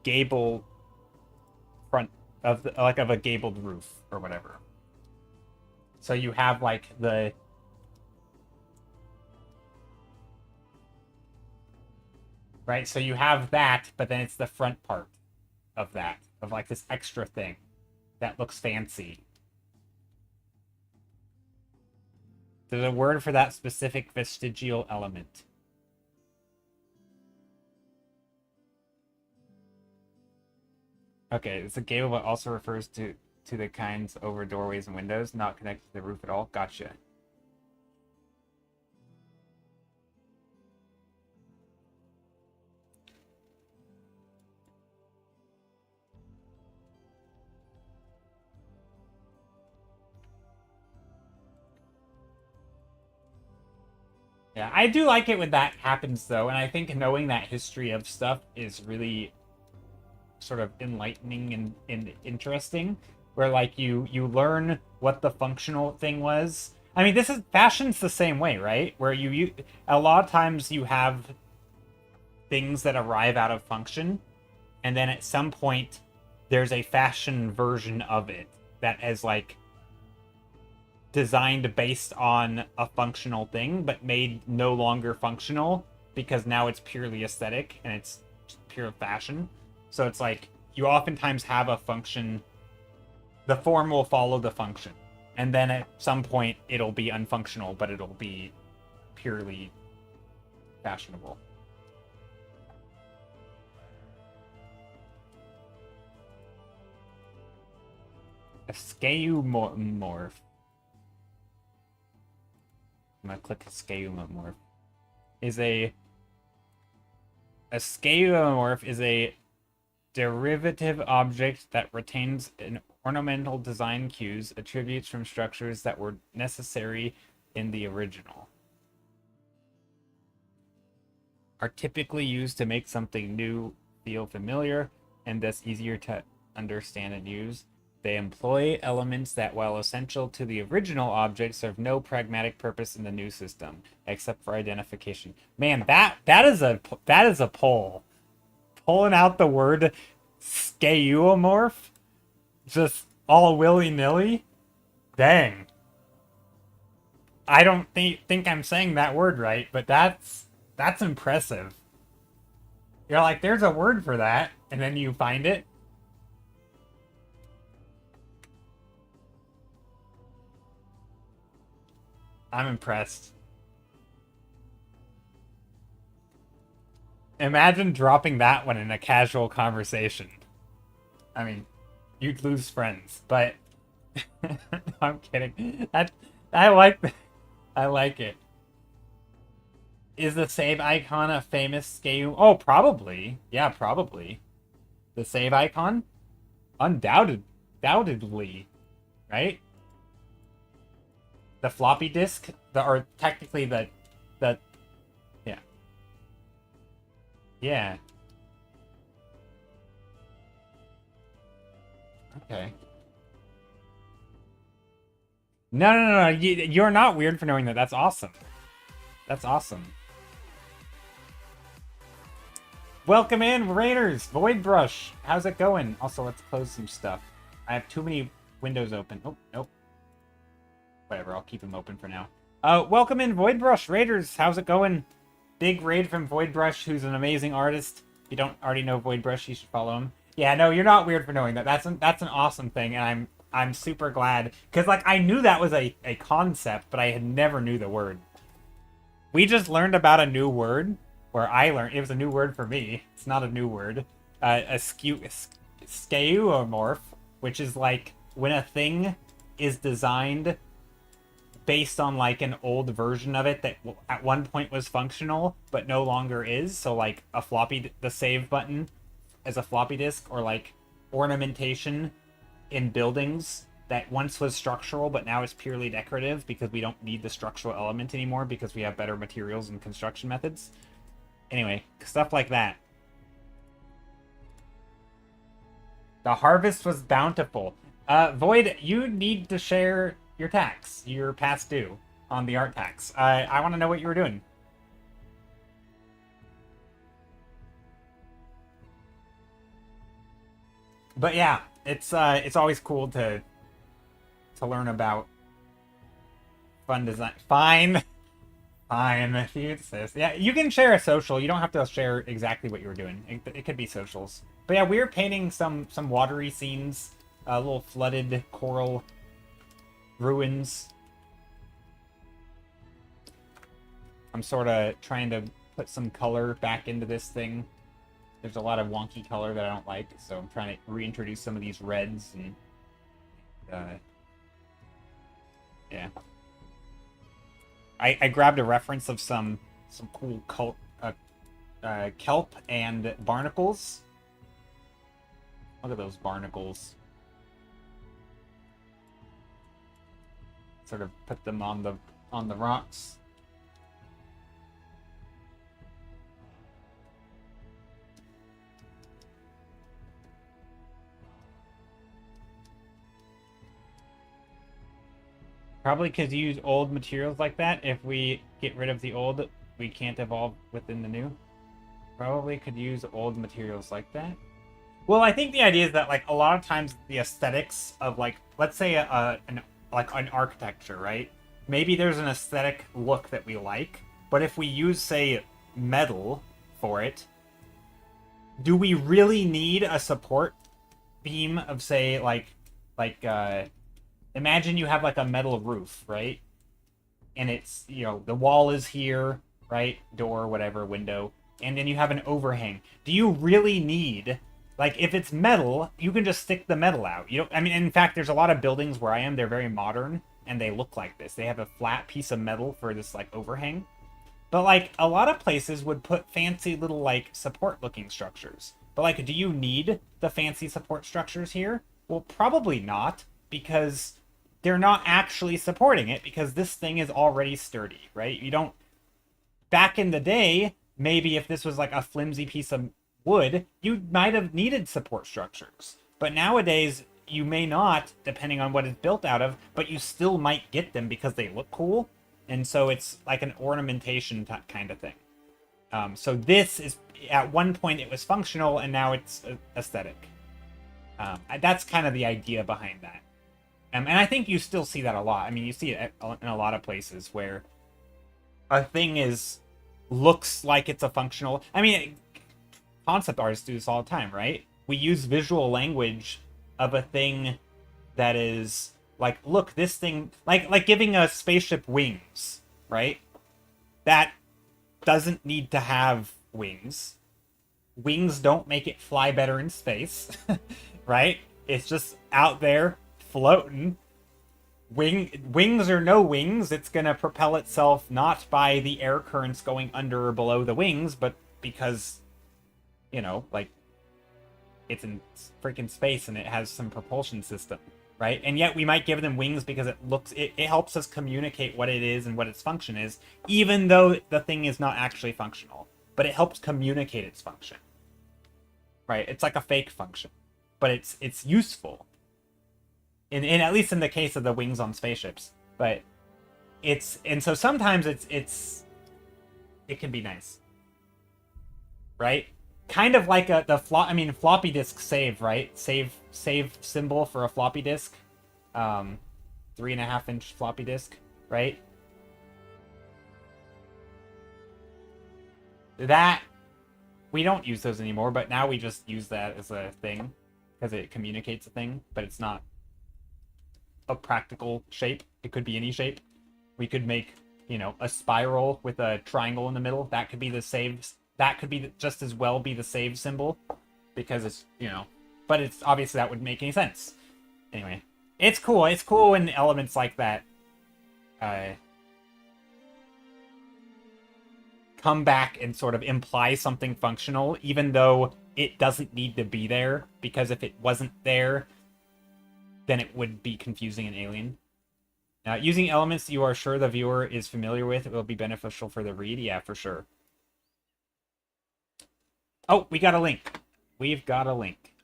gable front of a gabled roof or whatever. So you have, like, the... Right, so you have that, but then it's the front part of that, of, like, this extra thing that looks fancy. There's a word for that specific vestigial element. Okay, it's a gable, but also refers to the kinds over doorways and windows, not connected to the roof at all. Gotcha. Yeah, I do like it when that happens, though, and I think knowing that history of stuff is really sort of enlightening and interesting, where, like, you learn what the functional thing was. I mean, this is fashion's the same way, right? Where you a lot of times you have things that arrive out of function, and then at some point there's a fashion version of it that is like designed based on a functional thing, but made no longer functional because now it's purely aesthetic and it's pure fashion. So it's like you oftentimes have a function, the form will follow the function, and then at some point it'll be unfunctional, but it'll be purely fashionable. A skeuomorph. I'm gonna click skeuomorph. A skeuomorph is a derivative object that retains an ornamental design cues, attributes from structures that were necessary in the original. Are typically used to make something new feel familiar and thus easier to understand and use. They employ elements that, while essential to the original object, serve no pragmatic purpose in the new system, except for identification. Man, that is a pull. Pulling out the word skeuomorph, just all willy nilly. Dang. I don't think I'm saying that word right, but that's impressive. You're like, there's a word for that, and then you find it. I'm impressed. Imagine dropping that one in a casual conversation. I mean, you'd lose friends, but no, I'm kidding. I like it. Is the save icon a famous scale? Oh, probably. Yeah, probably. The save icon? Undoubtedly, right? The floppy disk, or technically the yeah. Yeah. Okay. No. You're not weird for knowing that. That's awesome. That's awesome. Welcome in, Raiders! Void Brush! How's it going? Also, let's close some stuff. I have too many windows open. Oh, nope. Whatever, I'll keep them open for now. Welcome in, Void Brush! Raiders, how's it going? Big raid from Void Brush, who's an amazing artist. If you don't already know Void Brush, you should follow him. Yeah, no, you're not weird for knowing that. That's an awesome thing, and I'm super glad. Because, like, I knew that was a concept, but I had never knew the word. We just learned about a new word, where I learned, it was a new word for me. It's not a new word. A skeuomorph, which is like when a thing is designed based on like an old version of it that at one point was functional but no longer is. So like the save button as a floppy disk, or like ornamentation in buildings that once was structural but now is purely decorative because we don't need the structural element anymore because we have better materials and construction methods. Anyway, stuff like that. The harvest was bountiful. Void, you need to share your tax. You're past due on the art tax. I want to know what you were doing. But yeah, it's always cool to learn about fun design. Fine. Fine, if you insist. Yeah, you can share a social. You don't have to share exactly what you were doing. It could be socials. But yeah, we were painting some watery scenes, little flooded coral ruins. I'm sort of trying to put some color back into this thing. There's a lot of wonky color that I don't like, so I'm trying to reintroduce some of these reds and yeah. I grabbed a reference of some cool kelp and barnacles. Look at those barnacles. Sort of put them on the rocks. Probably could use old materials like that. If we get rid of the old, we can't evolve within the new. Probably could use old materials like that. Well, I think the idea is that like a lot of times the aesthetics of like let's say an architecture, right? Maybe there's an aesthetic look that we like, but if we use say metal for it, do we really need a support beam of say like imagine you have like a metal roof, right? And it's, you know, the wall is here, right? Door, whatever, window, and then you have an overhang. Do you really need, like, if it's metal, you can just stick the metal out. You don't, I mean, in fact, there's a lot of buildings where I am, they're very modern, and they look like this. They have a flat piece of metal for this, like, overhang. But, like, a lot of places would put fancy little, like, support-looking structures. But, like, do you need the fancy support structures here? Well, probably not, because they're not actually supporting it, because this thing is already sturdy, right? You don't... Back in the day, maybe if this was, like, a flimsy piece of wood, you might have needed support structures. But nowadays, you may not, depending on what it's built out of, but you still might get them because they look cool. And so it's like an ornamentation kind of thing. So this is, at one point it was functional, and now it's aesthetic. That's kind of the idea behind that. And I think you still see that a lot. I mean, you see it in a lot of places where a thing looks like it's a functional... I mean, concept artists do this all the time, right? We use visual language of a thing that is... Like, look, this thing... Like giving a spaceship wings, right? That doesn't need to have wings. Wings don't make it fly better in space, right? It's just out there, floating. Wings or no wings, it's going to propel itself not by the air currents going under or below the wings, but because, you know, like, it's in freaking space and it has some propulsion system. Right? And yet we might give them wings because it helps us communicate what it is and what its function is, even though the thing is not actually functional. But it helps communicate its function. Right? It's like a fake function. But it's useful. In at least in the case of the wings on spaceships. But and so sometimes it can be nice. Right? Kind of like floppy disk save, right? Save symbol for a floppy disk. 3.5-inch floppy disk, right? That, we don't use those anymore, but now we just use that as a thing, because it communicates a thing, but it's not a practical shape. It could be any shape. We could make, you know, a spiral with a triangle in the middle. That could be the save. That could be just as well be the save symbol, because it's, you know, but it's obviously that wouldn't make any sense. Anyway, it's cool. It's cool when elements like that come back and sort of imply something functional, even though it doesn't need to be there, because if it wasn't there, then it would be confusing and alien. Using elements you are sure the viewer is familiar with will be beneficial for the read. Yeah, for sure. Oh, we got a link. We've got a link.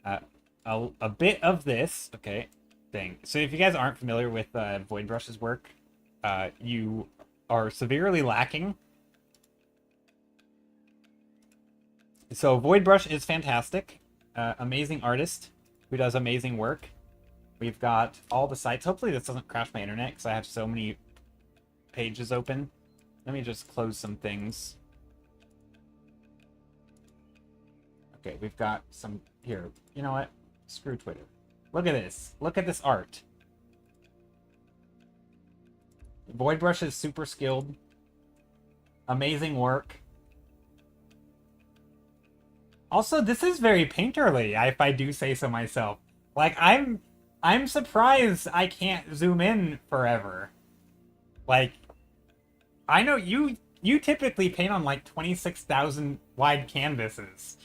A bit of this, okay, thing. So if you guys aren't familiar with Voidbrush's work, you are severely lacking. So Voidbrush is fantastic. Amazing artist who does amazing work. We've got all the sites. Hopefully this doesn't crash my internet because I have so many pages open. Let me just close some things. Okay, we've got some... Here, you know what? Screw Twitter. Look at this. Look at this art. Voidbrush is super skilled. Amazing work. Also, this is very painterly, if I do say so myself. Like, I'm surprised I can't zoom in forever. Like, I know you typically paint on, like, 26,000 wide canvases.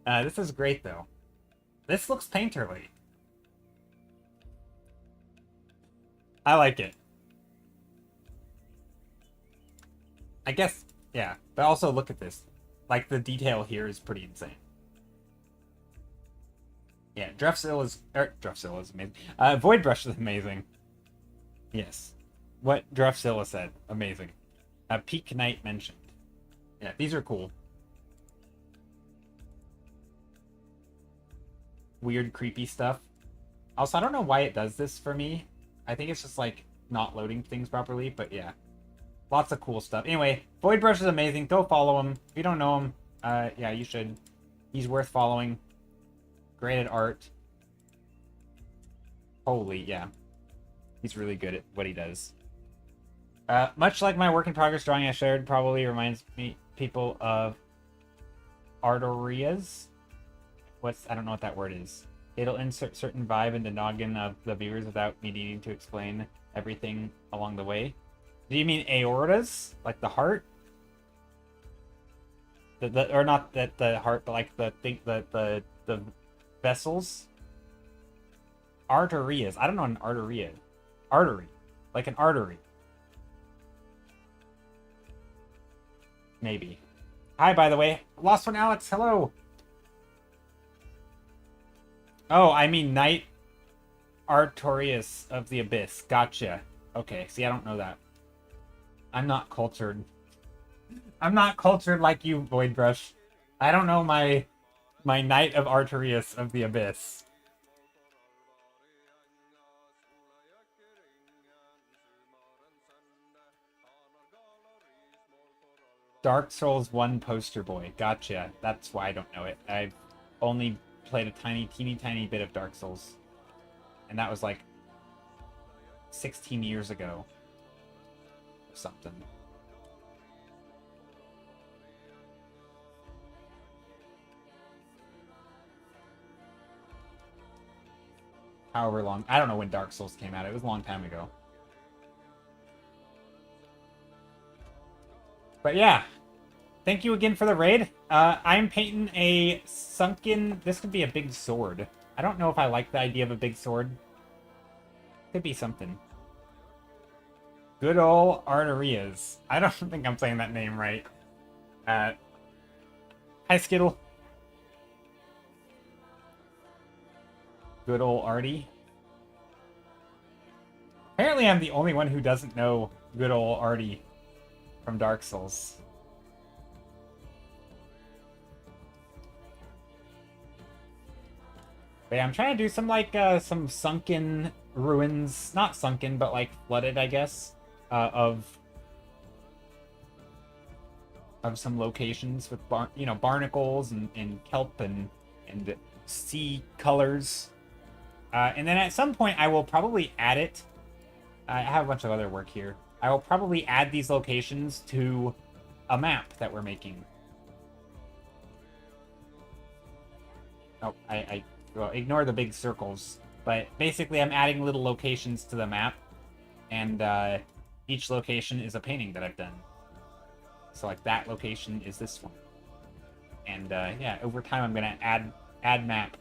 This is great, though. This looks painterly. I like it. I guess, yeah. But also, look at this. Like, the detail here is pretty insane. Yeah, Drefzil is amazing. Voidbrush is amazing. Yes. What Drefzilla said. Amazing. Peak Knight mentioned. Yeah, these are cool. Weird, creepy stuff. Also, I don't know why it does this for me. I think it's just, like, not loading things properly, but yeah. Lots of cool stuff. Anyway, Voidbrush is amazing. Go follow him. If you don't know him, yeah, you should. He's worth following. Great at art. Holy, yeah. He's really good at what he does. Much like my work in progress drawing I shared probably reminds me people of Artorias. I don't know what that word is. It'll insert certain vibe in the noggin of the viewers without me needing to explain everything along the way. Do you mean aortas? Like the heart? Or not that the heart, but like the vessels? Arterias. I don't know an arteria. Artery. Like an artery. Maybe. Hi, by the way. Lost one, Alex. Hello. Oh, I mean Knight Artorias of the Abyss. Gotcha. Okay, see, I don't know that. I'm not cultured. I'm not cultured like you, Voidbrush. I don't know my Knight of Artorias of the Abyss. Dark Souls 1 poster boy. Gotcha. That's why I don't know it. I've only played a teeny tiny bit of Dark Souls. And that was like 16 years ago. Or something. However long. I don't know when Dark Souls came out. It was a long time ago. But yeah. Thank you again for the raid. I'm painting a sunken... This could be a big sword. I don't know if I like the idea of a big sword. Could be something. Good old Arterias. I don't think I'm saying that name right. Hi, Skittle. Good old Artie. Apparently I'm the only one who doesn't know good old Artie from Dark Souls. But yeah, I'm trying to do some, like, some sunken ruins. Not sunken, but, like, flooded, I guess. Of some locations with, barnacles and kelp and sea colors. And then at some point, I will probably add it. I have a bunch of other work here. I will probably add these locations to a map that we're making. Oh, well, ignore the big circles. But basically, I'm adding little locations to the map. And each location is a painting that I've done. So, like, that location is this one. And, yeah, over time, I'm going to add map.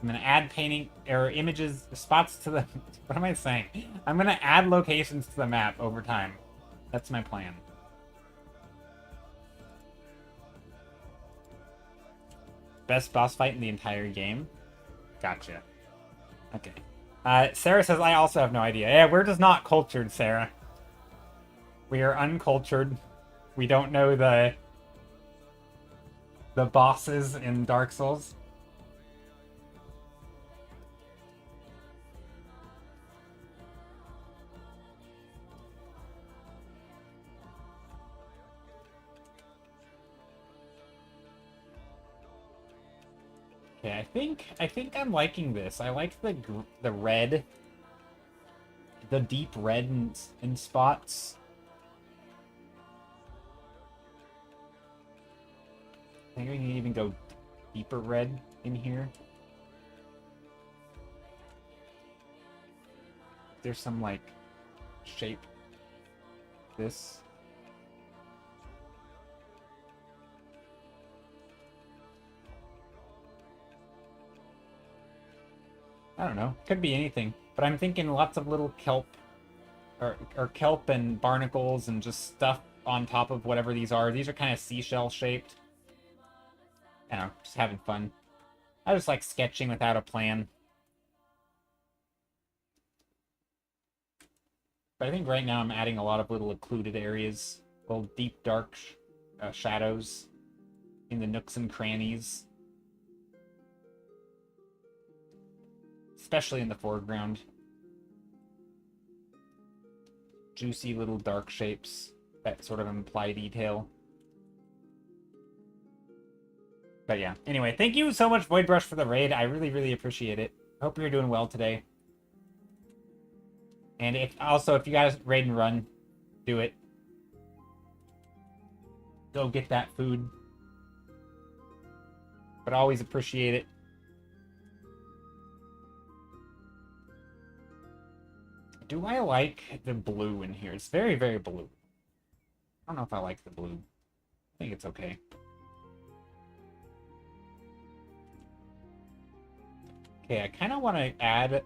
I'm going to add painting, or images, spots to the... What am I saying? I'm going to add locations to the map over time. That's my plan. Best boss fight in the entire game? Gotcha. Okay. Sarah says, I also have no idea. Yeah, we're just not cultured, Sarah. We are uncultured. We don't know the bosses in Dark Souls. Okay, I think I'm liking this. I like the red, the deep red in spots. I think we can even go deeper red in here. There's some, like, shape. This. I don't know. Could be anything. But I'm thinking lots of little kelp, or kelp and barnacles and just stuff on top of whatever these are. These are kind of seashell shaped. I don't know, just having fun. I just like sketching without a plan. But I think right now I'm adding a lot of little occluded areas, little deep, dark shadows in the nooks and crannies. Especially in the foreground. Juicy little dark shapes that sort of imply detail. But yeah, anyway, thank you so much, Voidbrush, for the raid. I really, really appreciate it. Hope you're doing well today. And if you guys raid and run, do it. Go get that food. But always appreciate it. Do I like the blue in here? It's very, very blue. I don't know if I like the blue. I think it's okay. Okay, I kind of want to add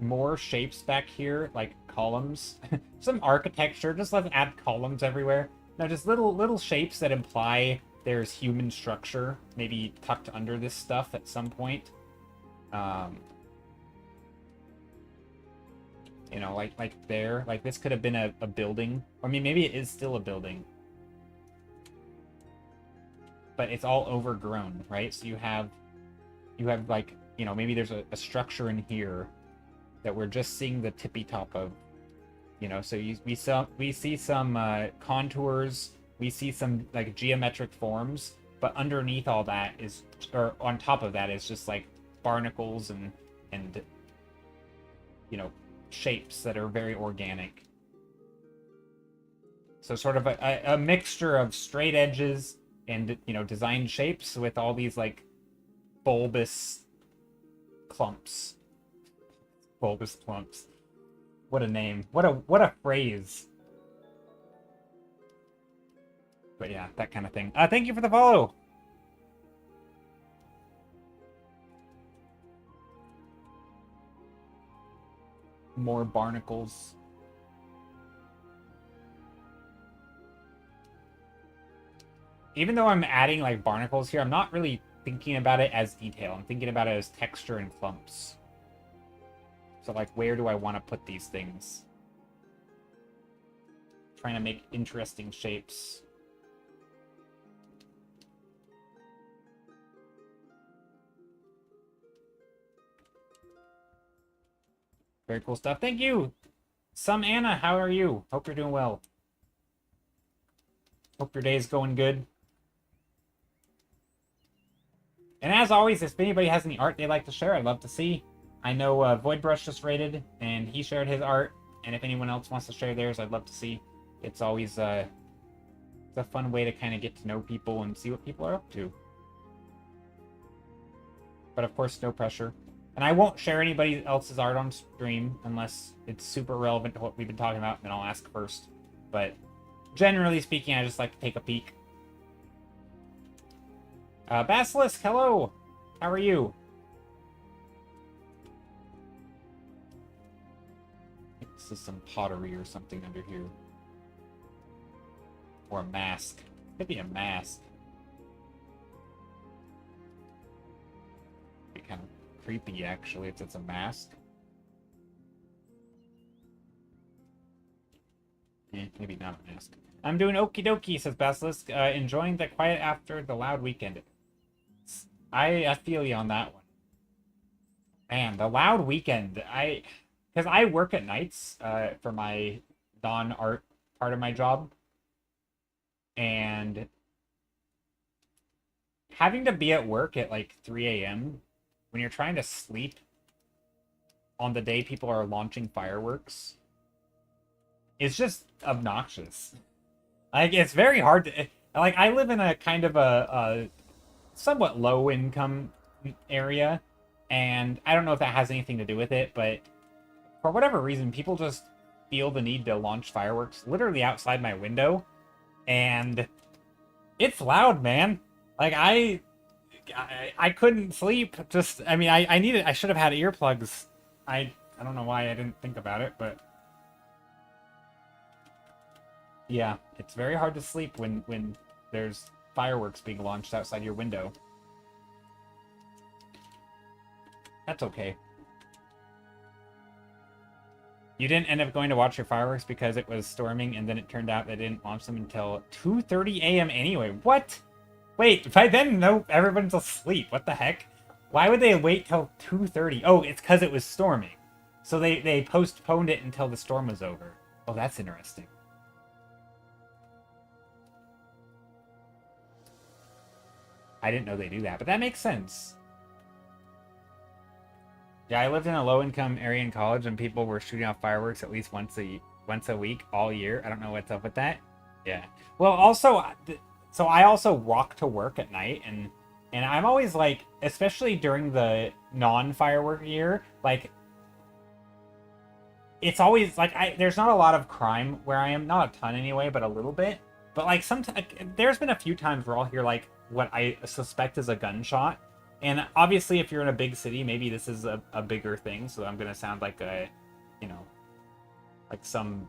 more shapes back here, like columns. Some architecture. Just let's add columns everywhere. No, just little shapes that imply there's human structure, maybe tucked under this stuff at some point. You know, like there. Like this could have been a building. I mean, maybe it is still a building. But it's all overgrown, right? So you have like, you know, maybe there's a structure in here that we're just seeing the tippy top of. You know, so we see some contours, we see some like geometric forms, but underneath all that is, or on top of that is just like barnacles and you know, shapes that are very organic. So sort of a mixture of straight edges and, you know, designed shapes with all these like bulbous clumps. Bulbous clumps. What a name. What a phrase. But yeah, that kind of thing. Thank you for the follow. More barnacles. Even though I'm adding like barnacles here, I'm not really thinking about it as detail. I'm thinking about it as texture and clumps. So like, where do I want to put these things? Trying to make interesting shapes. Very cool stuff. Thank you! Some Anna, how are you? Hope you're doing well. Hope your day is going good. And as always, if anybody has any art they'd like to share, I'd love to see. I know Voidbrush just raided, and he shared his art. And if anyone else wants to share theirs, I'd love to see. It's always it's a fun way to kind of get to know people and see what people are up to. But of course, no pressure. And I won't share anybody else's art on stream unless it's super relevant to what we've been talking about, and then I'll ask first. But generally speaking, I just like to take a peek. Basilisk, hello! How are you? This is some pottery or something under here. Or a mask. Could be a mask. Be kind of creepy, actually, if it's a mask. Maybe not a mask. I'm doing okie dokie, says Basilisk. Enjoying the quiet after the loud weekend. I feel you on that one. Man, the loud weekend. Because I work at nights for my non-art part of my job. And having to be at work at like 3 a.m. when you're trying to sleep on the day people are launching fireworks is just obnoxious. Like, it's very hard to... Like, I live in a kind of a somewhat low-income area, and I don't know if that has anything to do with it, but for whatever reason, people just feel the need to launch fireworks literally outside my window, and it's loud, man. Like, I couldn't sleep. Just, I mean, I should have had earplugs. I don't know why I didn't think about it, but yeah, it's very hard to sleep when there's fireworks being launched outside your window. That's okay. You didn't end up going to watch your fireworks because it was storming, and then it turned out they didn't launch them until 2:30 a.m. anyway. What? Wait, by then, no, everyone's asleep. What the heck? Why would they wait till 2:30? Oh, it's because it was storming. So they postponed it until the storm was over. Oh, that's interesting. I didn't know they do that, but that makes sense. Yeah, I lived in a low-income area in college, and people were shooting off fireworks at least once a week all year. I don't know what's up with that. Yeah. Well, also, so I also walk to work at night, and I'm always like, especially during the non-firework year, like, it's always like there's not a lot of crime where I am, not a ton anyway, but a little bit. But like sometimes there's been a few times where I'll hear like what I suspect is a gunshot. And obviously, if you're in a big city, maybe this is a bigger thing. So I'm gonna sound like a, you know, like some,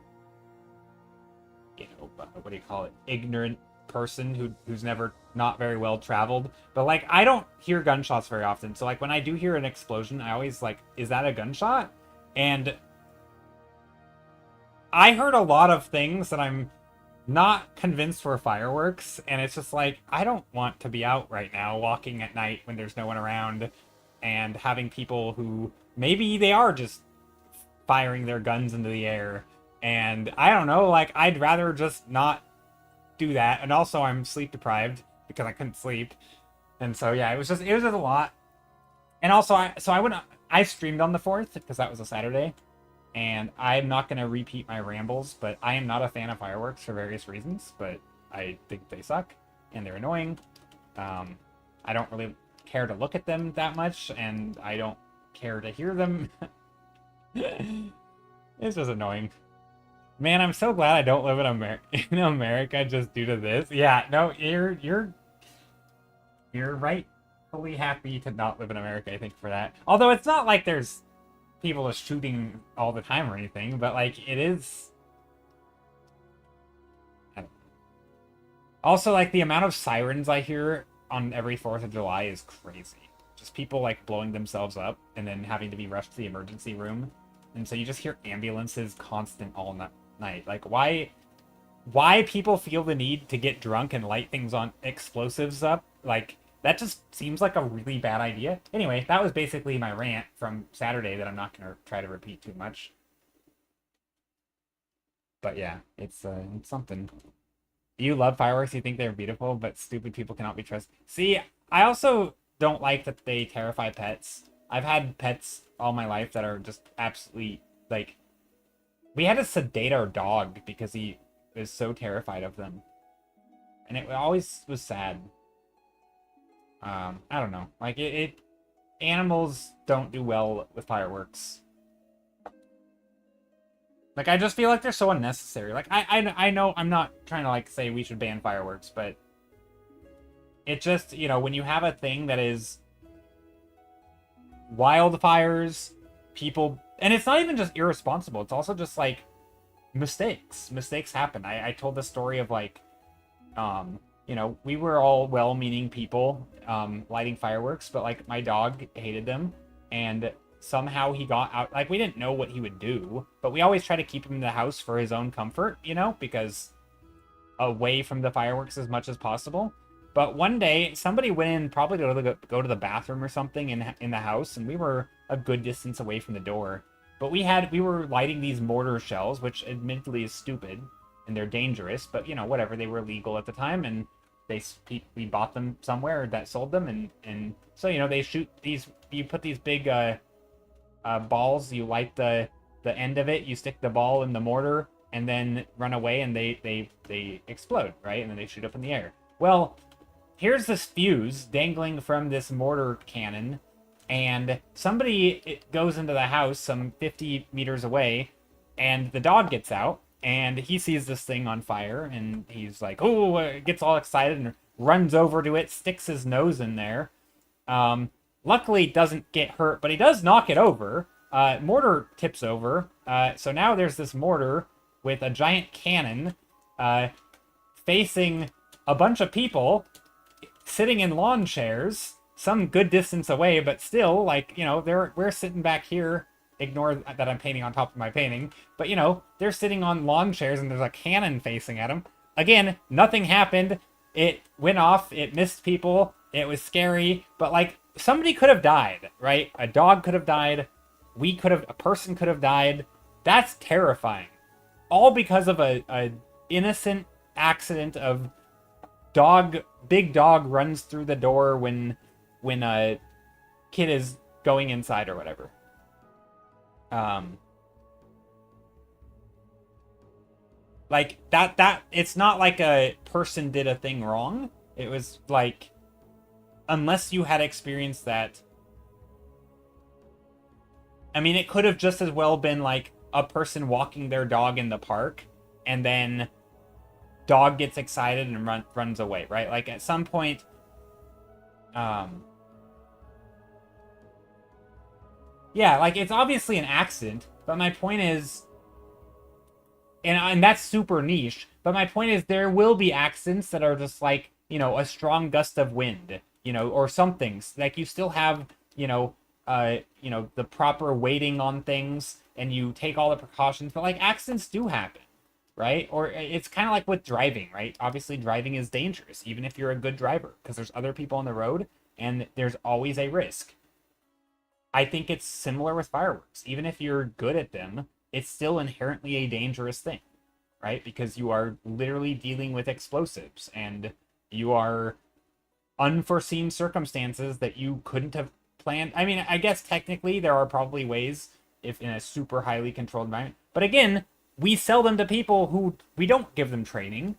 you know, what do you call it? Ignorant person who's never not very well traveled. But like, I don't hear gunshots very often. So like, when I do hear an explosion, I always like, is that a gunshot? And I heard a lot of things that I'm not convinced were fireworks, and it's just like, I don't want to be out right now walking at night when there's no one around and having people who maybe they are just firing their guns into the air, and I don't know, like, I'd rather just not do that. And also I'm sleep deprived because I couldn't sleep, and so yeah, it was just a lot. And also I streamed on the 4th because that was a Saturday. And I'm not going to repeat my rambles, but I am not a fan of fireworks for various reasons, but I think they suck, and they're annoying. I don't really care to look at them that much, and I don't care to hear them. It's just annoying. Man, I'm so glad I don't live in America just due to this. Yeah, no, you're rightfully happy to not live in America, I think, for that. Although it's not like there's people are shooting all the time or anything, but like it is. Also, like the amount of sirens I hear on every 4th of July is crazy. Just people like blowing themselves up and then having to be rushed to the emergency room, and so you just hear ambulances constant all night. Like why people feel the need to get drunk and light things on explosives up, like that just seems like a really bad idea. Anyway, that was basically my rant from Saturday that I'm not going to try to repeat too much. But yeah, it's something. You love fireworks, you think they're beautiful, but stupid people cannot be trusted. See, I also don't like that they terrify pets. I've had pets all my life that are just absolutely, like, we had to sedate our dog because he was so terrified of them. And it always was sad. I don't know. Like, animals don't do well with fireworks. Like, I just feel like they're so unnecessary. Like, I know I'm not trying to, like, say we should ban fireworks, but it just, you know, when you have a thing that is wildfires, people... And it's not even just irresponsible. It's also just, like, mistakes. Mistakes happen. I told the story of, like, you know, we were all well-meaning people lighting fireworks, but, like, my dog hated them, and somehow he got out. Like, we didn't know what he would do, but we always try to keep him in the house for his own comfort, you know, because away from the fireworks as much as possible. But one day, somebody went in probably to go to the bathroom or something in the house, and we were a good distance away from the door. But we were lighting these mortar shells, which admittedly is stupid, and they're dangerous, but, you know, whatever, they were legal at the time, and we bought them somewhere that sold them, and so, you know, they shoot these, you put these big balls, you light the end of it, you stick the ball in the mortar, and then run away, and they explode, right? And then they shoot up in the air. Well, here's this fuse dangling from this mortar cannon, and somebody goes into the house some 50 meters away, and the dog gets out, and he sees this thing on fire, and he's like, oh, gets all excited and runs over to it, sticks his nose in there. Luckily, doesn't get hurt, but he does knock it over. Mortar tips over. So now there's this mortar with a giant cannon facing a bunch of people sitting in lawn chairs, some good distance away, but still, like, you know, we're sitting back here ignore that I'm painting on top of my painting. But, you know, they're sitting on lawn chairs and there's a cannon facing at them. Again, nothing happened. It went off. It missed people. It was scary. But, like, somebody could have died, right? A dog could have died. A person could have died. That's terrifying. All because of a innocent accident of big dog runs through the door when a kid is going inside or whatever. Like that it's not like a person did a thing wrong. It was like, unless you had experienced that. I mean, it could have just as well been like a person walking their dog in the park and then dog gets excited and runs away, right? Like at some point, yeah, like it's obviously an accident, but my point is, and that's super niche, but my point is there will be accidents that are just like, you know, a strong gust of wind, you know, or something. Like you still have, you know, the proper weighting on things and you take all the precautions, but like accidents do happen, right? Or it's kind of like with driving, right? Obviously driving is dangerous, even if you're a good driver, because there's other people on the road and there's always a risk. I think it's similar with fireworks. Even if you're good at them, it's still inherently a dangerous thing, right? Because you are literally dealing with explosives and you are unforeseen circumstances that you couldn't have planned. I mean, I guess technically there are probably ways if in a super highly controlled environment. But again, we sell them to people who we don't give them training.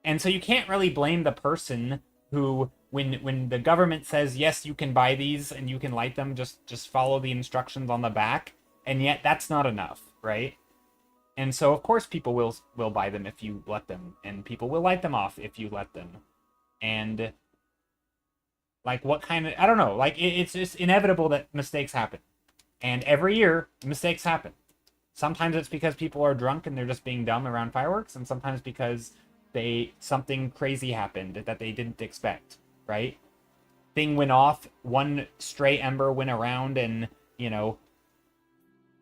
And so you can't really blame the person who, when the government says, yes, you can buy these and you can light them, just follow the instructions on the back. And yet that's not enough, right? And so of course people will buy them if you let them, and people will light them off if you let them. And like what kind of, I don't know, like it's just inevitable that mistakes happen. And every year mistakes happen. Sometimes it's because people are drunk and they're just being dumb around fireworks, and sometimes because something crazy happened that they didn't expect, right? Thing went off, one stray ember went around, and, you know,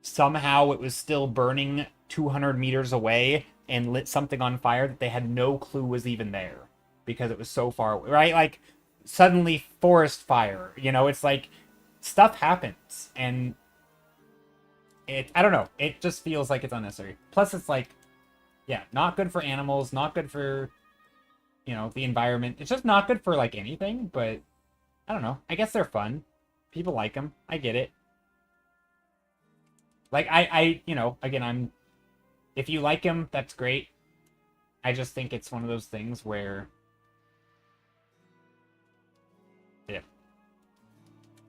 somehow it was still burning 200 meters away and lit something on fire that they had no clue was even there because it was so far away, right? Like, suddenly forest fire, you know, it's like stuff happens, and I don't know, it just feels like it's unnecessary. Plus it's like, yeah, not good for animals, not good for, you know, the environment. It's just not good for like anything, but I don't know. I guess they're fun. People like them. I get it. Like you know, again, if you like them, that's great. I just think it's one of those things where, yeah,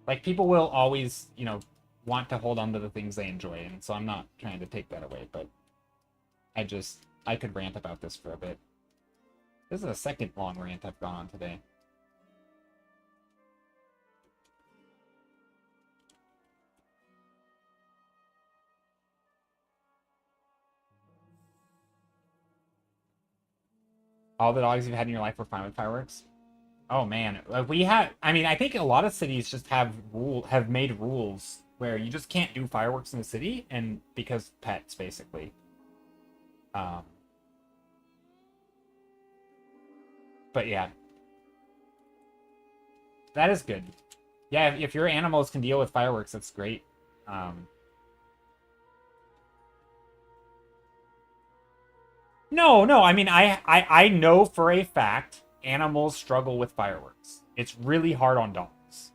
like people will always, you know, want to hold on to the things they enjoy, and so I'm not trying to take that away, but I could rant about this for a bit. This is the second long rant I've gone on today. All the dogs you've had in your life were fine with fireworks? Oh man, I mean, I think a lot of cities just have made rules where you just can't do fireworks in the city, and because pets, basically. But yeah. That is good. Yeah, if your animals can deal with fireworks, that's great. No, I mean, I know for a fact animals struggle with fireworks. It's really hard on dogs.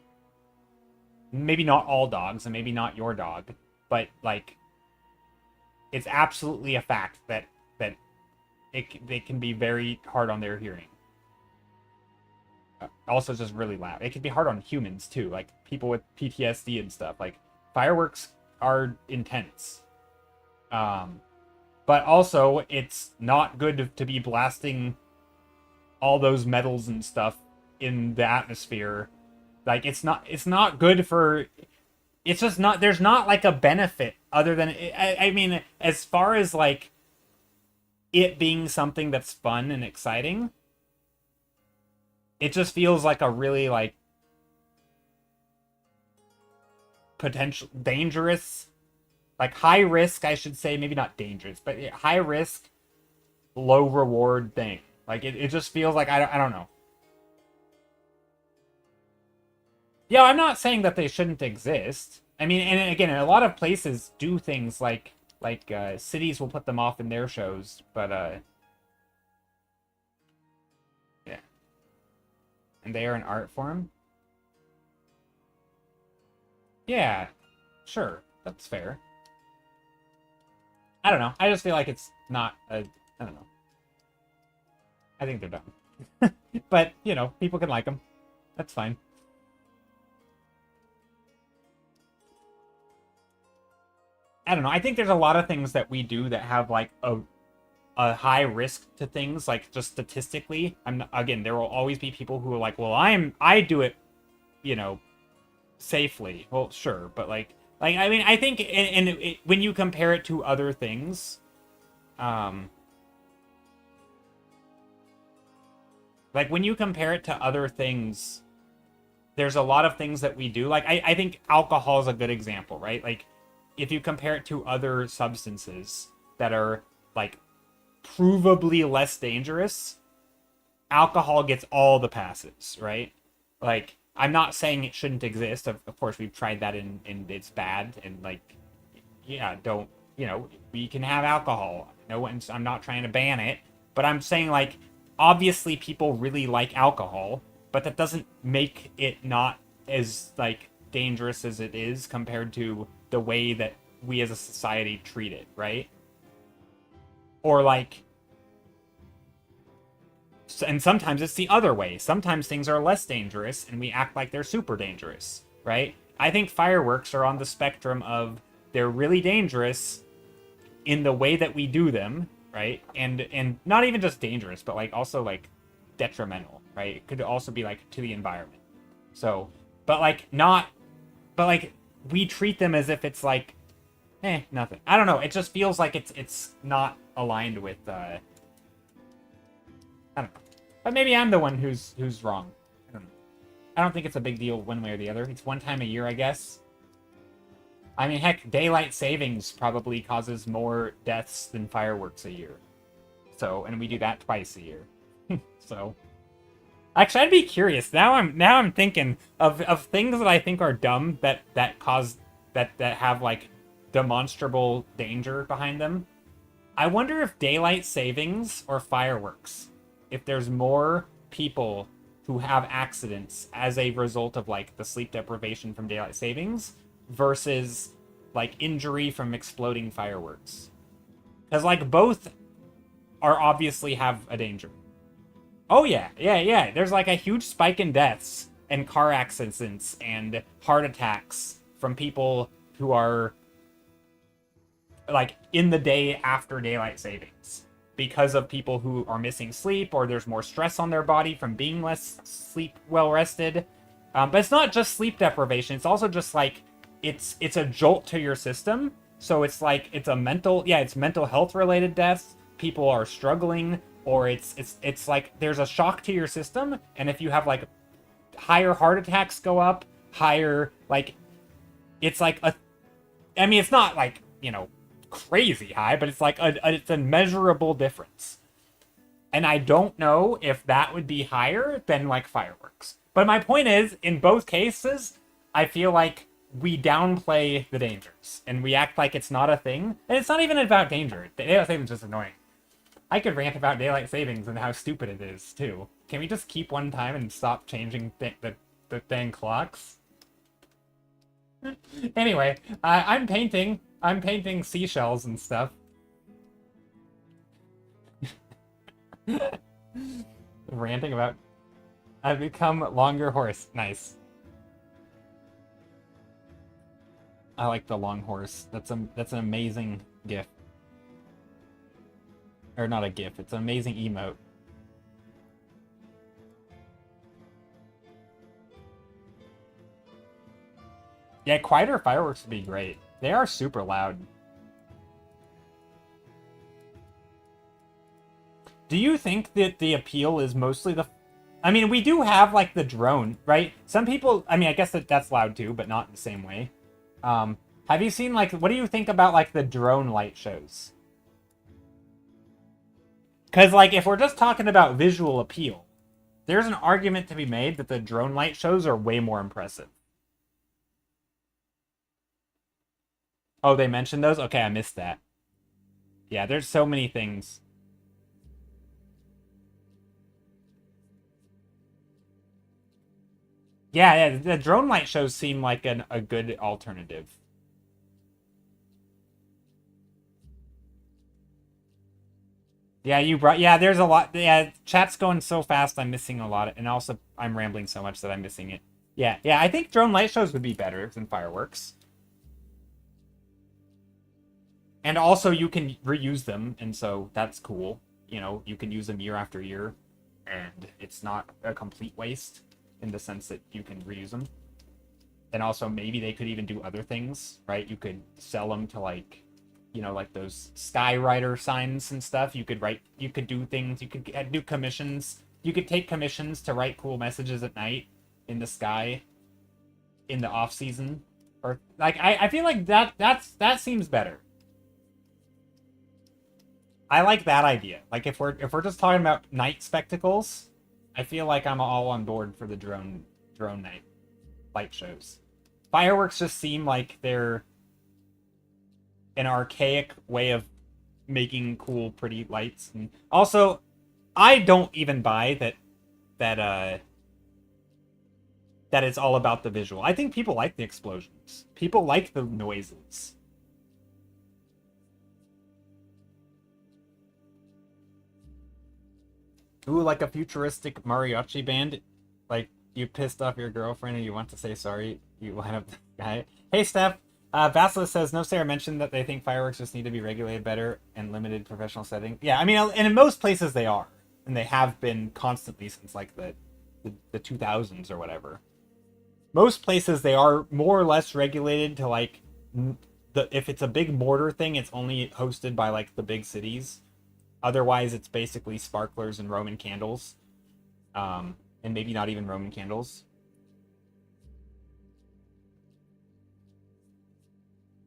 Maybe not all dogs, and maybe not your dog, but, like, it's absolutely a fact that they can be very hard on their hearing. Also just really loud. It can be hard on humans too, like people with PTSD and stuff. Like fireworks are intense. But also it's not good to be blasting all those metals and stuff in the atmosphere. Like it's not good for, it's just not, there's not like a benefit other than, I mean, as far as like it being something that's fun and exciting, it just feels like a really like potential dangerous, like high risk, I should say, maybe not dangerous, but high risk, low reward thing. Like it just feels like I don't know. Yeah, I'm not saying that they shouldn't exist. I mean, and again, a lot of places do things like cities will put them off in their shows, but yeah, and they are an art form. Yeah, sure, that's fair. I don't know. I just feel like it's not a. I don't know. I think they're dumb, but you know, people can like them. That's fine. I don't know. I think there's a lot of things that we do that have like a high risk to things, like just statistically. I'm not, again, there will always be people who are like, well, I do it, you know, safely. Well, sure, but like I mean, I think when you compare it to other things, um, like when you compare it to other things, there's a lot of things that we do. Like I think alcohol is a good example, right? Like if you compare it to other substances that are like provably less dangerous, alcohol gets all the passes, right? Like I'm not saying it shouldn't exist. Of course, we've tried that and it's bad. And like, yeah, don't, you know, we can have alcohol. No one's, I'm not trying to ban it, but I'm saying like, obviously people really like alcohol, but that doesn't make it not as like dangerous as it is compared to the way that we as a society treat it, right? Or like, and sometimes it's the other way. Sometimes things are less dangerous and we act like they're super dangerous, right? I think fireworks are on the spectrum of they're really dangerous in the way that we do them, right? And not even just dangerous, but like also like detrimental, right? It could also be like to the environment. So, but like not, but like we treat them as if it's like, nothing. I don't know. It just feels like it's not aligned with I don't know. But maybe I'm the one who's wrong. I don't know. I don't think it's a big deal one way or the other. It's one time a year, I guess. I mean, heck, daylight savings probably causes more deaths than fireworks a year. So, and we do that twice a year. So, actually, I'd be curious. Now I'm thinking of things that I think are dumb that cause that have like demonstrable danger behind them. I wonder if daylight savings or fireworks, if there's more people who have accidents as a result of like the sleep deprivation from daylight savings versus like injury from exploding fireworks. Because like both are obviously have a danger. Oh yeah. There's like a huge spike in deaths and car accidents and heart attacks from people who are like in the day after daylight savings because of people who are missing sleep or there's more stress on their body from being less sleep well rested. But it's not just sleep deprivation. It's also just like it's a jolt to your system. So it's like it's mental health related deaths. People are struggling, or it's like there's a shock to your system, and if you have like higher heart attacks go up, higher like it's like a I mean it's not like, you know, crazy high, but it's like it's a measurable difference. And I don't know if that would be higher than like fireworks. But my point is, in both cases, I feel like we downplay the dangers and we act like it's not a thing. And it's not even about danger. Daylight savings is just annoying. I could rant about daylight savings and how stupid it is too. Can we just keep one time and stop changing the dang clocks? Anyway, I'm painting. I'm painting seashells and stuff. Ranting about I've become longer horse. Nice. I like the long horse. That's an amazing gif. Or not a gif, it's an amazing emote. Yeah, quieter fireworks would be great. They are super loud. Do you think that the appeal is mostly the... I mean, we do have, like, the drone, right? Some people... I mean, I guess that's loud, too, but not in the same way. Have you seen, like, what do you think about, like, the drone light shows? Because, like, if we're just talking about visual appeal, there's an argument to be made that the drone light shows are way more impressive. Oh, they mentioned those? Okay, I missed that. Yeah, there's so many things. Yeah, yeah, the drone light shows seem like a good alternative. Yeah, you brought. Yeah, there's a lot. Yeah, chat's going so fast. I'm missing a lot, and also I'm rambling so much that I'm missing it. Yeah, yeah. I think drone light shows would be better than fireworks, and also you can reuse them, and so that's cool. You know, you can use them year after year, and it's not a complete waste in the sense that you can reuse them. And also maybe they could even do other things, right? You could sell them to like, you know, like those skywriter signs and stuff. You could do things, you could do commissions. You could take commissions to write cool messages at night in the sky in the off season. Or like I feel like that seems better. I like that idea. Like if we're just talking about night spectacles, I feel like I'm all on board for the drone night light shows. Fireworks just seem like they're an archaic way of making cool, pretty lights. And also, I don't even buy that that it's all about the visual. I think people like the explosions. People like the noises. Ooh, like a futuristic mariachi band. Like you pissed off your girlfriend and you want to say sorry. You line up the guy. Hey, Steph. Basilisk says, no, Sarah mentioned that they think fireworks just need to be regulated better and limited professional setting. Yeah, I mean, and in most places they are. And they have been constantly since like the 2000s or whatever. Most places they are more or less regulated to like if it's a big mortar thing, it's only hosted by like the big cities. Otherwise, it's basically sparklers and Roman candles, and maybe not even Roman candles.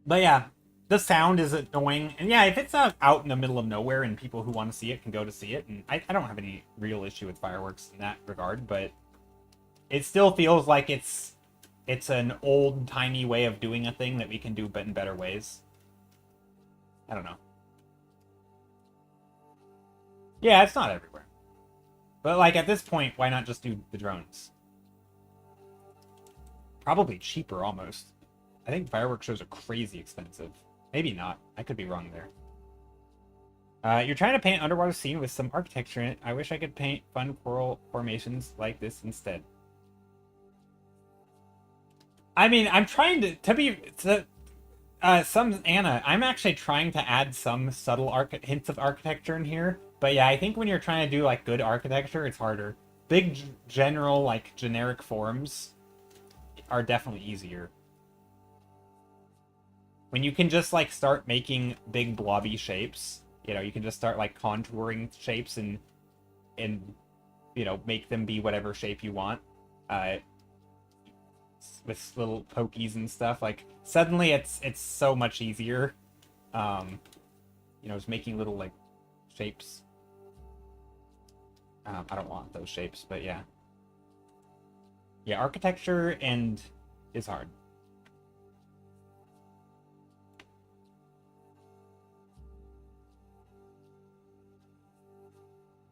But yeah, the sound is annoying, and yeah, if it's out in the middle of nowhere and people who want to see it can go to see it, and I don't have any real issue with fireworks in that regard, but it still feels like it's an old timey way of doing a thing that we can do but in better ways. I don't know. Yeah, it's not everywhere. But like at this point, why not just do the drones? Probably cheaper almost. I think fireworks shows are crazy expensive. Maybe not. I could be wrong there. You're trying to paint an underwater scene with some architecture in it. I wish I could paint fun coral formations like this instead. I mean, I'm trying to be some Anna. I'm actually trying to add some subtle hints of architecture in here. But yeah, I think when you're trying to do like good architecture, it's harder. Big general like generic forms are definitely easier. When you can just like start making big blobby shapes, you know, you can just start like contouring shapes and you know, make them be whatever shape you want. With little pokies and stuff, like suddenly it's so much easier. You know, it's making little like shapes. I don't want those shapes, but yeah. Yeah, architecture and is hard.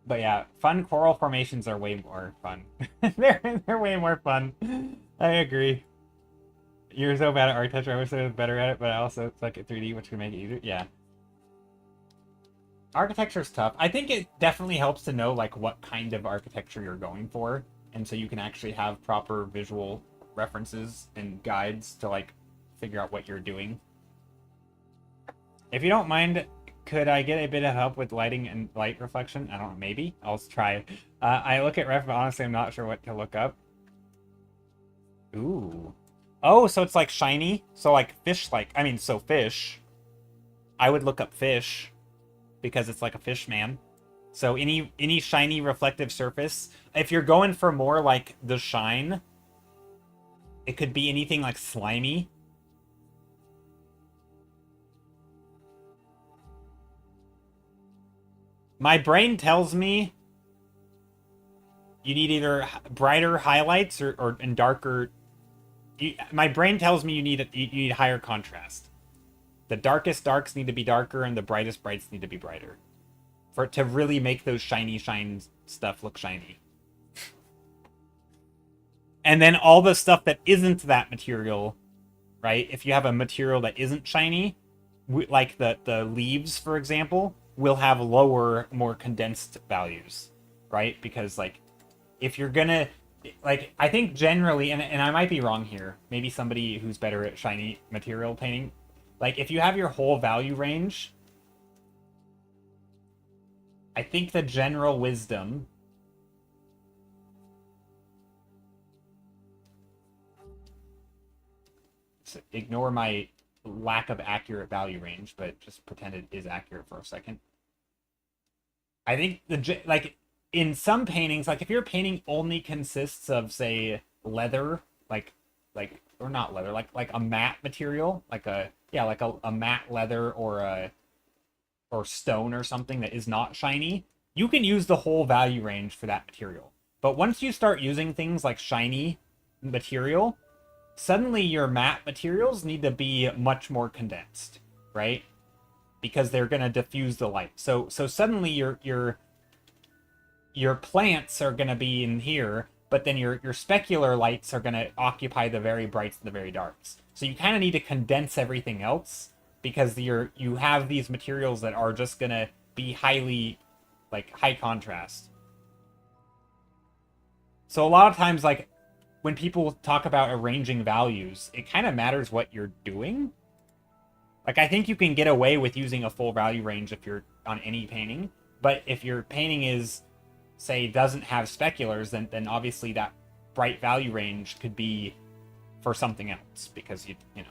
But yeah, fun coral formations are way more fun. they're way more fun. I agree. You're so bad at architecture. I wish I was better at it, but I also suck at 3D, which can make it easier. Yeah. Architecture's tough. I think it definitely helps to know like what kind of architecture you're going for, and so you can actually have proper visual references and guides to like figure out what you're doing. If you don't mind, could I get a bit of help with lighting and light reflection? I don't know, maybe. I'll try. I look at ref, but honestly, I'm not sure what to look up. Ooh. Oh, so it's like shiny? So like fish-like. I mean, so fish. I would look up fish because it's like a fish man. So any shiny reflective surface. If you're going for more like the shine, it could be anything like slimy. My brain tells me you need either brighter highlights or and darker. My brain tells me you need higher contrast. The darkest darks need to be darker, and the brightest brights need to be brighter, for it to really make those shiny shine stuff look shiny. And then all the stuff that isn't that material, right? If you have a material that isn't shiny, like the leaves, for example, will have lower, more condensed values, right? Because like if you're gonna like, I think generally, and I might be wrong here, maybe somebody who's better at shiny material painting, like if you have your whole value range, I think the general wisdom ignore my lack of accurate value range, but just pretend it is accurate for a second. I think like in some paintings, like if your painting only consists of say leather, like or not leather, like a matte material, like a matte leather or stone or something that is not shiny, you can use the whole value range for that material. But once you start using things like shiny material, suddenly your matte materials need to be much more condensed, right? Because they're going to diffuse the light. So suddenly your plants are going to be in here, but then your specular lights are going to occupy the very brights and the very darks. So you kind of need to condense everything else, because you have these materials that are just going to be highly like high contrast. So a lot of times, like when people talk about arranging values, it kind of matters what you're doing. Like I think you can get away with using a full value range if you're on any painting, but if your painting is, say, doesn't have speculars, then obviously that bright value range could be for something else, because you know.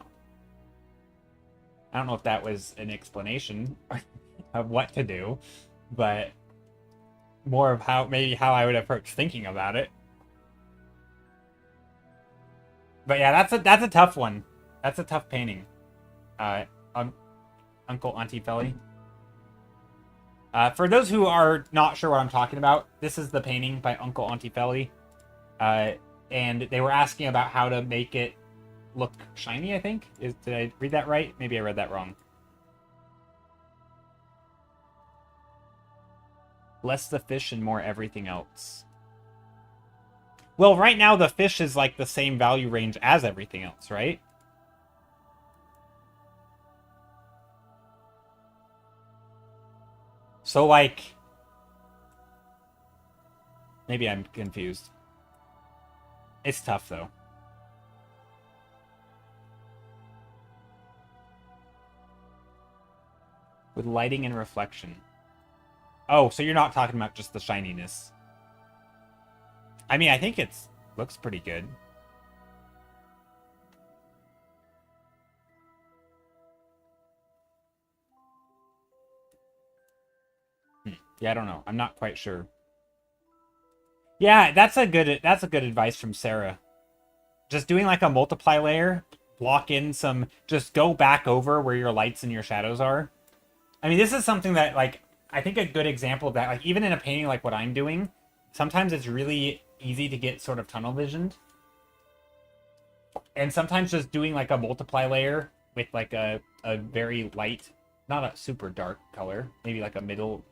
I don't know if that was an explanation of what to do, but more of how I would approach thinking about it. But yeah, that's a tough one. That's a tough painting. Uncle Antifelli. For those who are not sure what I'm talking about, this is the painting by Uncle Antifelli. And they were asking about how to make it look shiny, I think. Did I read that right? Maybe I read that wrong. Less the fish and more everything else. Well, right now the fish is like the same value range as everything else, right? So, like... Maybe I'm confused. It's tough, though. With lighting and reflection. Oh, so you're not talking about just the shininess. I mean, I think it's looks pretty good. Yeah, I don't know. I'm not quite sure. Yeah, that's a good advice from Sarah. Just doing like a multiply layer, block in some, just go back over where your lights and your shadows are. I mean, this is something that, like, I think a good example of that, like, even in a painting like what I'm doing, sometimes it's really easy to get sort of tunnel visioned. And sometimes just doing like a multiply layer with like a very light, not a super dark color, maybe like a middle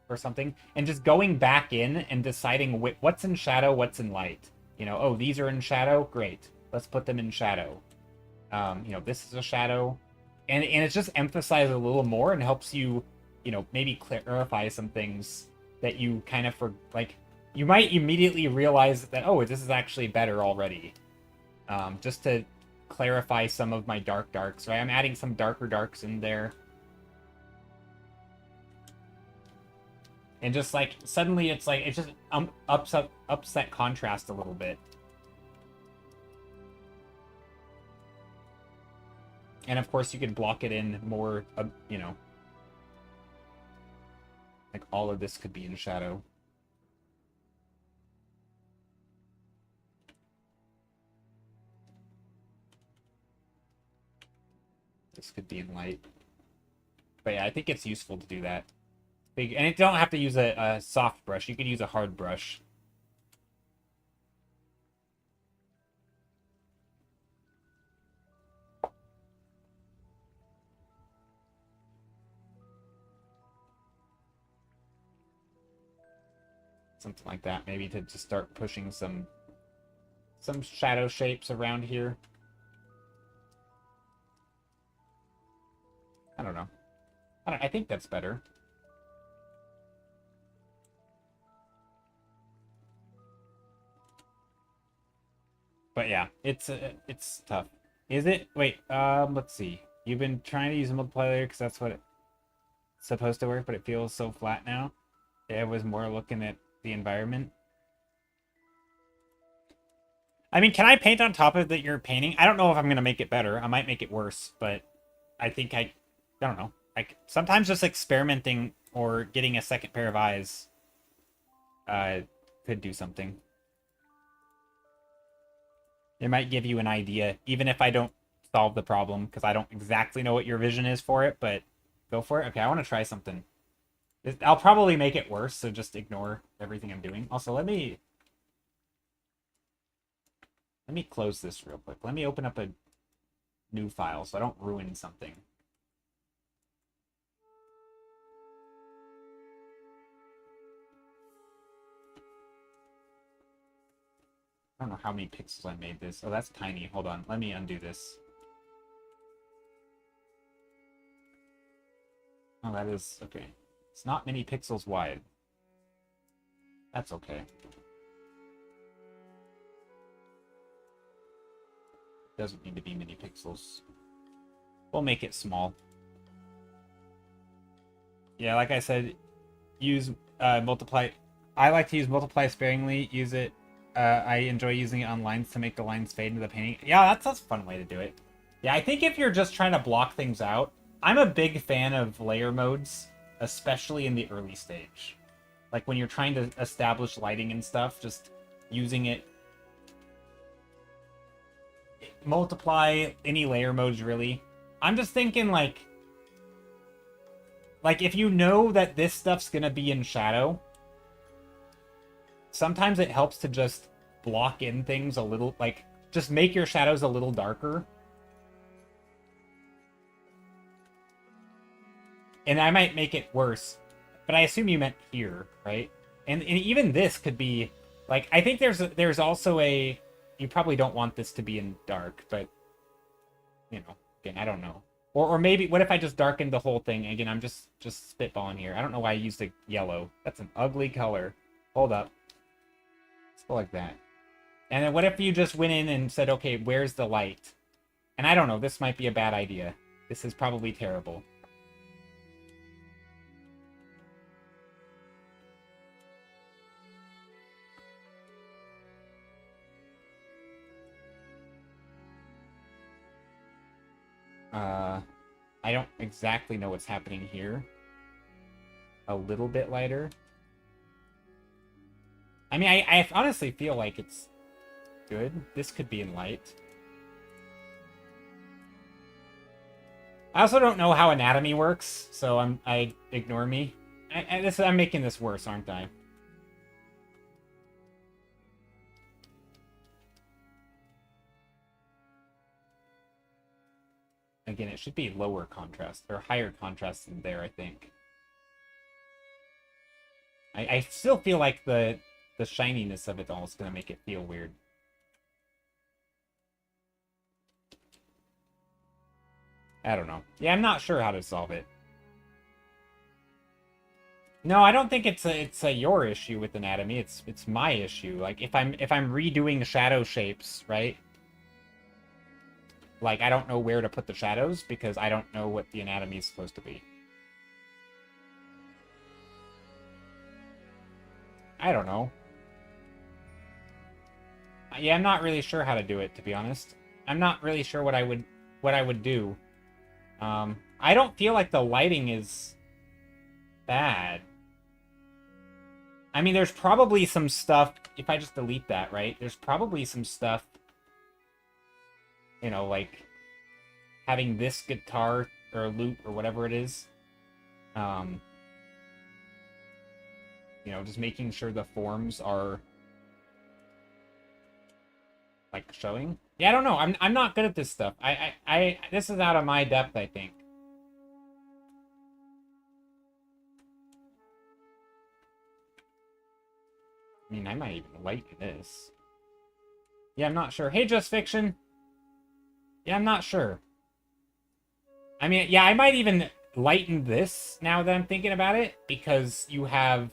or something, and just going back in and deciding what's in shadow, what's in light. You know, oh, these are in shadow, great. Let's put them in shadow. You know, this is a shadow. And it just emphasizes a little more and helps you, you know, maybe clarify some things that you kind of like, you might immediately realize that, oh, this is actually better already. Just to clarify some of my darks, right? I'm adding some darker darks in there. And just like, suddenly it's like, it just ups that contrast a little bit. And of course you could block it in more, you know. Like all of this could be in shadow. This could be in light. But yeah, I think it's useful to do that. big, and you don't have to use a soft brush. You could use a hard brush. Something like that, maybe to just start pushing some shadow shapes around here. I don't know. I think that's better. But yeah, it's tough. Is it? Wait, let's see. You've been trying to use a multiplier because that's what it's supposed to work, but it feels so flat now. It was more looking at the environment. I mean, can I paint on top of that you're painting? I don't know if I'm gonna make it better. I might make it worse, but I think I don't know. Like sometimes just experimenting or getting a second pair of eyes could do something. It might give you an idea, even if I don't solve the problem, because I don't exactly know what your vision is for it, but go for it. Okay, I want to try something. I'll probably make it worse, so just ignore everything I'm doing. Also, let me close this real quick. Let me open up a new file so I don't ruin something. I don't know how many pixels I made this. Oh, that's tiny. Hold on. Let me undo this. Oh, that is... okay. It's not many pixels wide. That's okay. Doesn't need to be many pixels. We'll make it small. Yeah, like I said, use multiply. I like to use multiply sparingly. Use it. I enjoy using it on lines to make the lines fade into the painting. Yeah, that's a fun way to do it. Yeah, I think if you're just trying to block things out, I'm a big fan of layer modes, especially in the early stage. Like when you're trying to establish lighting and stuff, just using it. Multiply any layer modes, really. I'm just thinking, like if you know that this stuff's gonna be in shadow, sometimes it helps to just block in things a little, like, just make your shadows a little darker. And I might make it worse, but I assume you meant here, right? And even this could be, like, I think there's also a, you probably don't want this to be in dark, but, you know, again, I don't know. Or maybe, what if I just darkened the whole thing? Again, I'm just spitballing here. I don't know why I used a yellow. That's an ugly color. Hold up. Let's go like that. And then what if you just went in and said, okay, where's the light? And I don't know, this might be a bad idea. This is probably terrible. I don't exactly know what's happening here. A little bit lighter. I mean, I honestly feel like it's good. This could be in light. I also don't know how anatomy works, so I ignore me. I'm making this worse, aren't I? Again, it should be lower contrast, or higher contrast than there, I think. I still feel like the shininess of it all is going to make it feel weird. I don't know. Yeah, I'm not sure how to solve it. No, I don't think it's a your issue with anatomy. It's my issue. Like if I'm redoing shadow shapes, right? Like I don't know where to put the shadows because I don't know what the anatomy is supposed to be. I don't know. Yeah, I'm not really sure how to do it, to be honest. I'm not really sure what I would do. I don't feel like the lighting is bad. I mean, there's probably some stuff, if I just delete that, right? There's probably some stuff, you know, like having this guitar or loop or whatever it is. You know, just making sure the forms are like showing. Yeah, I don't know. I'm not good at this stuff. This is out of my depth, I think. I mean, I might even lighten this. Yeah, I'm not sure. Hey, Just Fiction. Yeah, I'm not sure. I mean, yeah, I might even lighten this now that I'm thinking about it, because you have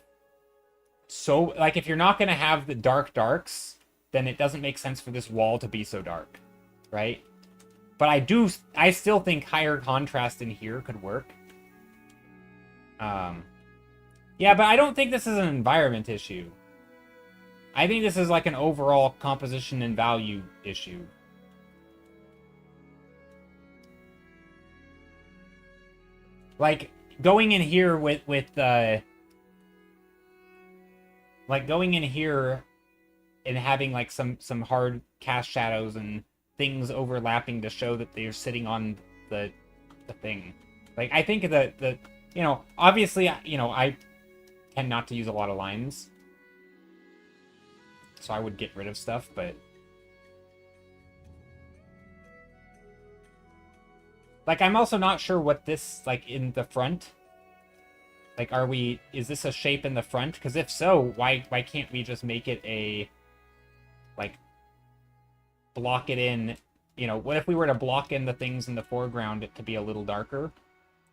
so, like, if you're not going to have the dark darks, then it doesn't make sense for this wall to be so dark, right? But I still think higher contrast in here could work. Yeah, but I don't think this is an environment issue. I think this is like an overall composition and value issue. Like, going in here with like, going in here and having, like, some hard cast shadows and things overlapping to show that they're sitting on the thing. Like, I think the you know, obviously, you know, I tend not to use a lot of lines, so I would get rid of stuff, but... Like, I'm also not sure what this, like, in the front... Like, is this a shape in the front? Because if so, why can't we just make it a... Like, block it in... You know, what if we were to block in the things in the foreground it to be a little darker?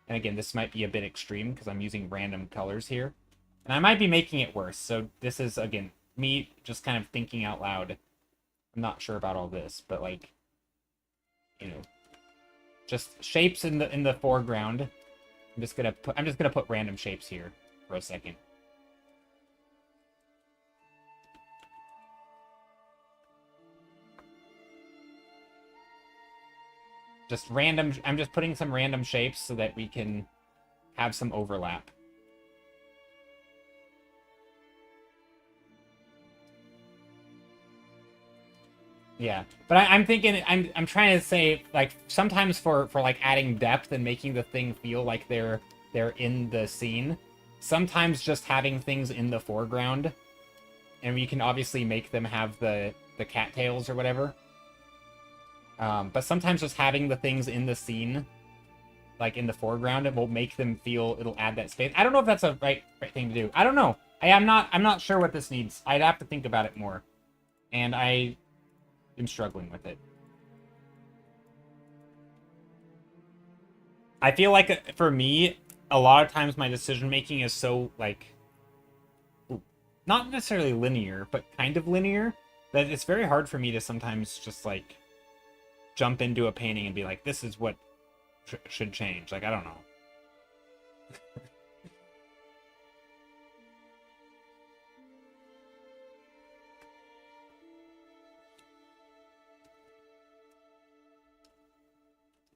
And again, this might be a bit extreme because I'm using random colors here. And I might be making it worse, so this is, again, me just kind of thinking out loud. I'm not sure about all this, but, like, you know, just shapes in the foreground. I'm just gonna put random shapes here for a second. Just random. I'm just putting some random shapes so that we can have some overlap. Yeah, but I'm thinking, I'm trying to say, like, sometimes for like adding depth and making the thing feel like they're in the scene, sometimes just having things in the foreground, and we can obviously make them have the cattails or whatever. But sometimes just having the things in the scene, like in the foreground, it will make them feel, it'll add that space. I don't know if that's a right thing to do. I don't know. I'm not sure what this needs. I'd have to think about it more, and I am struggling with it. I feel like, for me, a lot of times my decision making is so, like, not necessarily linear, but kind of linear, that it's very hard for me to sometimes just, like, jump into a painting and be like, this is what should change. Like, I don't know.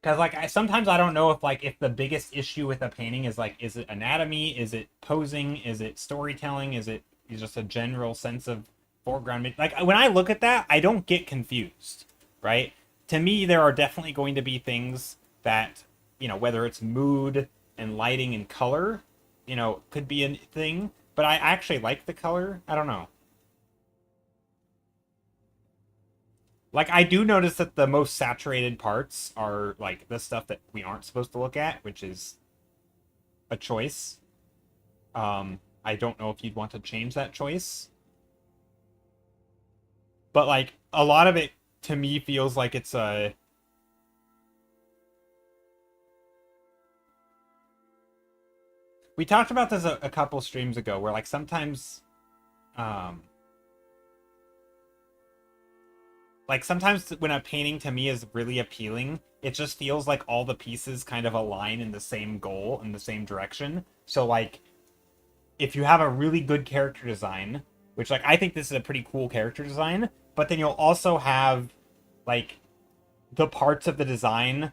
Because, like, sometimes I don't know if the biggest issue with a painting is, like, is it anatomy? Is it posing? Is it storytelling? Is it just a general sense of foreground? Like, when I look at that, I don't get confused, right? To me, there are definitely going to be things that, you know, whether it's mood and lighting and color, you know, could be a thing. But I actually like the color. I don't know. Like, I do notice that the most saturated parts are, like, the stuff that we aren't supposed to look at, which is a choice. I don't know if you'd want to change that choice. But, like, a lot of it, to me, feels like it's a... We talked about this a couple streams ago, where, like, sometimes... Like, sometimes when a painting to me is really appealing, it just feels like all the pieces kind of align in the same goal, in the same direction. So, like, if you have a really good character design, which, like, I think this is a pretty cool character design, but then you'll also have, like, the parts of the design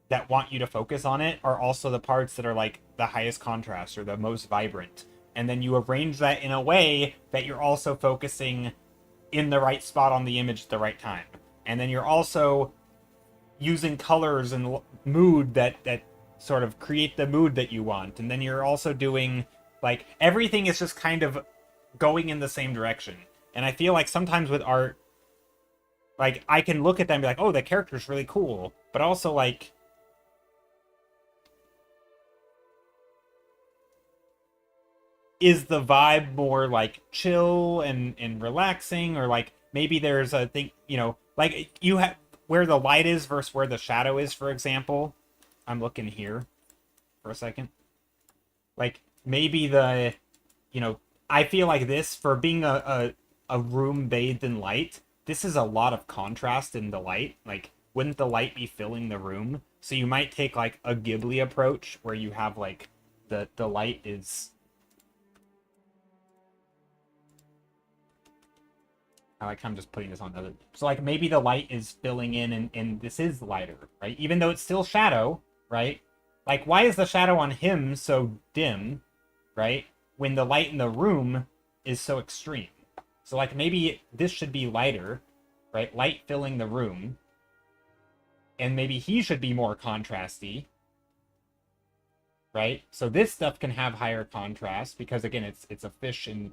that want you to focus on it are also the parts that are, like, the highest contrast or the most vibrant. And then you arrange that in a way that you're also focusing in the right spot on the image at the right time. And then you're also using colors and mood that sort of create the mood that you want. And then you're also doing, Like, everything is just kind of going in the same direction. And I feel like sometimes with art, like, I can look at them and be like, oh, the character's really cool. But also, like, is the vibe more, like, chill and relaxing? Or, like, maybe there's a thing, you know, like, you have where the light is versus where the shadow is, for example. I'm looking here for a second. Like, maybe the, you know, I feel like this, for being a room bathed in light, this is a lot of contrast in the light. Like, wouldn't the light be filling the room? So you might take, like, a Ghibli approach, where you have, like, the light is... I like, I'm just putting this on the other... So, like, maybe the light is filling in, and this is lighter, right? Even though it's still shadow, right? Like, why is the shadow on him so dim, right? When the light in the room is so extreme. So, like, maybe this should be lighter, right? Light filling the room. And maybe he should be more contrasty, right? So this stuff can have higher contrast because, again, it's a fish, and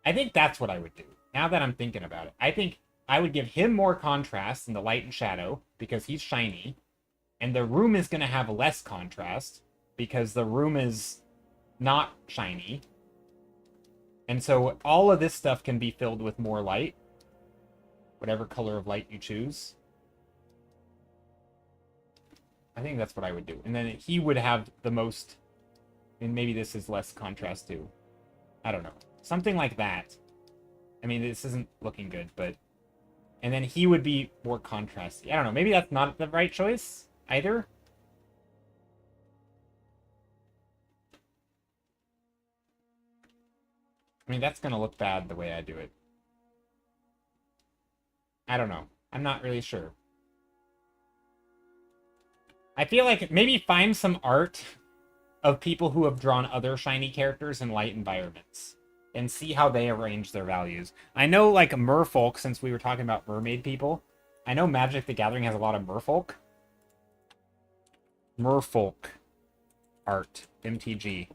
I think that's what I would do. Now that I'm thinking about it, I think I would give him more contrast in the light and shadow because he's shiny, and the room is going to have less contrast because the room is not shiny. And so all of this stuff can be filled with more light, whatever color of light you choose. I think that's what I would do. And then he would have the most, and maybe this is less contrast too. I don't know. Something like that. I mean, this isn't looking good, but... And then he would be more contrasty. I don't know. Maybe that's not the right choice either. I mean, that's going to look bad the way I do it. I don't know. I'm not really sure. I feel like maybe find some art of people who have drawn other shiny characters in light environments and see how they arrange their values. I know, like, merfolk, since we were talking about mermaid people, I know Magic the Gathering has a lot of merfolk. Merfolk art, MTG.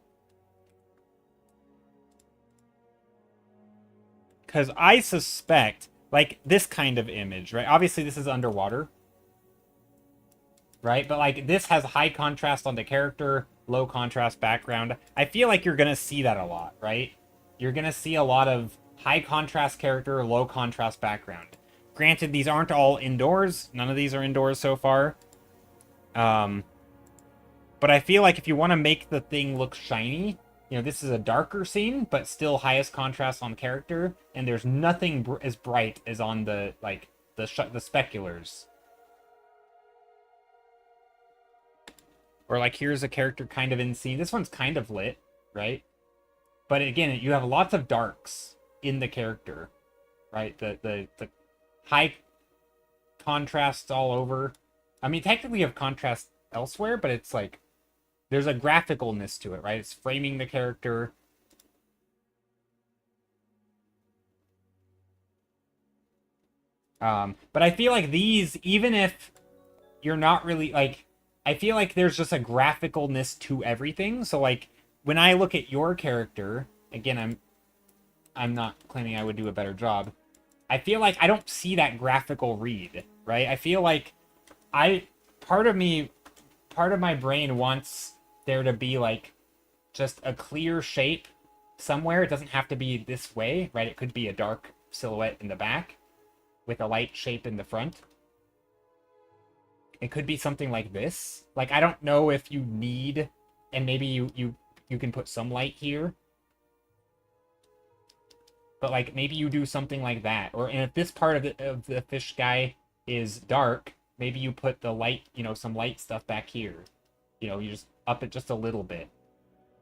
Because I suspect, like, this kind of image, right? Obviously, this is underwater, right? But, like, this has high contrast on the character, low contrast background. I feel like you're going to see that a lot, right? You're going to see a lot of high contrast character, low contrast background. Granted, these aren't all indoors. None of these are indoors so far. But I feel like if you want to make the thing look shiny, you know, this is a darker scene, but still highest contrast on character, and there's nothing as bright as on the, like, the speculars. Or, like, here's a character kind of in scene. This one's kind of lit, right? But again, you have lots of darks in the character, right? The high contrasts all over. I mean, technically you have contrast elsewhere, but it's like there's a graphicalness to it, right? It's framing the character. But I feel like these, even if you're not really, like, I feel like there's just a graphicalness to everything. So, like, when I look at your character, again, I'm not claiming I would do a better job. I feel like I don't see that graphical read, right? I feel like part of my brain wants there to be, like, just a clear shape somewhere. It doesn't have to be this way, right? It could be a dark silhouette in the back with a light shape in the front. It could be something like this. Like, I don't know if you need, and maybe you can put some light here. But, like, maybe you do something like that. Or, and if this part of the fish guy is dark, maybe you put the light, you know, some light stuff back here. You know, you just up it just a little bit.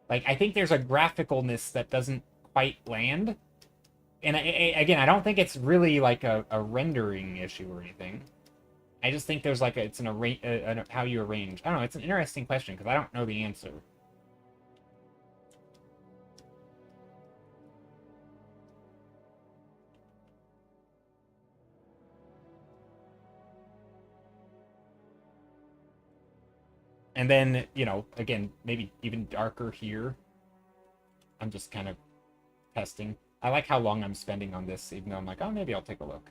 Like, I think there's a graphicalness that doesn't quite land. And again, I don't think it's really like a rendering issue or anything. I just think there's like it's how you arrange. I don't know. It's an interesting question because I don't know the answer. And then, you know, again, maybe even darker here. I'm just kind of testing. I like how long I'm spending on this, even though I'm like, oh, maybe I'll take a look.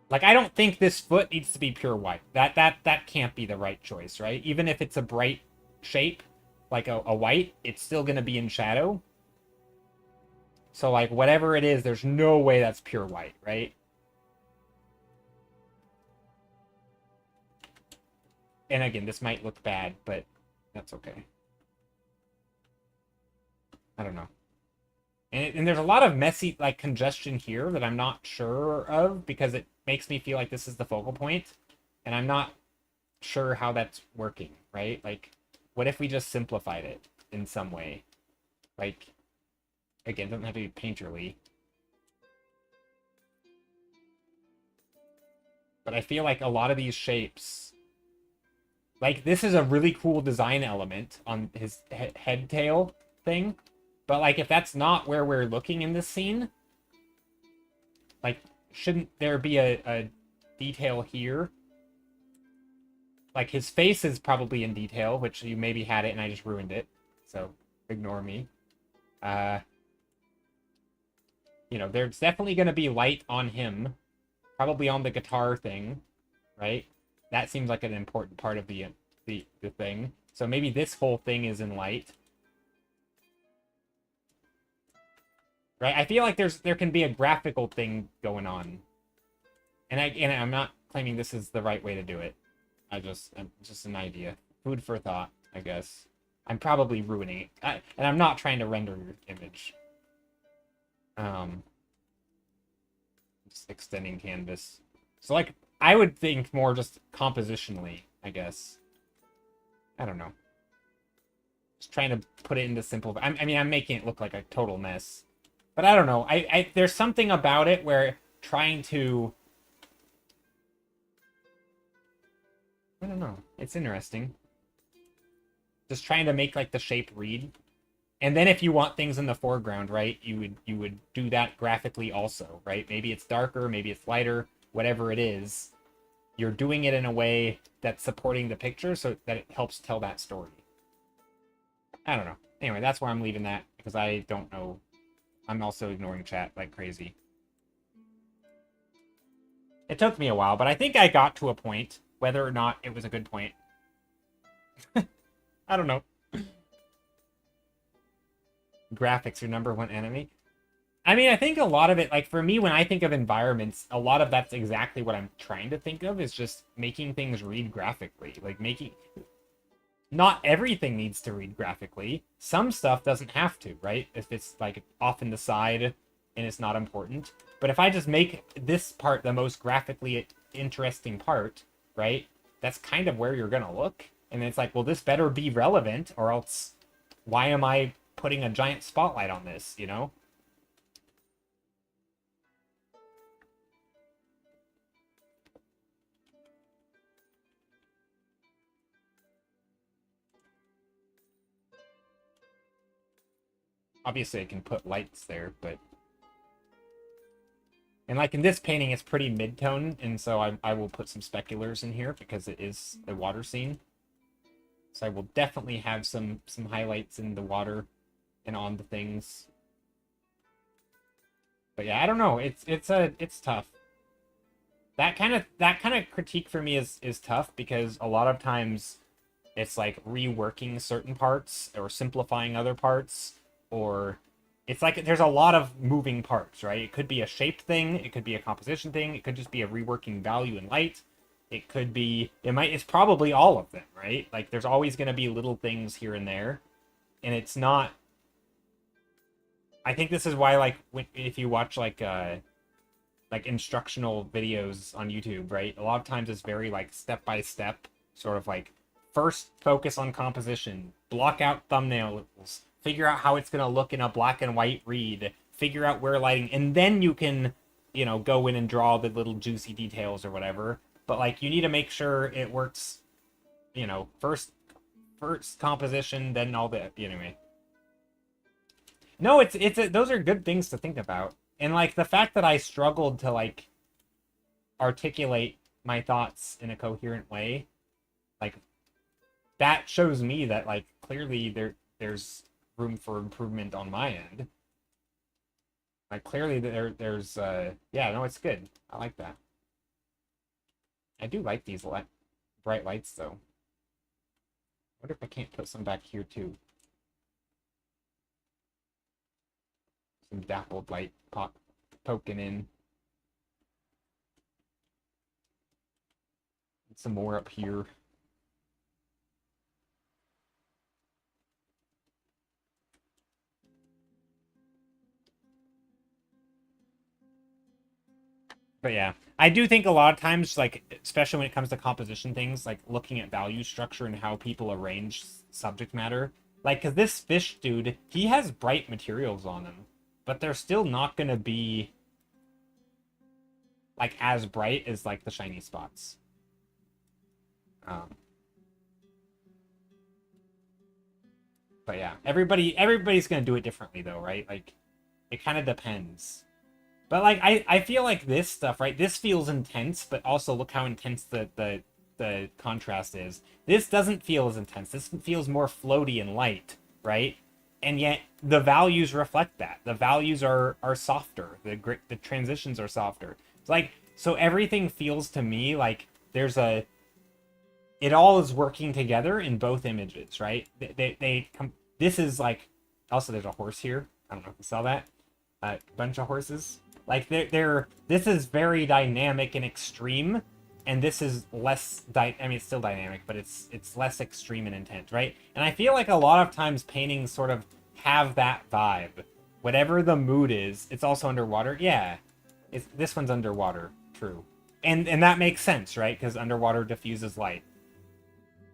Like, I don't think this foot needs to be pure white. That can't be the right choice, right? Even if it's a bright shape, like a white, it's still going to be in shadow. So, like, whatever it is, there's no way that's pure white, right? And again, this might look bad, but that's okay. I don't know. And there's a lot of messy, like, congestion here that I'm not sure of because it makes me feel like this is the focal point. And I'm not sure how that's working, right? Like, what if we just simplified it in some way? Like, again, it doesn't have to be painterly. But I feel like a lot of these shapes... Like, this is a really cool design element on his head tail thing. But, like, if that's not where we're looking in this scene, like, shouldn't there be a detail here? Like, his face is probably in detail, which you maybe had it and I just ruined it. So, ignore me. You know, there's definitely going to be light on him. Probably on the guitar thing, right? That seems like an important part of the thing. So maybe this whole thing is in light. Right? I feel like there can be a graphical thing going on. And I'm not claiming this is the right way to do it. I'm just an idea. Food for thought, I guess. I'm probably ruining it. And I'm not trying to render your image. Just extending canvas. So, like, I would think more just compositionally, I guess. I don't know. Just trying to put it into simple... I mean, I'm making it look like a total mess. But I don't know. There's something about it where trying to... I don't know. It's interesting. Just trying to make, like, the shape read. And then if you want things in the foreground, right, you would do that graphically also, right? Maybe it's darker, maybe it's lighter, whatever it is. You're doing it in a way that's supporting the picture so that it helps tell that story. I don't know. Anyway, that's where I'm leaving that because I don't know. I'm also ignoring chat like crazy. It took me a while, but I think I got to a point, whether or not it was a good point. I don't know. Graphics, your number one enemy? I mean, I think a lot of it, like, for me, when I think of environments, a lot of that's exactly what I'm trying to think of, is just making things read graphically. Like, not everything needs to read graphically. Some stuff doesn't have to, right? If it's, like, off in the side and it's not important. But if I just make this part the most graphically interesting part, right? That's kind of where you're gonna look. And it's like, well, this better be relevant, or else why am I putting a giant spotlight on this, you know? Obviously, I can put lights there, but... And like in this painting, it's pretty mid-tone, and so I will put some speculars in here because it is a water scene. So I will definitely have some highlights in the water and on the things. But yeah, I don't know. It's tough. That kind of critique for me is tough because a lot of times it's like reworking certain parts or simplifying other parts, or it's like there's a lot of moving parts, right? It could be a shape thing, it could be a composition thing, it could just be a reworking value and light. It could be, it's probably all of them, right? Like, there's always going to be little things here and there. And it's not, I think this is why, like, if you watch, like instructional videos on YouTube, right? A lot of times it's very, like, step-by-step, sort of, like, first focus on composition, block out thumbnails, figure out how it's going to look in a black and white read, figure out where lighting, and then you can, you know, go in and draw the little juicy details or whatever. But, like, you need to make sure it works, you know, first composition, then all the, anyway. No, those are good things to think about. And, like, the fact that I struggled to, like, articulate my thoughts in a coherent way, like, that shows me that like clearly there's room for improvement on my end. Like clearly there's yeah, no, it's good. I like that. I do like these bright lights though. I wonder if I can't put some back here too. Some dappled light poking in. Some more up here. But yeah, I do think a lot of times, like, especially when it comes to composition things, like looking at value structure and how people arrange subject matter. Like, because this fish dude, he has bright materials on him, but they're still not going to be, like, as bright as, like, the shiny spots. Um, but yeah, everybody's going to do it differently, though, right? Like, it kind of depends. But like I feel like this stuff, right? This feels intense, but also look how intense the contrast is. This doesn't feel as intense. This feels more floaty and light, right? And yet the values reflect that. The values are softer. The transitions are softer. It's like so everything feels to me like there's a it all is working together in both images, right? They come. This is like also there's a horse here. I don't know if you saw that. A bunch of horses. Like they're this is very dynamic and extreme, and this is less. I mean, it's still dynamic, but it's less extreme and intense, right? And I feel like a lot of times paintings sort of have that vibe. Whatever the mood is, it's also underwater. Yeah, this one's underwater. True, and that makes sense, right? Because underwater diffuses light.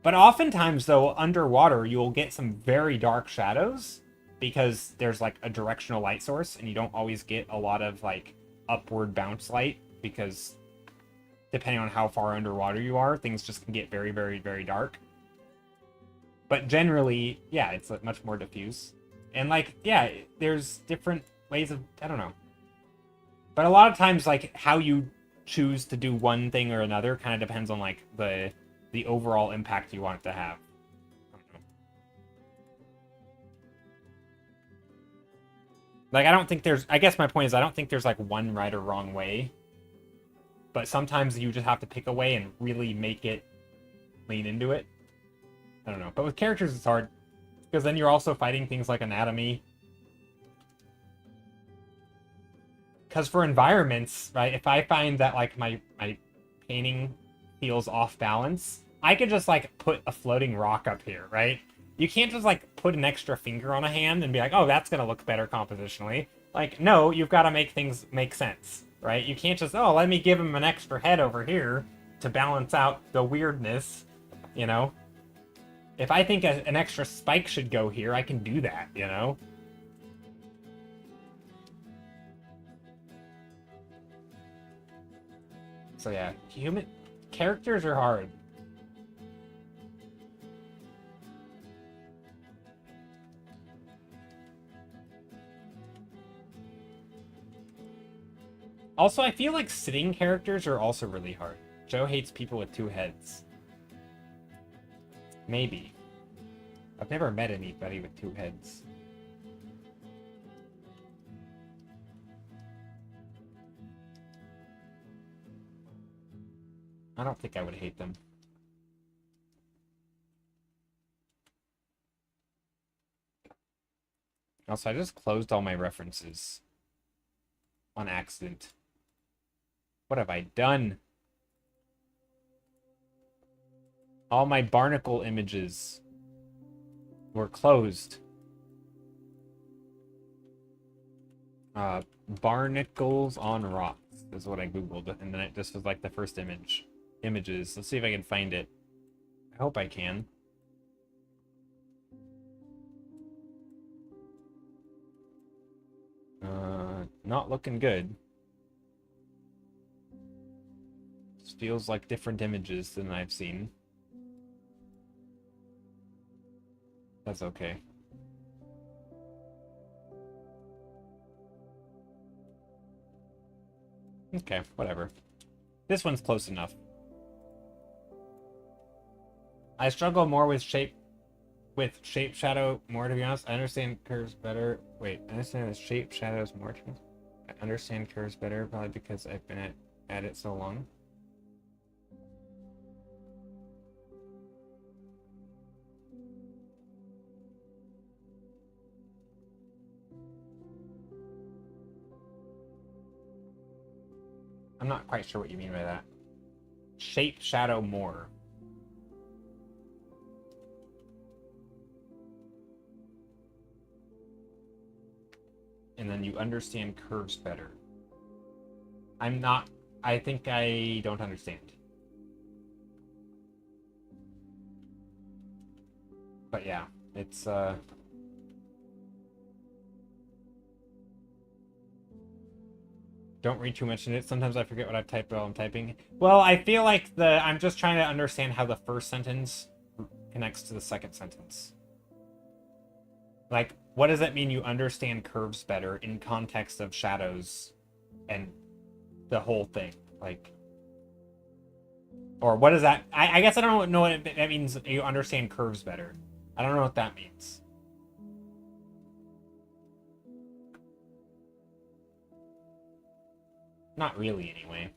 But oftentimes, though, underwater, you will get some very dark shadows because there's like a directional light source and you don't always get a lot of like upward bounce light because depending on how far underwater you are, things just can get very, very, very dark. But generally, yeah, it's like much more diffuse. And like, yeah, there's different ways of, I don't know. But a lot of times, like, how you choose to do one thing or another kind of depends on like the overall impact you want it to have. Like, I don't think there's... I guess my point is I don't think there's, like, one right or wrong way. But sometimes you just have to pick a way and really make it lean into it. I don't know. But with characters, it's hard. Because then you're also fighting things like anatomy. Because for environments, right, if I find that, like, my painting feels off balance, I could just, like, put a floating rock up here, right? You can't just, like, put an extra finger on a hand and be like, oh, that's going to look better compositionally. Like, no, you've got to make things make sense, right? You can't just, oh, let me give him an extra head over here to balance out the weirdness, you know? If I think an extra spike should go here, I can do that, you know? So yeah, human characters are hard. Also, I feel like sitting characters are also really hard. Joe hates people with two heads. Maybe. I've never met anybody with two heads. I don't think I would hate them. Also, I just closed all my references on accident. What have I done? All my barnacle images were closed. Barnacles on rocks is what I googled, and then this was like the first images. Let's see if I can find it. I hope I can. Not looking good. This feels like different images than I've seen. That's okay. Okay, whatever. This one's close enough. I struggle more with shape shadow more, to be honest. I understand curves better. Wait, I understand the shape shadows more. I understand curves better, probably because I've been at it so long. I'm not quite sure what you mean by that. Shape shadow more. And then you understand curves better. I think I don't understand. But yeah, it's don't read too much in it. Sometimes I forget what I've typed while I'm typing. Well, I feel like I'm just trying to understand how the first sentence connects to the second sentence. Like, what does that mean you understand curves better in context of shadows and the whole thing? Like, or what does that... I guess I don't know what that means you understand curves better. I don't know what that means. Not really, anyway.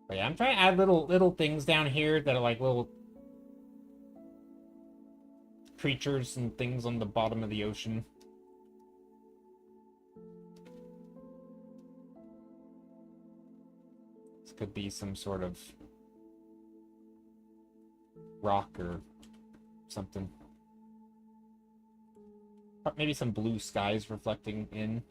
But yeah, I'm trying to add little things down here that are like little creatures and things on the bottom of the ocean. This could be some sort of rock or something. Maybe some blue skies reflecting in.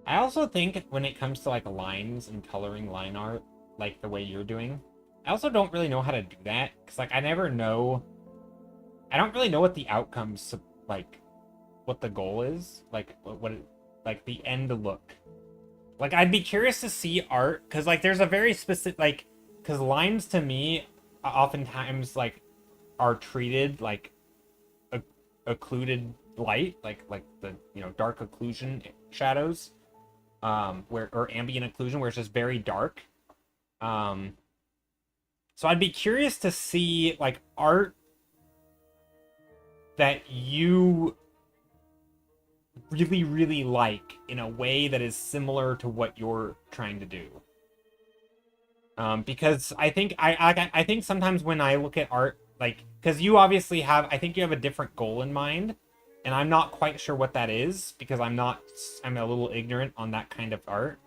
I also think when it comes to like lines and coloring line art, like the way you're doing, I also don't really know how to do that because like I never know. I don't really know what the outcomes like, what the goal is, like like the end look. Like I'd be curious to see art because like there's a very specific like because lines to me oftentimes like are treated like occluded light, like the dark occlusion shadows. Where or ambient occlusion where it's just very dark. So I'd be curious to see like art that you really like in a way that is similar to what you're trying to do. Because I think I think sometimes when I look at art, like because you obviously have, I think you have a different goal in mind, and I'm not quite sure what that is because I'm a little ignorant on that kind of art.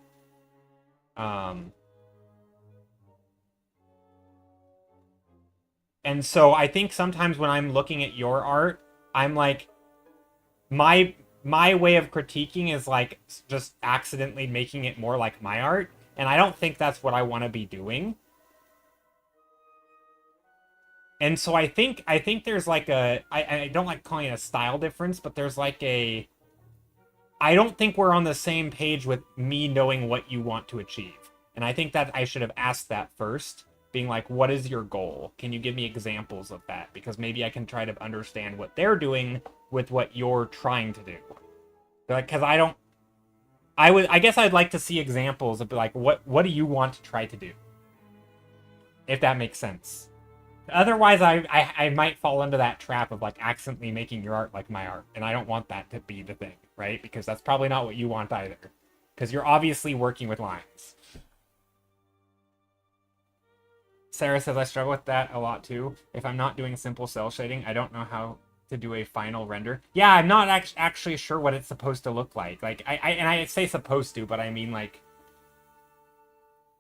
And so I think sometimes when I'm looking at your art, I'm like, my way of critiquing is like just accidentally making it more like my art, and I don't think that's what I want to be doing. And so I think there's like I don't like calling it a style difference, but there's like I don't think we're on the same page with me knowing what you want to achieve. And I think that I should have asked that first, being like, what is your goal? Can you give me examples of that? Because maybe I can try to understand what they're doing with what you're trying to do. Because I guess I'd like to see examples of like, what do you want to try to do? If that makes sense. Otherwise, I might fall into that trap of like accidentally making your art like my art, and I don't want that to be the thing, right? Because that's probably not what you want either. Because you're obviously working with lines. Sarah says I struggle with that a lot too. If I'm not doing simple cell shading, I don't know how to do a final render. Yeah, I'm not actually sure what it's supposed to look like. Like I say supposed to, but I mean like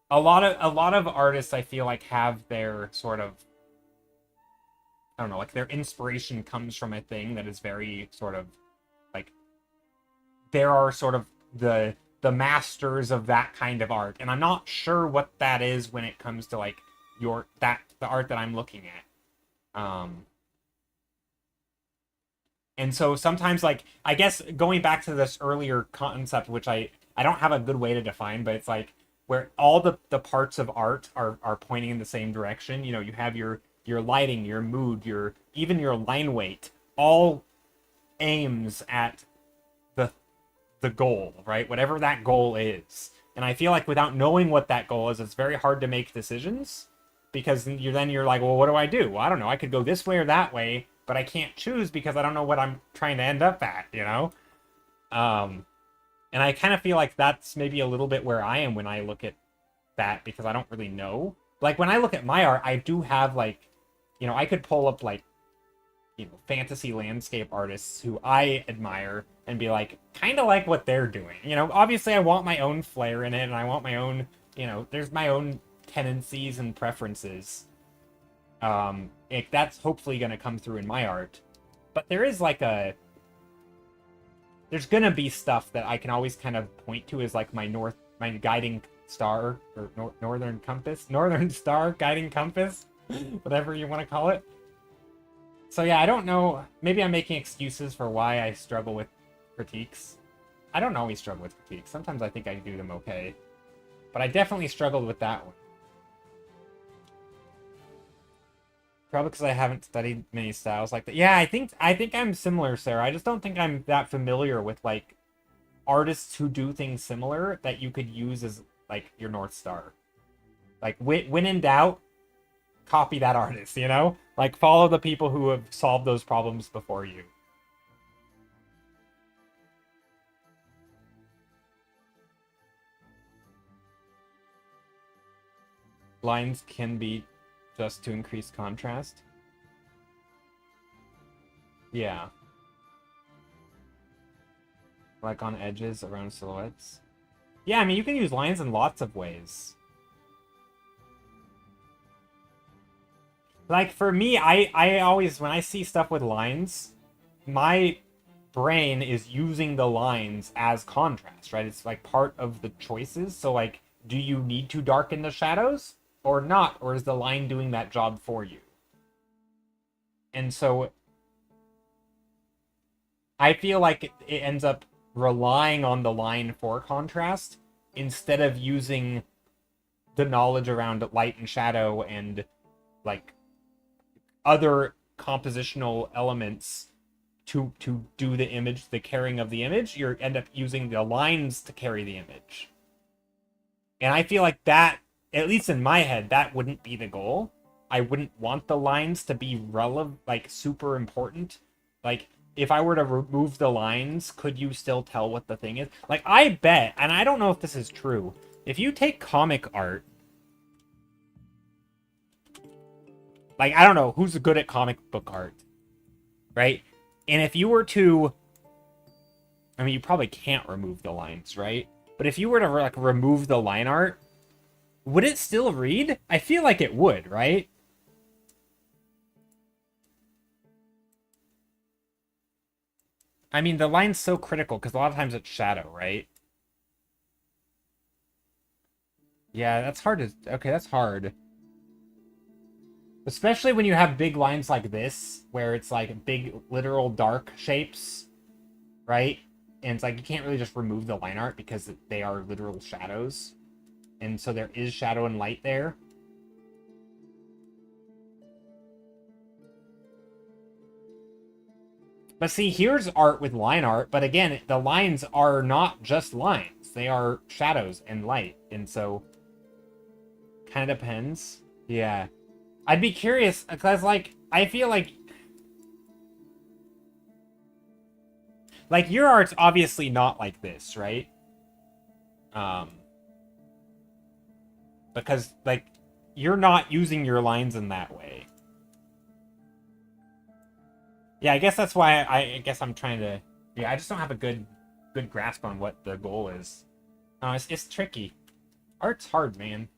a lot of artists I feel like have their sort of, I don't know, like their inspiration comes from a thing that is very sort of like there are sort of the masters of that kind of art, and I'm not sure what that is when it comes to like the art that I'm looking at. And so sometimes like I guess going back to this earlier concept, which I don't have a good way to define, but it's like where all the parts of art are pointing in the same direction. You know, you have your lighting, your mood, your even your line weight, all aims at the the goal, right? Whatever that goal is. And I feel like without knowing what that goal is, it's very hard to make decisions because you're like, well, what do I do? Well, I don't know. I could go this way or that way, but I can't choose because I don't know what I'm trying to end up at, you know? And I kind of feel like that's maybe a little bit where I am when I look at that because I don't really know. Like when I look at my art, I do have like, you know, I could pull up like, you know, fantasy landscape artists who I admire and be like, kind of like what they're doing. You know, obviously I want my own flair in it and I want my own, you know, there's my own tendencies and preferences. That's hopefully going to come through in my art. But there is like there's going to be stuff that I can always kind of point to as like my guiding star or northern star guiding compass, whatever you want to call it. So yeah, I don't know. Maybe I'm making excuses for why I struggle with critiques. I don't always struggle with critiques. Sometimes I think I do them okay. But I definitely struggled with that one. Probably because I haven't studied many styles like that. Yeah, I think I'm similar, Sarah. I just don't think I'm that familiar with like artists who do things similar that you could use as like your North Star. Like when in doubt, copy that artist, you know? Like follow the people who have solved those problems before you. Lines can be just to increase contrast. Yeah. Like on edges around silhouettes. Yeah, I mean, you can use lines in lots of ways. Like, for me, I always, when I see stuff with lines, my brain is using the lines as contrast, right? It's like part of the choices. So, like, do you need to darken the shadows or not? Or is the line doing that job for you? And so I feel like it ends up relying on the line for contrast instead of using the knowledge around light and shadow and like other compositional elements to do the image, the carrying of the image. You end up using the lines to carry the image. And I feel like that, at least in my head, that wouldn't be the goal. I wouldn't want the lines to be relevant, like super important. Like if I were to remove the lines, could you still tell what the thing is? Like I bet, and I don't know if this is true, if you take comic art, like I don't know who's good at comic book art, right? And if you were to, I mean, you probably can't remove the lines, right? But if you were to like remove the line art, would it still read? I feel like it would, right? I mean, the line's so critical because a lot of times it's shadow, right? Yeah, that's hard to... Okay, that's hard. Especially when you have big lines like this, where it's like big, literal dark shapes, right? And it's like you can't really just remove the line art because they are literal shadows. And so there is shadow and light there. But see, here's art with line art, but again, the lines are not just lines. They are shadows and light, and so... Kind of depends. Yeah. I'd be curious, because, like, I feel like... Like, your art's obviously not like this, right? Because, like, you're not using your lines in that way. Yeah, I guess that's why I guess I'm trying to... Yeah, I just don't have a good grasp on what the goal is. It's tricky. Art's hard, man.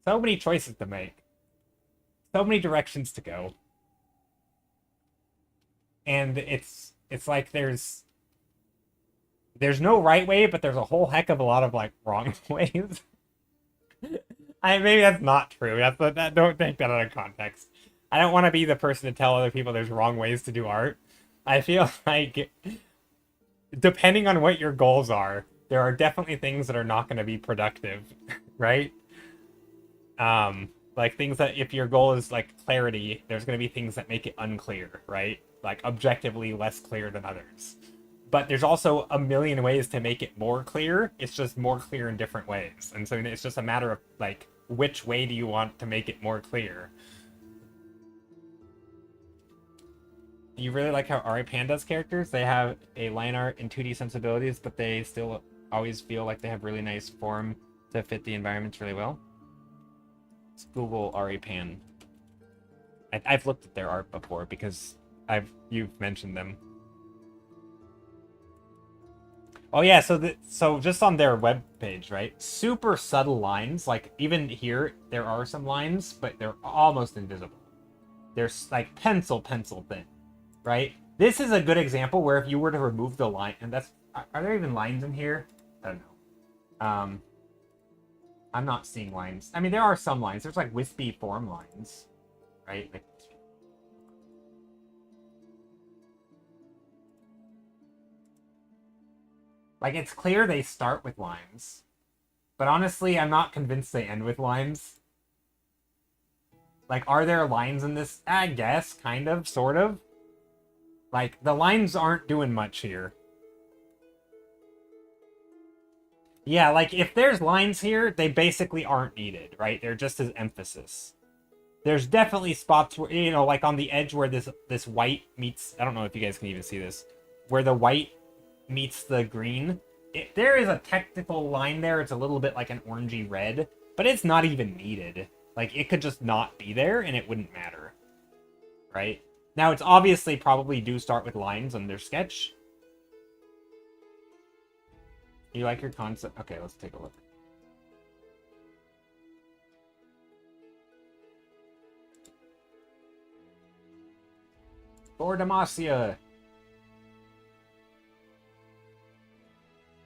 So many choices to make. So many directions to go. And it's like there's no right way, but there's a whole heck of a lot of like wrong ways. Maybe that's not true. Don't take that out of context. I don't want to be the person to tell other people there's wrong ways to do art. I feel like depending on what your goals are, there are definitely things that are not going to be productive, right? Like things that if your goal is like clarity, there's going to be things that make it unclear, right? Like objectively less clear than others. But there's also a million ways to make it more clear. It's just more clear in different ways. And so it's just a matter of like which way do you want to make it more clear? You really like how Ari Panda's characters, they have a line art and 2D sensibilities, but they still always feel like they have really nice form to fit the environments really well. Let's Google Ari Pan. I've looked at their art before because you've mentioned them. Oh yeah, so just on their webpage, right? Super subtle lines. Like even here, there are some lines, but they're almost invisible. They're like pencil thin, right? This is a good example where if you were to remove the line, and are there even lines in here? I don't know. I'm not seeing lines. I mean, there are some lines. There's like wispy form lines, right? Like it's clear they start with lines, but honestly, I'm not convinced they end with lines. Like, are there lines in this? I guess, kind of, sort of. Like, the lines aren't doing much here. Yeah, like, if there's lines here, they basically aren't needed, right? They're just as emphasis. There's definitely spots where, you know, like on the edge where this white meets... I don't know if you guys can even see this. Where the white meets the green. There is a technical line there. It's a little bit like an orangey red, but it's not even needed. Like, it could just not be there, and it wouldn't matter. Right? Now, it's obviously probably do start with lines on their sketch. You like your concept? Okay, let's take a look. For Demacia.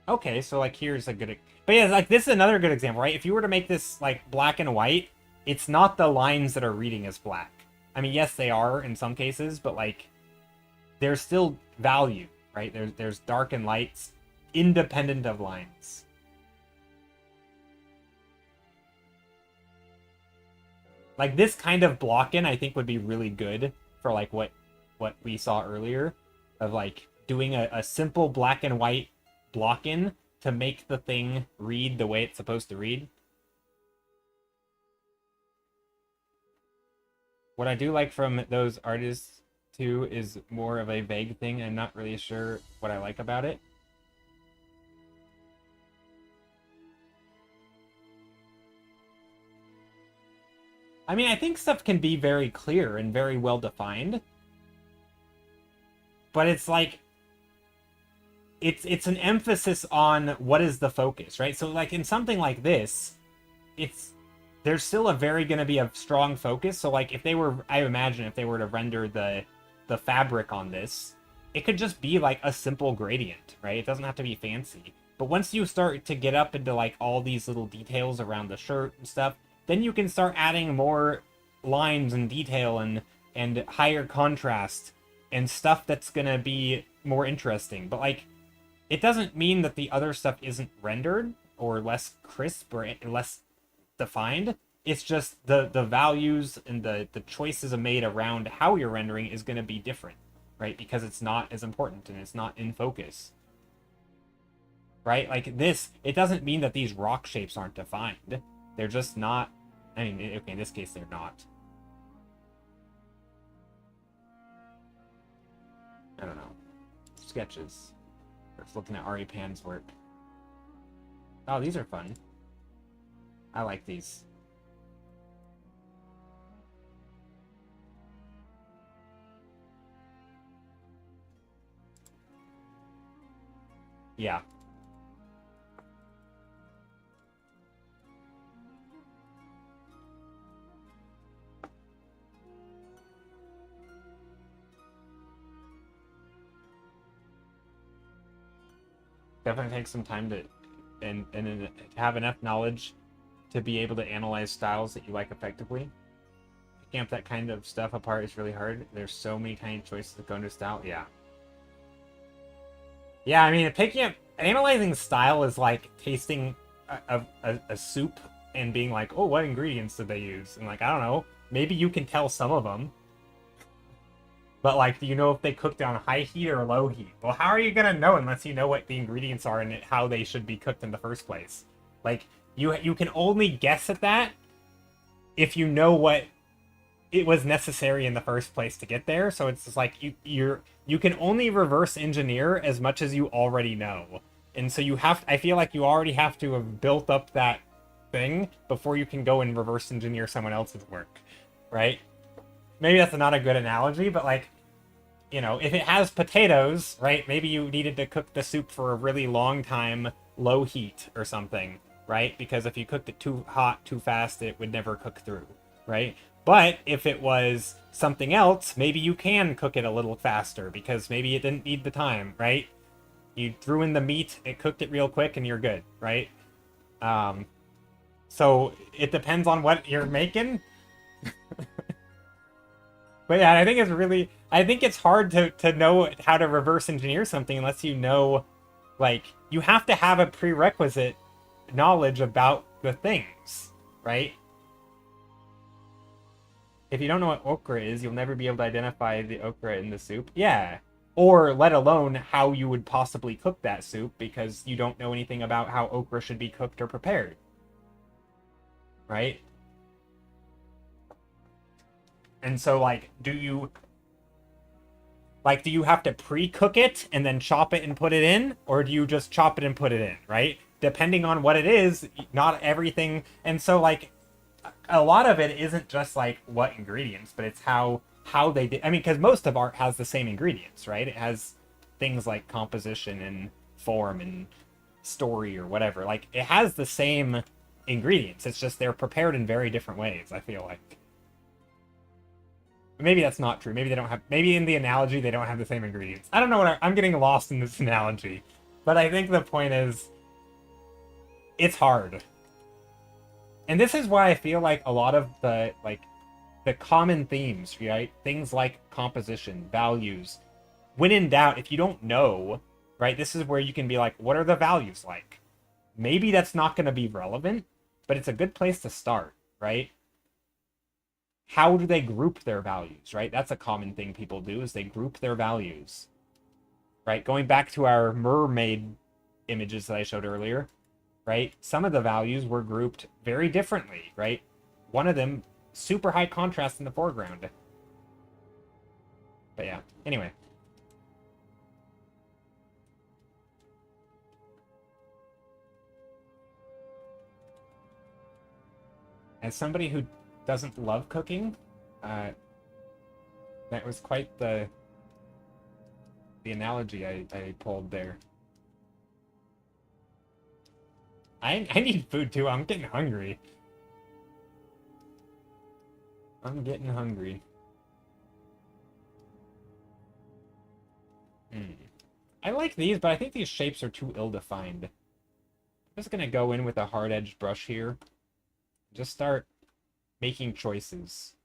Okay, so, like, here's a good... But yeah, like, this is another good example, right? If you were to make this, like, black and white, it's not the lines that are reading as black. I mean, yes, they are in some cases, but, like, there's still value, right? There's dark and lights independent of lines. Like, this kind of block-in, I think, would be really good for, like, what we saw earlier of, like, doing a simple black and white block-in to make the thing read the way it's supposed to read. What I do like from those artists, too, is more of a vague thing. I'm not really sure what I like about it. I mean, I think stuff can be very clear and very well defined. But it's like... It's an emphasis on what is the focus, right? So, like, in something like this, there's still going to be a strong focus. So, like, if they were... I imagine if they were to render the fabric on this, it could just be, like, a simple gradient, right? It doesn't have to be fancy. But once you start to get up into, like, all these little details around the shirt and stuff, then you can start adding more lines and detail and higher contrast and stuff that's gonna be more interesting. But, like, it doesn't mean that the other stuff isn't rendered or less crisp or less defined. It's just the values and the choices made around how you're rendering is going to be different, right? Because it's not as important and it's not in focus. Right? Like this, it doesn't mean that these rock shapes aren't defined. They're just not... I mean, okay, in this case, they're not. I don't know. Sketches. Just looking at Ari Pan's work. Oh, these are fun. I like these. Yeah. Definitely takes some time to and have enough knowledge to be able to analyze styles that you like effectively. Picking up that kind of stuff apart is really hard. There's so many tiny choices that go into style. Yeah. Yeah, I mean, picking up analyzing style is like tasting a soup and being like, oh, what ingredients did they use? And like, I don't know, maybe you can tell some of them, but like, do you know if they cooked on high heat or low heat? Well, how are you gonna know unless you know what the ingredients are and how they should be cooked in the first place? Like, you can only guess at that if you know what it was necessary in the first place to get there. So it's just like you can only reverse engineer as much as you already know. And so you have I feel like you already have to have built up that thing before you can go and reverse engineer someone else's work, right? Maybe that's not a good analogy, but like, you know, if it has potatoes, right? Maybe you needed to cook the soup for a really long time, low heat or something, right? Because if you cooked it too hot, too fast, it would never cook through, right? But if it was something else, maybe you can cook it a little faster because maybe it didn't need the time, right? You threw in the meat, it cooked it real quick, and you're good, right? Um, so it depends on what you're making. But yeah, I think it's hard to know how to reverse engineer something unless you know, like, you have to have a prerequisite knowledge about the things, right? If you don't know what okra is, you'll never be able to identify the okra in the soup. Yeah. Or let alone how you would possibly cook that soup because you don't know anything about how okra should be cooked or prepared, right? And so, like, do you have to pre-cook it and then chop it and put it in, or do you just chop it and put it in, right? Depending on what it is, not everything. And so, like, a lot of it isn't just like what ingredients, but it's how they did. I mean, because most of art has the same ingredients, right? It has things like composition and form and story or whatever. Like, it has the same ingredients. It's just they're prepared in very different ways, I feel like. Maybe that's not true. Maybe they don't have. Maybe in the analogy they don't have the same ingredients. I don't know I'm getting lost in this analogy, but I think the point is, it's hard, and this is why I feel like a lot of the common themes, right? Things like composition, values. When in doubt, if you don't know, right, this is where you can be like, what are the values like? Maybe that's not going to be relevant, but it's a good place to start, right? How do they group their values, right? That's a common thing people do is they group their values, right? Going back to our mermaid images that I showed earlier, right? Some of the values were grouped very differently, right? One of them, super high contrast in the foreground. But yeah, anyway. As somebody who doesn't love cooking, uh, that was quite the analogy I pulled there. I need food too. I'm getting hungry. I'm getting hungry. Mm. I like these, but I think these shapes are too ill-defined. I'm just gonna go in with a hard-edged brush here. Just start making choices.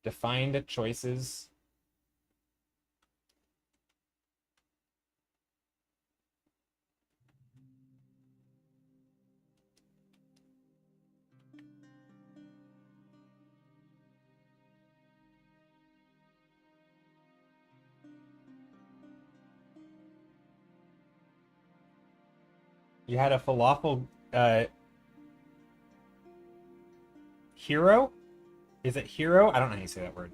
Defined choices. You had a falafel hero? Is it hero? I don't know how you say that word.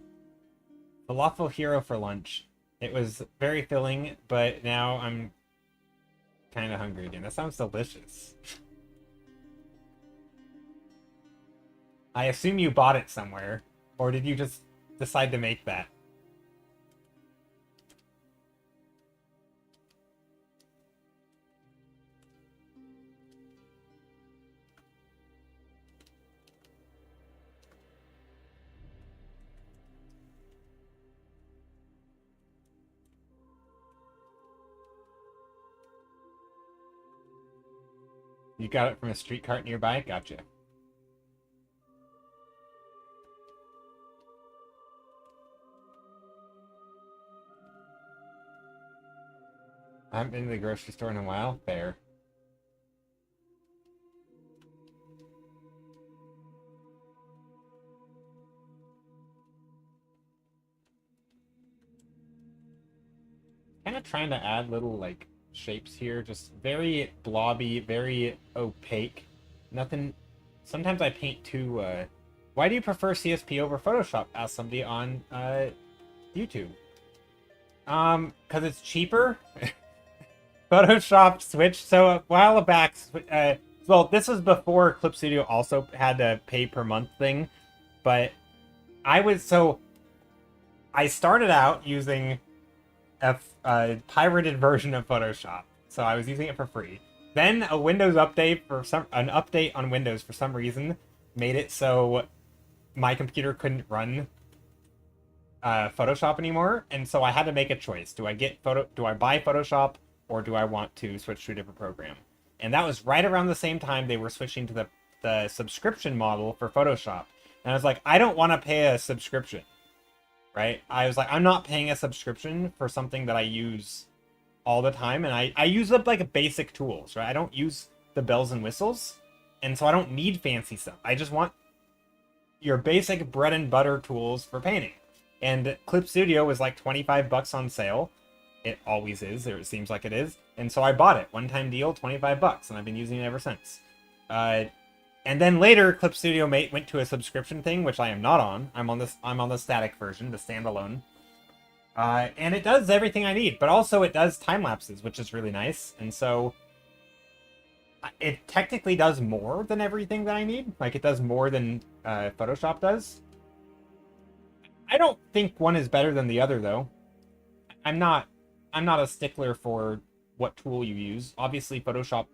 Falafel hero for lunch. It was very filling, but now I'm kind of hungry again. That sounds delicious. I assume you bought it somewhere, or did you just decide to make that? You got it from a street cart nearby? Gotcha. I haven't been to the grocery store in a while. Fair. Kind of trying to add little, like, shapes here. Just very blobby, very opaque. Nothing... Sometimes I paint too, Why do you prefer CSP over Photoshop? Asked somebody on, YouTube. Because it's cheaper. Photoshop switched. So a while back, well, this was before Clip Studio also had a pay per month thing, but I started out using a pirated version of Photoshop, so I was using it for free. Then a Windows update an update on Windows for some reason made it so my computer couldn't run Photoshop anymore, and so I had to make a choice. Do I buy Photoshop, or do I want to switch to a different program? And that was right around the same time they were switching to the subscription model for Photoshop. And I was like, I don't want to pay a subscription, right? I was like, I'm not paying a subscription for something that I use all the time, and I use up like basic tools, right? I don't use the bells and whistles, and so I don't need fancy stuff. I just want your basic bread and butter tools for painting. And Clip Studio was like 25 bucks on sale. It always is, or it seems like it is. And so I bought it. One-time deal, 25 bucks, and I've been using it ever since. And then later, Clip Studio went to a subscription thing, which I am not on. I'm on the static version, the standalone. And it does everything I need, but also it does time lapses, which is really nice. And so it technically does more than everything that I need. Like, it does more than Photoshop does. I don't think one is better than the other, though. I'm not a stickler for what tool you use. Obviously, Photoshop,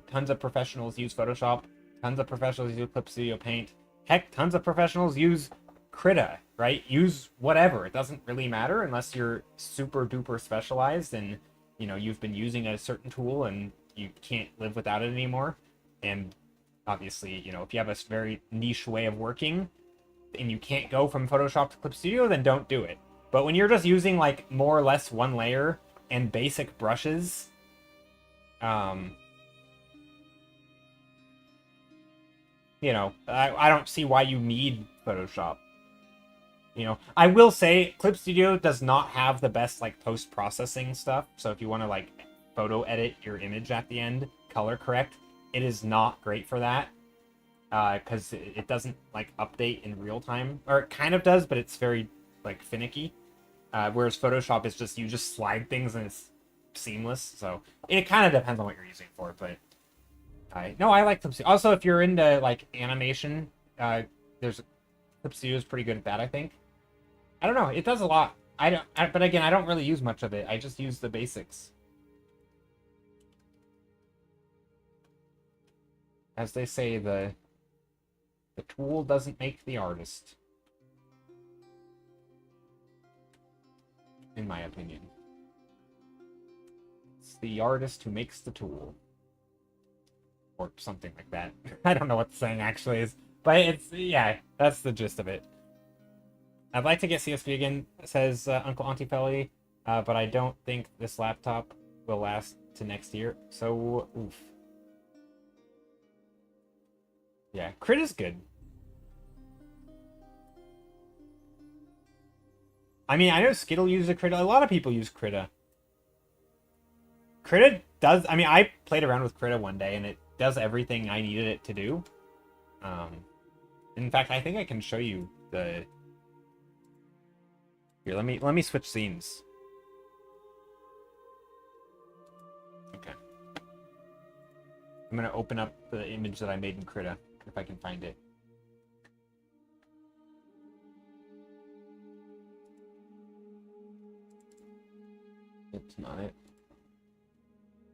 tons of professionals use Photoshop. Tons of professionals use Clipstudiopaint. Heck, tons of professionals use Krita, right? Use whatever. It doesn't really matter unless you're super duper specialized and, you've been using a certain tool and you can't live without it anymore. And obviously, if you have a very niche way of working and you can't go from Photoshop to Clip Studio, then don't do it. But when you're just using, like, more or less one layer and basic brushes, I don't see why you need Photoshop. I will say Clip Studio does not have the best, like, post-processing stuff. So if you want to, like, photo edit your image at the end, color correct, it is not great for that. Because it doesn't, like, update in real time. Or it kind of does, but it's very, like, finicky. Whereas Photoshop is just, you just slide things and it's seamless. So it kind of depends on what you're using it for, but no, I like Clip Studio. Also, if you're into, like, animation, Clip Studio is pretty good at that, I think. I don't know, it does a lot. But again, I don't really use much of it. I just use the basics. As they say, the tool doesn't make the artist. In my opinion. It's the artist who makes the tool. Or something like that. I don't know what the saying actually is. But yeah, that's the gist of it. I'd like to get CSP again, says Uncle Auntie Felly, but I don't think this laptop will last to next year. So, oof. Yeah, Crit is good. I mean, I know Skittle uses a Krita. A lot of people use Krita. Krita does... I mean, I played around with Krita one day, and it does everything I needed it to do. In fact, I think I can show you the... Here, let me switch scenes. Okay. I'm gonna open up the image that I made in Krita, if I can find it. It's not it.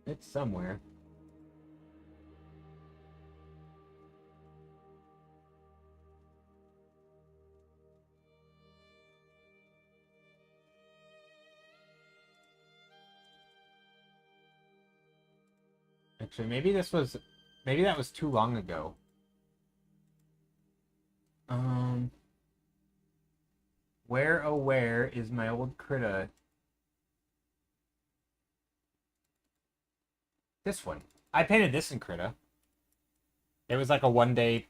It's somewhere. Actually, maybe that was too long ago. Where, oh where is my old Krita? This one. I painted this in Krita. It was like a one day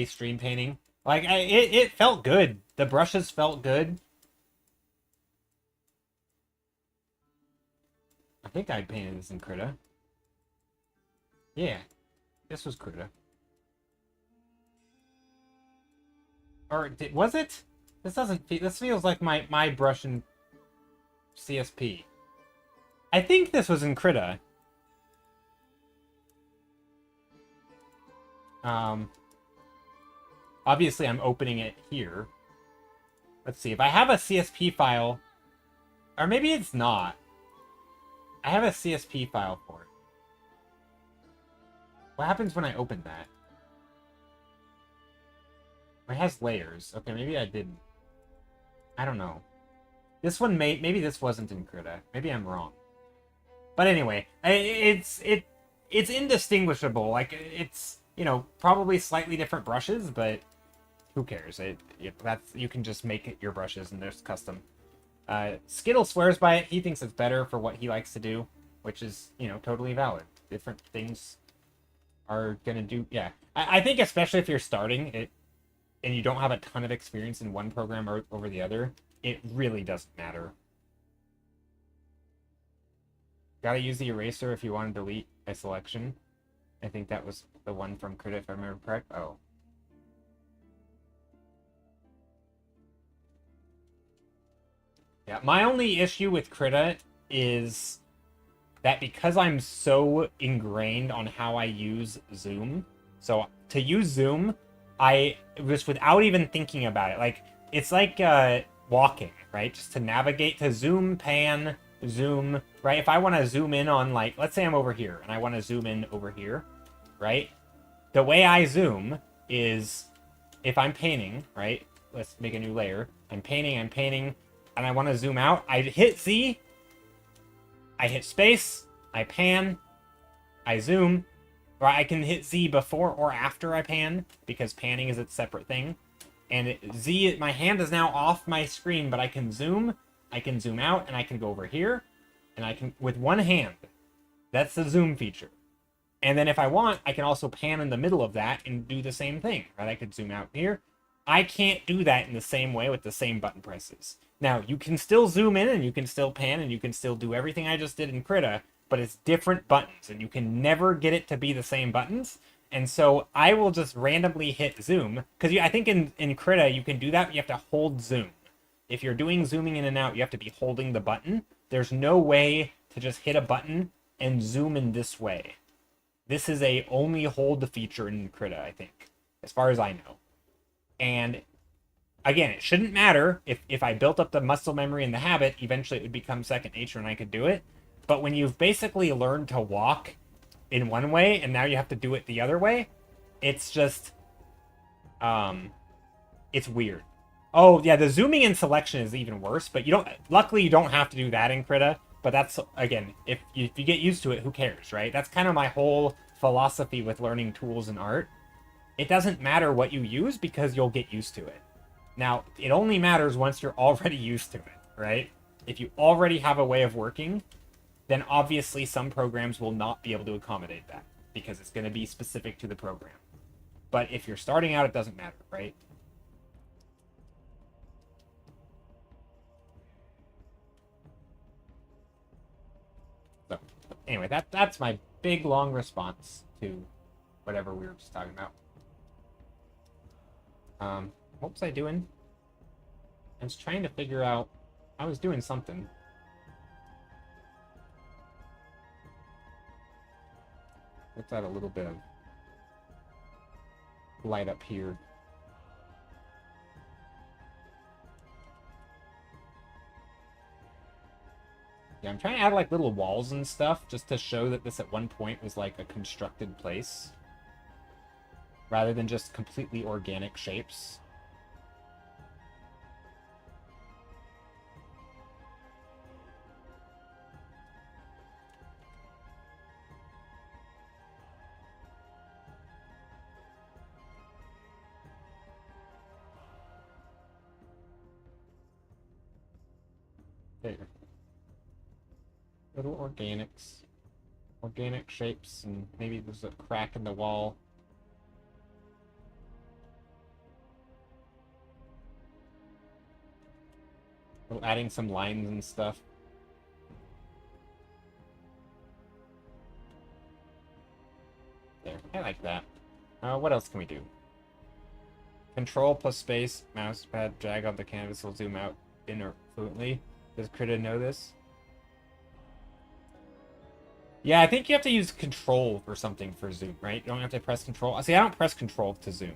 stream painting. Like, it felt good. The brushes felt good. I think I painted this in Krita. Yeah, this was Krita. Or was it? This doesn't feel. This feels like my brush in CSP. I think this was in Krita. Obviously I'm opening it here. Let's see if I have a CSP file, or maybe it's not. I have a CSP file for it. What happens when I open that? It has layers. Okay, maybe I didn't. I don't know. This one maybe this wasn't in Krita. Maybe I'm wrong. But anyway, it's indistinguishable. Like, it's, you know, probably slightly different brushes, but who cares? You can just make it your brushes and there's custom. Skittle swears by it. He thinks it's better for what he likes to do, which is, you know, totally valid. Different things are gonna do. Yeah, I think especially if you're starting it and you don't have a ton of experience in one program or over the other, it really doesn't matter. Gotta use the eraser if you want to delete a selection. I think that was the one from Krita, if I remember correct. Oh. Yeah, my only issue with Krita is that because I'm so ingrained on how I use zoom, so to use zoom, I just without even thinking about it, like it's like walking, right? Just to navigate to zoom, pan, zoom, right? If I want to zoom in on, like, let's say I'm over here and I want to zoom in over here, right? The way I zoom is if I'm painting, right? Let's make a new layer. I'm painting, and I want to zoom out. I hit Z, I hit space, I pan, I zoom, or I can hit Z before or after I pan, because panning is its separate thing. And Z, my hand is now off my screen, but I can zoom out, and I can go over here, and I can, with one hand. That's the zoom feature. And then if I want, I can also pan in the middle of that and do the same thing, right? I could zoom out here. I can't do that in the same way with the same button presses. Now, you can still zoom in, and you can still pan, and you can still do everything I just did in Krita, but it's different buttons, and you can never get it to be the same buttons. And so I will just randomly hit zoom, because I think in Krita you can do that, but you have to hold zoom. If you're doing zooming in and out, you have to be holding the button. There's no way to just hit a button and zoom in this way. This is a only hold feature in Krita, I think, as far as I know. And again, it shouldn't matter. If I built up the muscle memory and the habit, eventually it would become second nature and I could do it. But when you've basically learned to walk in one way and now you have to do it the other way, it's just, it's weird. Oh, yeah, the zooming in selection is even worse, but luckily you don't have to do that in Krita. But that's, again, if you get used to it, who cares, right? That's kind of my whole philosophy with learning tools and art. It doesn't matter what you use because you'll get used to it. Now, it only matters once you're already used to it, right? If you already have a way of working, then obviously some programs will not be able to accommodate that because it's going to be specific to the program. But if you're starting out, it doesn't matter, right? So, anyway, that's my big, long response to whatever we were just talking about. What was I doing? I was trying to figure out... I was doing something. Let's add a little bit of light up here. Yeah, I'm trying to add like little walls and stuff just to show that this at one point was like a constructed place rather than just completely organic shapes. There. Little organics. Organic shapes, and maybe there's a crack in the wall. Adding some lines and stuff. There, I like that. What else can we do? Control plus space, mouse pad, drag on the canvas will zoom out fluently. Does Krita know this? Yeah, I think you have to use control for something for zoom, right? You don't have to press control. See, I don't press control to zoom.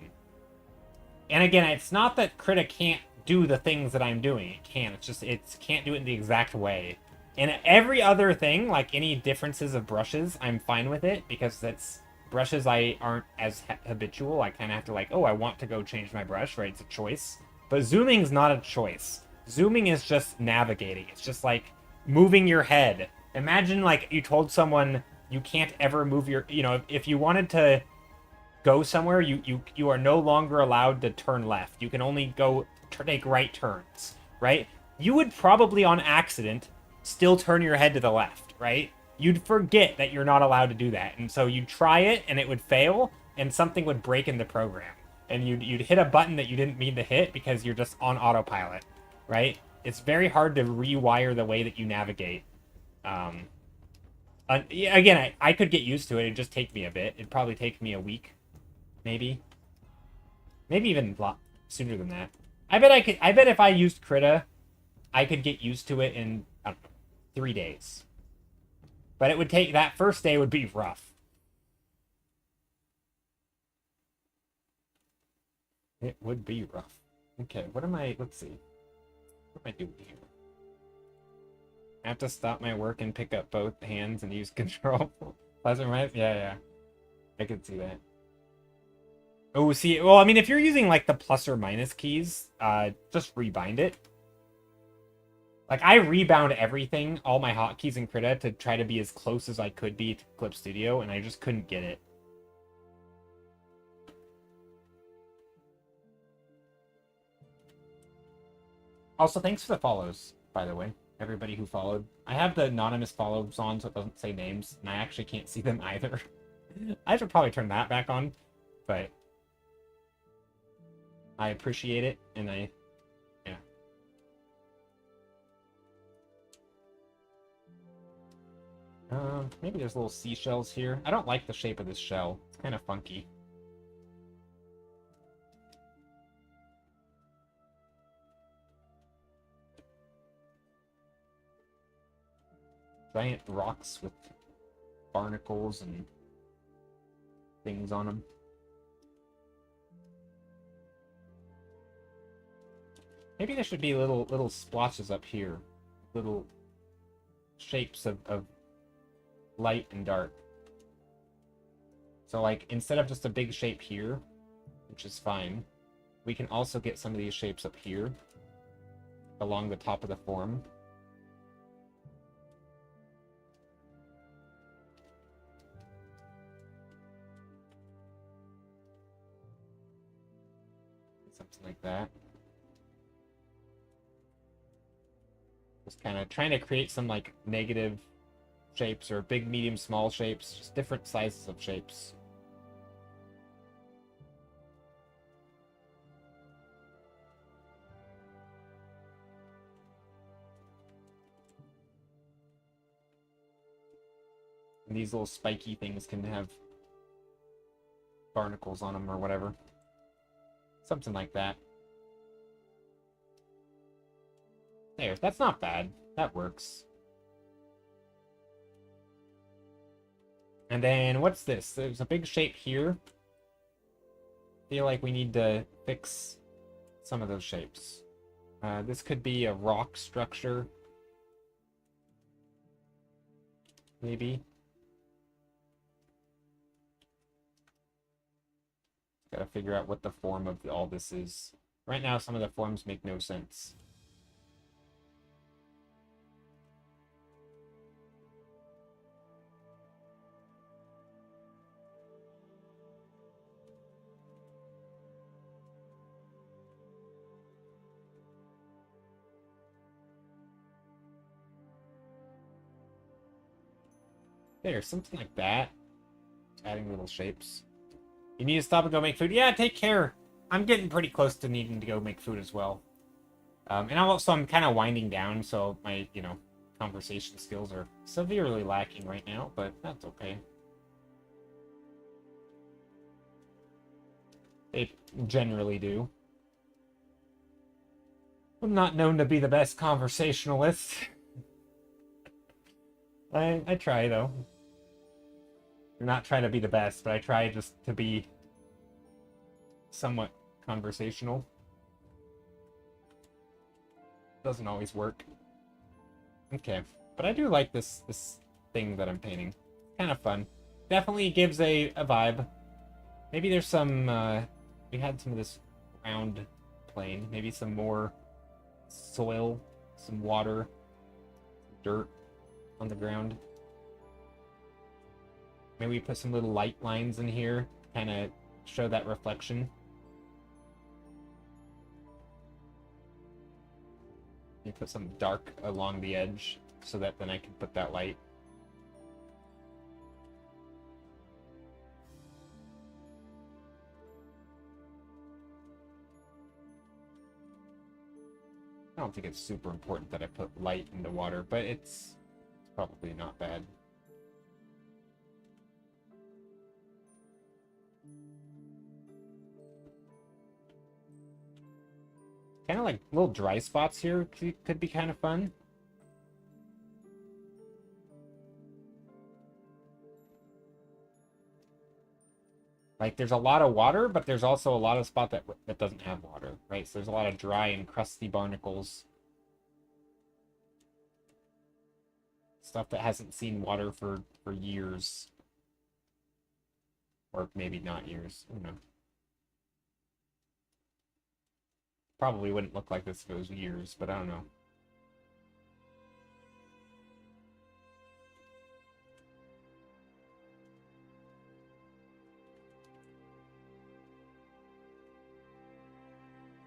And again, it's not that Krita can't do the things that I'm doing. It can. It's just, it can't do it in the exact way. And every other thing, like any differences of brushes, I'm fine with it because that's brushes I aren't as habitual. I kind of have to like, oh, I want to go change my brush, right? It's a choice. But zooming is not a choice. Zooming is just navigating. It's just like moving your head. Imagine like you told someone you can't ever move your, you know, if you wanted to go somewhere, you are no longer allowed to turn left. You can only go take right turns, right? You would probably on accident still turn your head to the left, right? You'd forget that you're not allowed to do that. And so you'd try it and it would fail and something would break in the program. And you'd hit a button that you didn't mean to hit because you're just on autopilot, right? It's very hard to rewire the way that you navigate. Again, I could get used to it. It'd just take me a bit. It'd probably take me a week. Maybe even a lot sooner than that. I bet if I used Krita, I could get used to it in, I don't know, 3 days. But it would take, that first day would be rough. It would be rough. Okay, let's see. What am I doing here? I have to stop my work and pick up both hands and use control. Pleasant, right? Yeah. I could see that. Oh, see, well, I mean, if you're using, like, the plus or minus keys, just rebind it. Like, I rebound everything, all my hotkeys in Krita, to try to be as close as I could be to Clip Studio, and I just couldn't get it. Also, thanks for the follows, by the way, everybody who followed. I have the anonymous follows on, so it doesn't say names, and I actually can't see them either. I should probably turn that back on, but I appreciate it, and yeah. Maybe there's little seashells here. I don't like the shape of this shell. It's kind of funky. Giant rocks with barnacles and things on them. Maybe there should be little splotches up here. Little shapes of light and dark. So, like, instead of just a big shape here, which is fine, we can also get some of these shapes up here along the top of the form. Something like that. Just kind of trying to create some, like, negative shapes or big, medium, small shapes, just different sizes of shapes. And these little spiky things can have barnacles on them or whatever. Something like that. There, that's not bad. That works. And then, what's this? There's a big shape here. I feel like we need to fix some of those shapes. This could be a rock structure. Maybe. Gotta figure out what the form of all this is. Right now, some of the forms make no sense. There, something like that. Adding little shapes. You need to stop and go make food? Yeah, take care. I'm getting pretty close to needing to go make food as well. And also, I'm kind of winding down, so my, conversation skills are severely lacking right now, but that's okay. They generally do. I'm not known to be the best conversationalist. I try, though. I'm not trying to be the best, but I try just to be somewhat conversational. Doesn't always work. Okay, but I do like this thing that I'm painting. Kind of fun. Definitely gives a vibe. Maybe there's some, we had some of this round plane. Maybe some more soil, some water, dirt on the ground. Maybe we put some little light lines in here, kind of show that reflection. You put some dark along the edge so that then I can put that light. I don't think it's super important that I put light into water, but it's probably not bad. Kind of like little dry spots here could be kind of fun. Like, there's a lot of water, but there's also a lot of spot that doesn't have water, right? So there's a lot of dry and crusty barnacles. Stuff that hasn't seen water for years. Or maybe not years, I don't know. Probably wouldn't look like this if it was years, but I don't know.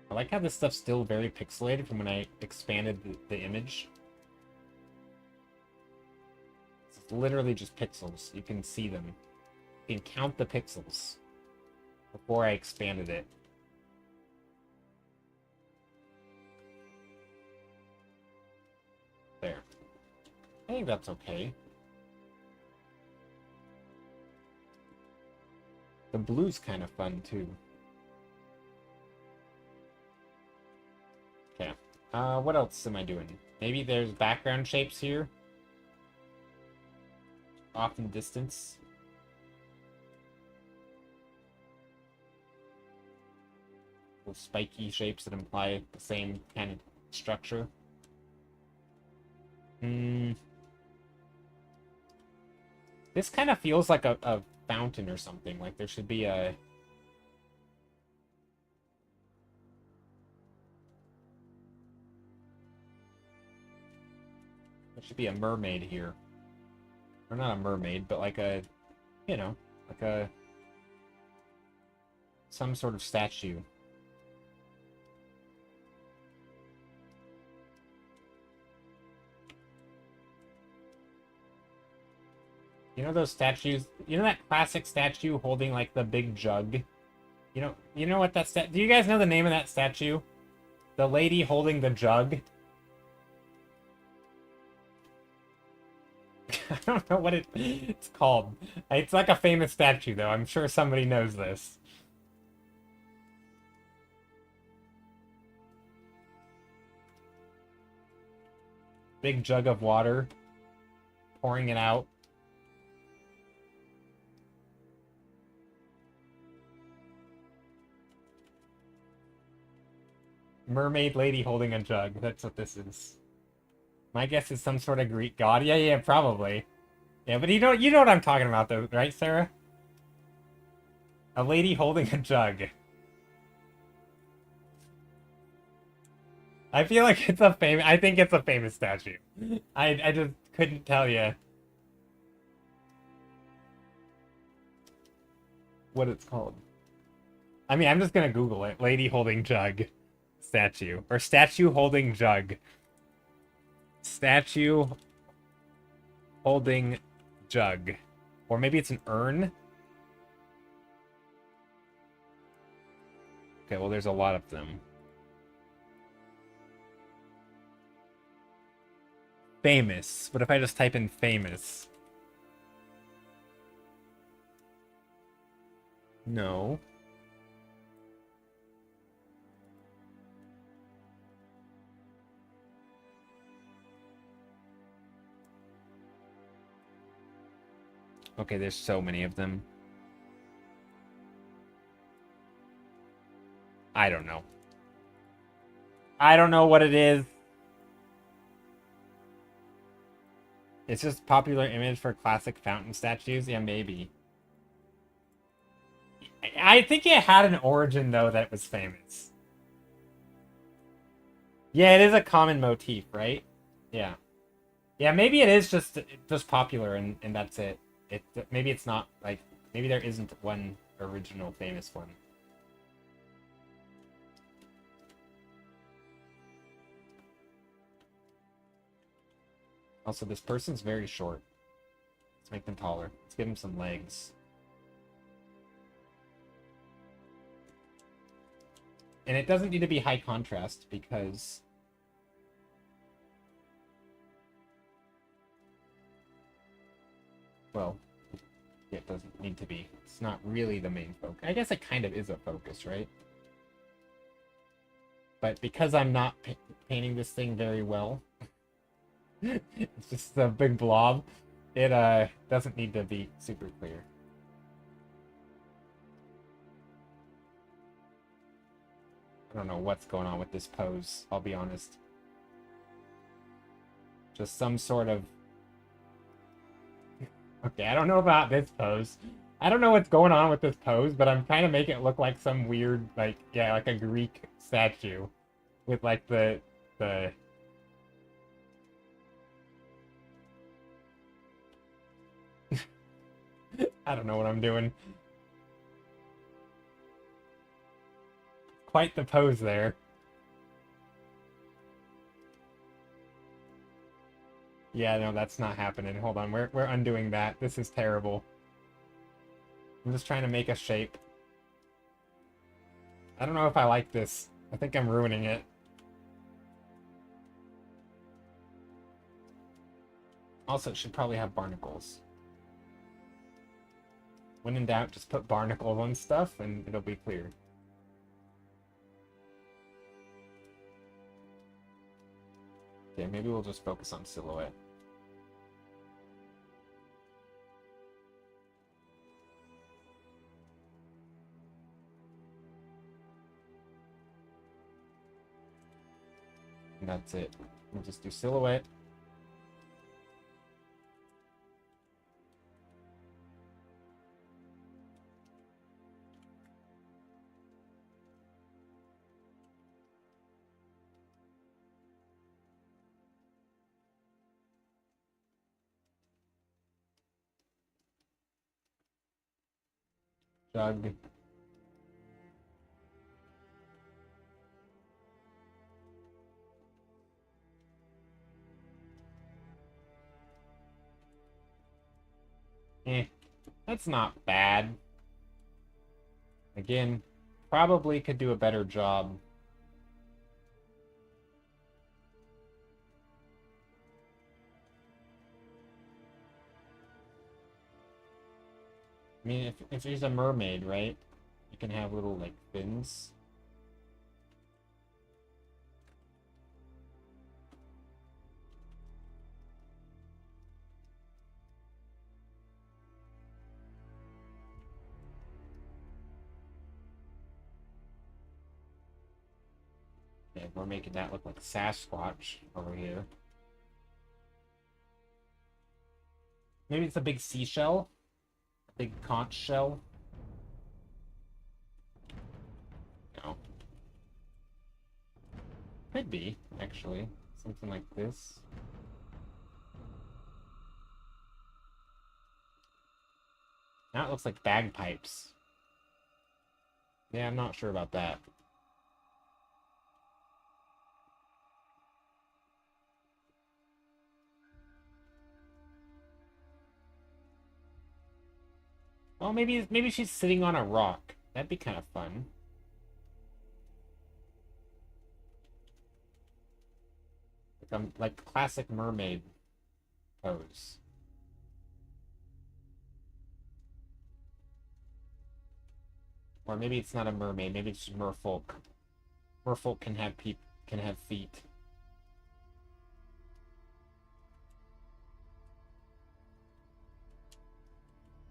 I like how this stuff's still very pixelated from when I expanded the image. It's literally just pixels. You can see them. You can count the pixels before I expanded it. There. I think that's okay. The blue's kind of fun, too. Okay. What else am I doing? Maybe there's background shapes here. Off in the distance. Little spiky shapes that imply the same kind of structure. This kind of feels like a fountain or something. Like there should be a... There should be a mermaid here. Or not a mermaid, but like a... You know, like a... Some sort of statue. You know those statues? You know that classic statue holding like the big jug? You know what that do you guys know the name of that statue? The lady holding the jug? I don't know what it's called. It's like a famous statue though. I'm sure somebody knows this. Big jug of water. Pouring it out. Mermaid lady holding a jug. That's what this is. My guess is some sort of Greek god. Yeah, probably. Yeah, but you know what I'm talking about though, right, Sarah? A lady holding a jug. I feel like it's a famous... I think it's a famous statue. I just couldn't tell you what it's called. I mean, I'm just gonna Google it. Lady holding jug. Statue. Or statue holding jug. Statue holding jug. Or maybe it's an urn? Okay, well, there's a lot of them. Famous. What if I just type in famous? No. Okay, there's so many of them. I don't know. I don't know what it is. It's just popular image for classic fountain statues? Yeah, maybe. I think it had an origin, though, that was famous. Yeah, it is a common motif, right? Yeah. Yeah, maybe it is just popular and that's it. Maybe it's not, like, maybe there isn't one original famous one. Also, this person's very short. Let's make them taller. Let's give them some legs. And it doesn't need to be high contrast because... Well, it doesn't need to be. It's not really the main focus. I guess it kind of is a focus, right? But because I'm not painting this thing very well, it's just a big blob, it doesn't need to be super clear. I don't know what's going on with this pose, I'll be honest. Just some sort of... Okay, I don't know about this pose. I don't know what's going on with this pose, but I'm trying to make it look like some weird, like, yeah, like a Greek statue. With, like, the... I don't know what I'm doing. Quite the pose there. Yeah, no, that's not happening. Hold on, we're undoing that. This is terrible. I'm just trying to make a shape. I don't know if I like this. I think I'm ruining it. Also, it should probably have barnacles. When in doubt, just put barnacles on stuff and it'll be clear. Okay, maybe we'll just focus on silhouette. And that's it. We'll just do silhouette. Jug. That's not bad. Again, probably could do a better job. I mean, if she's a mermaid, right? You can have little, like, fins. Yeah, we're making that look like Sasquatch over here. Maybe it's a big seashell? A big conch shell? No. Could be, actually. Something like this. Now it looks like bagpipes. Yeah, I'm not sure about that. Well, maybe she's sitting on a rock. That'd be kind of fun. Like classic mermaid pose. Or maybe it's not a mermaid. Maybe it's just merfolk. Merfolk can have feet.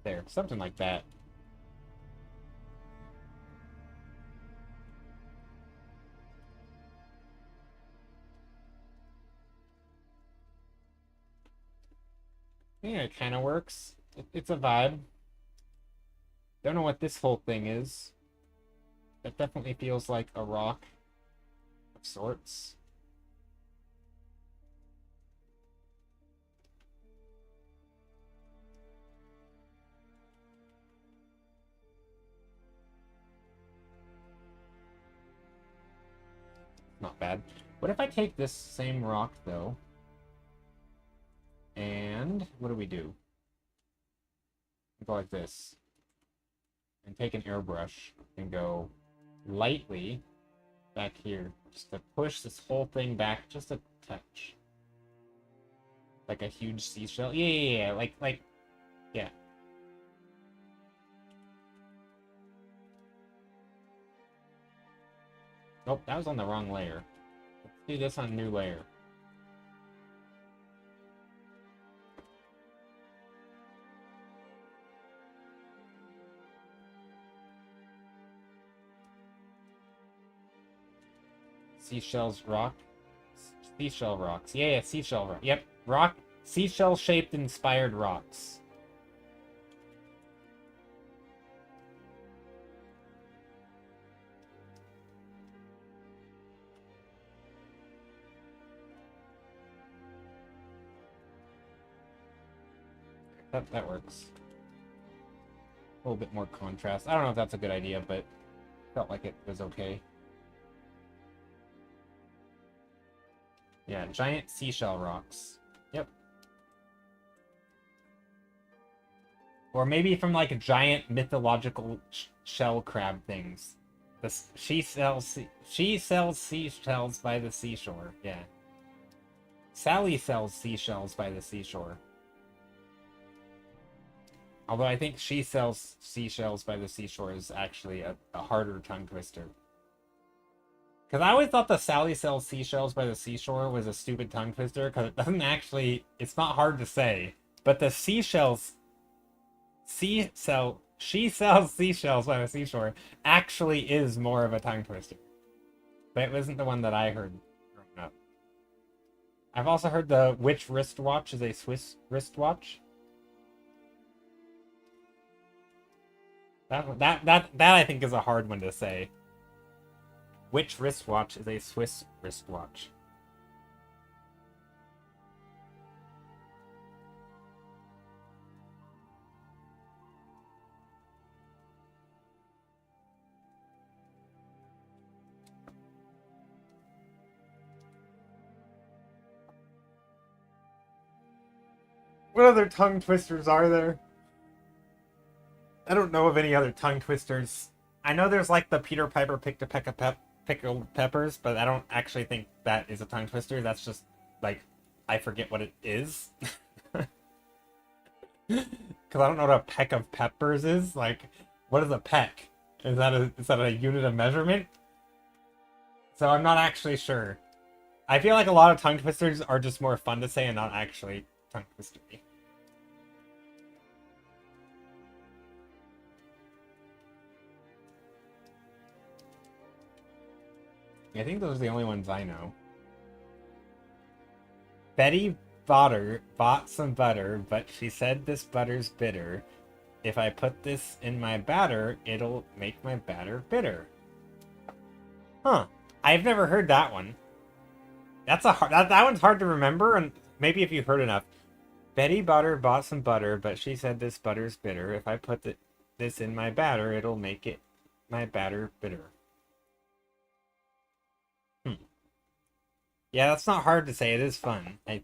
There, something like that. Yeah, it kind of works. It's a vibe. Don't know what this whole thing is. It definitely feels like a rock of sorts. Not bad. What if I take this same rock, though, and what do we do? Go like this. And take an airbrush and go lightly back here. Just to push this whole thing back just a touch. Like a huge seashell. Yeah. Yeah. Nope, that was on the wrong layer. Let's do this on a new layer. Seashells rock. Seashell rocks. Yeah, seashell rock. Yep, rock. Seashell-shaped inspired rocks. That works. A little bit more contrast. I don't know if that's a good idea, but felt like it was okay. Yeah, giant seashell rocks. Yep. Or maybe from like giant mythological shell crab things. She sells seashells by the seashore. Yeah. Sally sells seashells by the seashore. Although I think she sells seashells by the seashore is actually a harder tongue twister. Because I always thought the Sally sells seashells by the seashore was a stupid tongue twister, because it doesn't actually, it's not hard to say. But the seashells, she sells seashells by the seashore actually is more of a tongue twister. But it wasn't the one that I heard growing up. I've also heard the which wristwatch is a Swiss wristwatch. That I think is a hard one to say. Which wristwatch is a Swiss wristwatch? What other tongue twisters are there? I don't know of any other tongue twisters. I know there's like the Peter Piper picked a peck of pickled peppers, but I don't actually think that is a tongue twister. That's just like I forget what it is. Because I don't know what a peck of peppers is. Like, what is a peck? Is that a unit of measurement? So I'm not actually sure. I feel like a lot of tongue twisters are just more fun to say and not actually tongue twistery. I think those are the only ones I know. Betty bought some butter, but she said this butter's bitter. If I put this in my batter, it'll make my batter bitter. Huh. I've never heard that one. That's that one's hard to remember, and maybe if you heard enough. Betty bought some butter, but she said this butter's bitter. If I put this in my batter, it'll make my batter bitter. Yeah, that's not hard to say. It is fun. I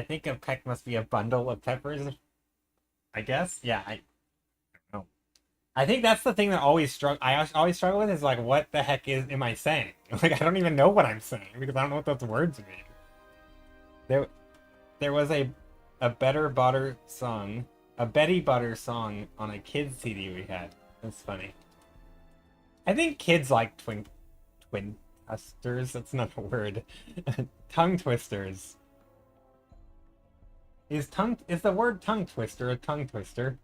think a peck must be a bundle of peppers. I guess. Yeah, I don't know. I think that's the thing that always struggle with is like, what the heck am I saying? Like, I don't even know what I'm saying because I don't know what those words mean. There, there was a better butter song, a Betty Butter song on a kids CD we had. That's funny. I think kids like twin twisters. That's not a word. Tongue twisters. Is the word tongue twister a tongue twister?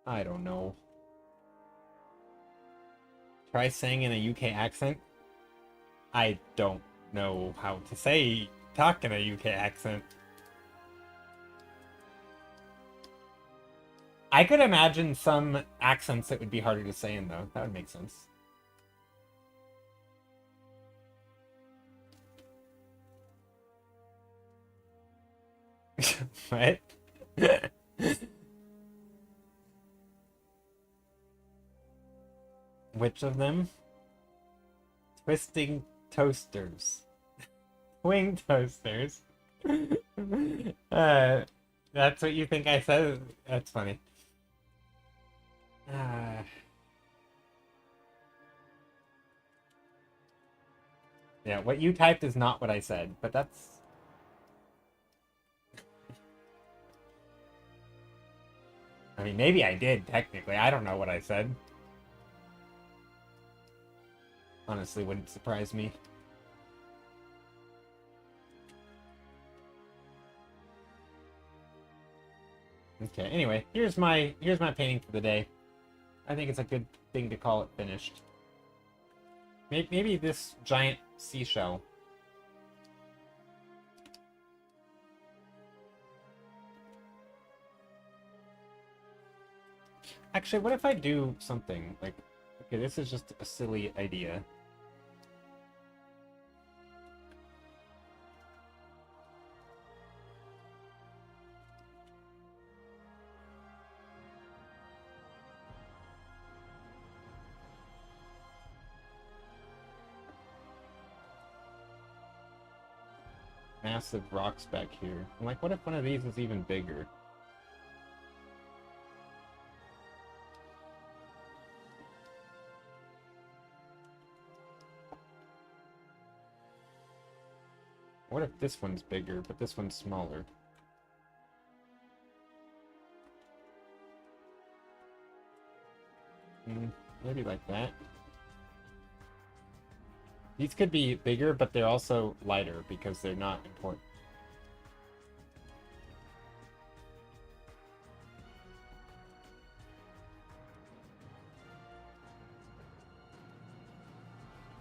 I don't know. Try saying in a UK accent. I don't know how to say talk in a UK accent. I could imagine some accents that would be harder to say in though. That would make sense. What? Which of them? Twisting toasters. Wing toasters. uh, that's what you think I said? That's funny. Uh, yeah, what you typed is not what I said, but that's... I mean, maybe I did, technically. I don't know what I said. Honestly, wouldn't surprise me. Okay, anyway, here's my painting for the day. I think it's a good thing to call it finished. Maybe this giant seashell. Actually, what if I do something like... Okay, this is just a silly idea. Massive rocks back here. I'm like, what if one of these is even bigger? What if this one's bigger, but this one's smaller? Maybe like that. These could be bigger, but they're also lighter because they're not important.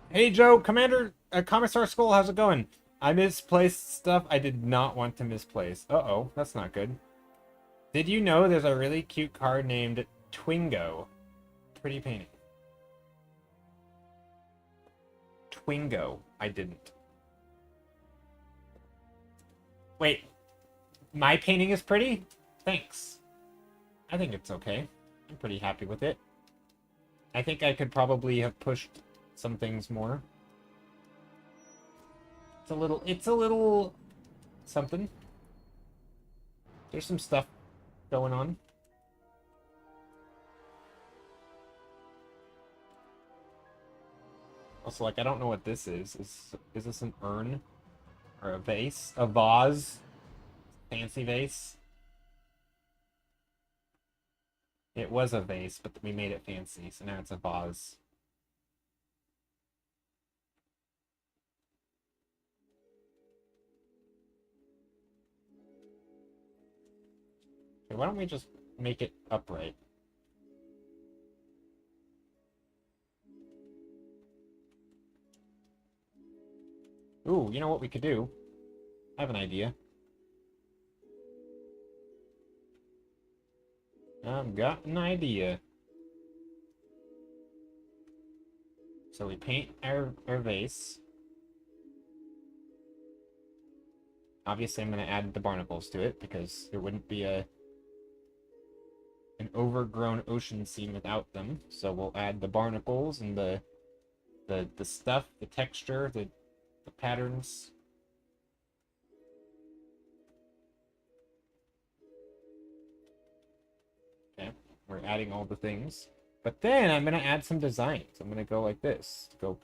Hey Joe, Commander, Commissar Skull, how's it going? I misplaced stuff I did not want to misplace. Uh-oh, that's not good. Did you know there's a really cute card named Twingo? Pretty painting. Twingo. I didn't. Wait, my painting is pretty? Thanks. I think it's okay. I'm pretty happy with it. I think I could probably have pushed some things more. It's a little something. There's some stuff going on. Also, like, I don't know what this is. Is this an urn? Or a vase? A vase? Fancy vase? It was a vase, but we made it fancy, so now it's a vase. Okay, why don't we just make it upright? Ooh, you know what we could do? I have an idea. I've got an idea. So we paint our vase. Obviously, I'm going to add the barnacles to it because there wouldn't be an overgrown ocean scene without them. So we'll add the barnacles and the the stuff, the texture, the patterns. Okay, we're adding all the things. But then I'm gonna add some designs. I'm gonna go like this. Go.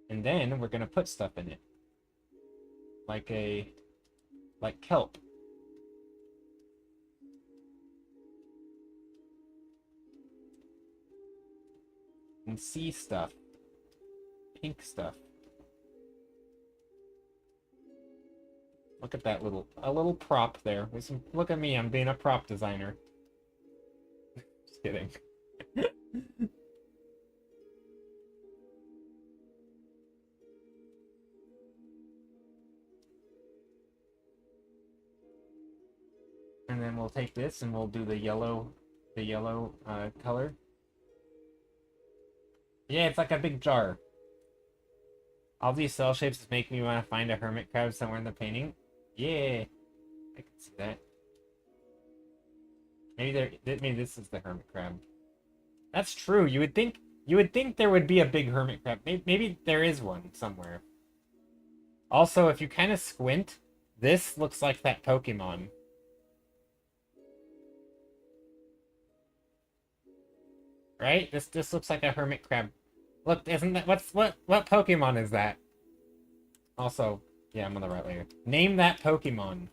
And then we're gonna put stuff in it. Like kelp. And sea stuff. Pink stuff. Look at that a little prop there. Look at me, I'm being a prop designer. Just kidding. And then we'll take this and we'll do the yellow color. Yeah, it's like a big jar. All these cell shapes make me want to find a hermit crab somewhere in the painting. Yeah, I can see that. Maybe this is the hermit crab. That's true. You would think there would be a big hermit crab. Maybe there is one somewhere. Also, if you kind of squint, this looks like that Pokemon. Right? This looks like a hermit crab. Look, isn't that what Pokemon is that? Also, yeah, I'm on the right layer. Name that Pokemon.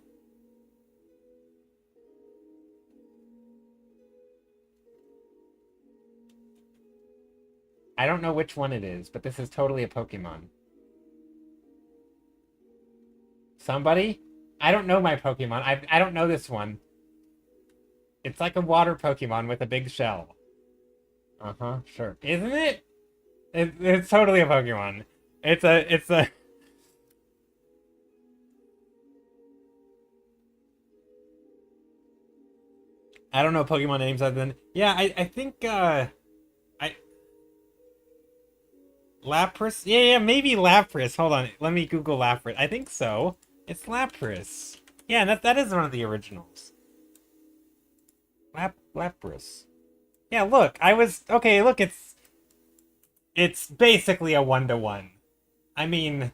I don't know which one it is, but this is totally a Pokemon. Somebody? I don't know my Pokemon. I don't know this one. It's like a water Pokemon with a big shell. Uh-huh, sure. Isn't it? It's totally a Pokemon. It's a... I don't know Pokemon names other than... Yeah, I think, Lapras? Yeah, maybe Lapras. Hold on, let me Google Lapras. I think so. It's Lapras. Yeah, that is one of the originals. Lapras. Yeah, look, okay, look, it's basically a 1-to-1. I mean,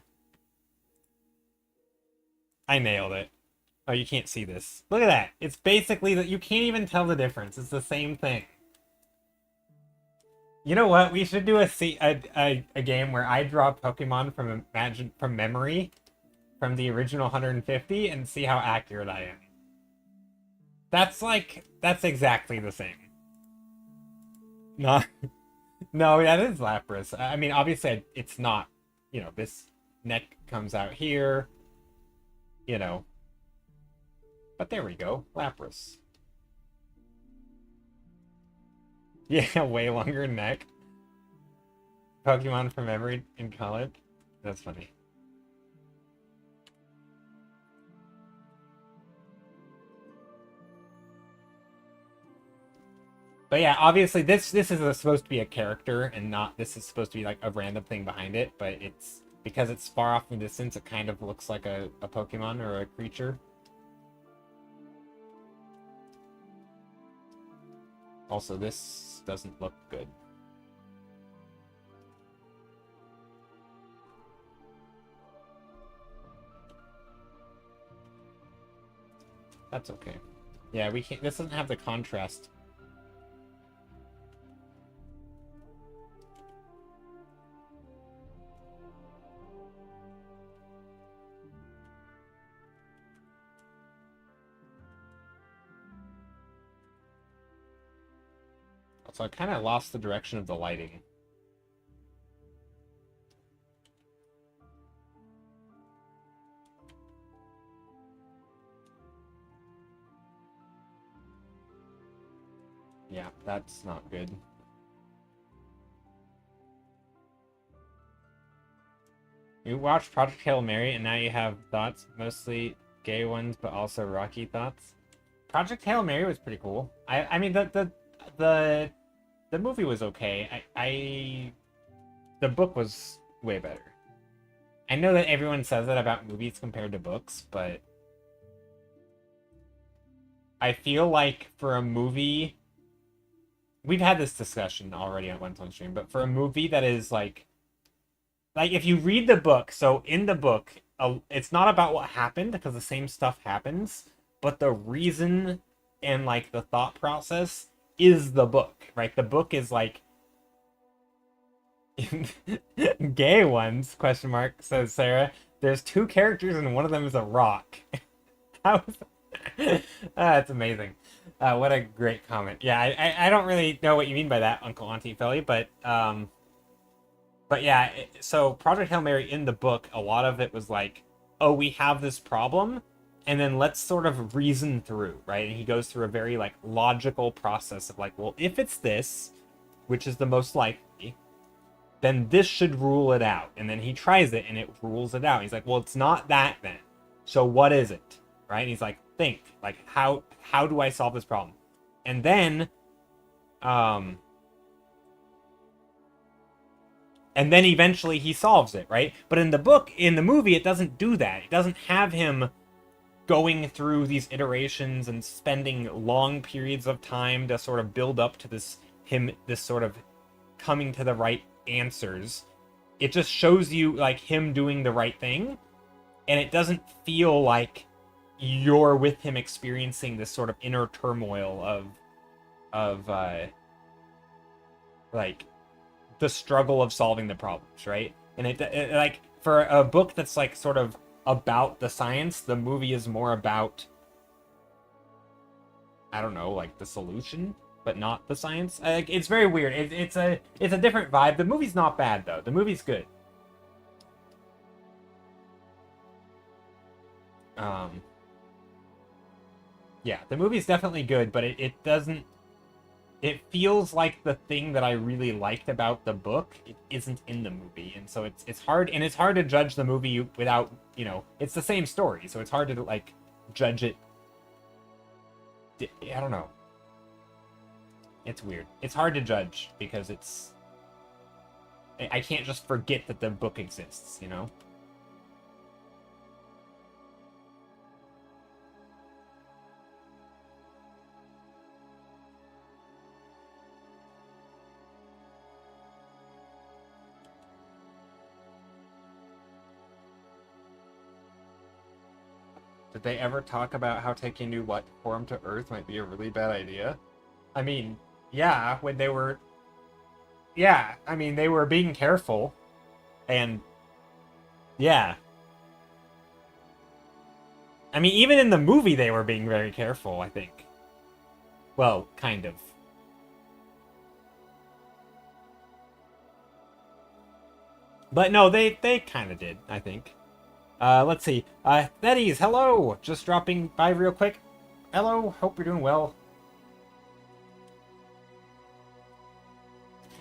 I nailed it. Oh, you can't see this. Look at that. It's basically that you can't even tell the difference. It's the same thing. You know what? We should do a game where I draw Pokemon from memory from the original 150 and see how accurate I am. That's exactly the same. No, no, that is Lapras. I mean, obviously it's not, this neck comes out here, but there we go, Lapras. Yeah, way longer neck. Pokemon from memory in college. That's funny. But yeah, obviously this is supposed to be a character and not this is supposed to be like a random thing behind it, but it's because it's far off in the distance, it kind of looks like a Pokemon or a creature. Also, this doesn't look good. That's okay. Yeah, we can't. This doesn't have the contrast. So I kind of lost the direction of the lighting. Yeah, that's not good. You watched Project Hail Mary and now you have thoughts, mostly gay ones, but also rocky thoughts. Project Hail Mary was pretty cool. I mean the the movie was okay. The book was way better. I know that everyone says that about movies compared to books, but I feel like for a movie, we've had this discussion already on Once on Stream, but for a movie that is like if you read the book, so in the book, it's not about what happened because the same stuff happens, but the reason and like the thought process is the book, right? The book is like gay ones, question mark, says Sarah. There's two characters and one of them is a rock. How is that's amazing. What a great comment. Yeah, I don't really know what you mean by that, Uncle Auntie Philly, but yeah, so Project Hail Mary in the book, a lot of it was like, oh, we have this problem, and then let's sort of reason through, right? And he goes through a very like logical process of like, well, if it's this, which is the most likely, then this should rule it out. And then he tries it and it rules it out. He's like, well, it's not that then. So what is it? Right? And he's like, think, like, how do I solve this problem? And then eventually he solves it, right? But in the book, in the movie, it doesn't do that. It doesn't have him going through these iterations and spending long periods of time to sort of build up to this sort of coming to the right answers. It just shows you like him doing the right thing, and it doesn't feel like you're with him experiencing this sort of inner turmoil of like the struggle of solving the problems, right? And it like for a book that's like sort of about the science, the movie is more about, I don't know, like the solution, but not the science. Like, it's very weird. It's a different vibe. The movie's not bad though. The movie's good. Yeah, the movie's definitely good, but it doesn't. It feels like the thing that I really liked about the book it isn't in the movie, and so it's hard, and it's hard to judge the movie without, you know, it's the same story, so it's hard to like judge it. I don't know. It's weird. It's hard to judge because I can't just forget that the book exists, you know? Did they ever talk about how taking new life form to Earth might be a really bad idea? I mean, yeah, when they were... Yeah, I mean, they were being careful. And... Yeah. I mean, even in the movie, they were being very careful, I think. Well, kind of. But no, they kind of did, I think. Let's see. Theddies, hello! Just dropping by real quick. Hello, hope you're doing well.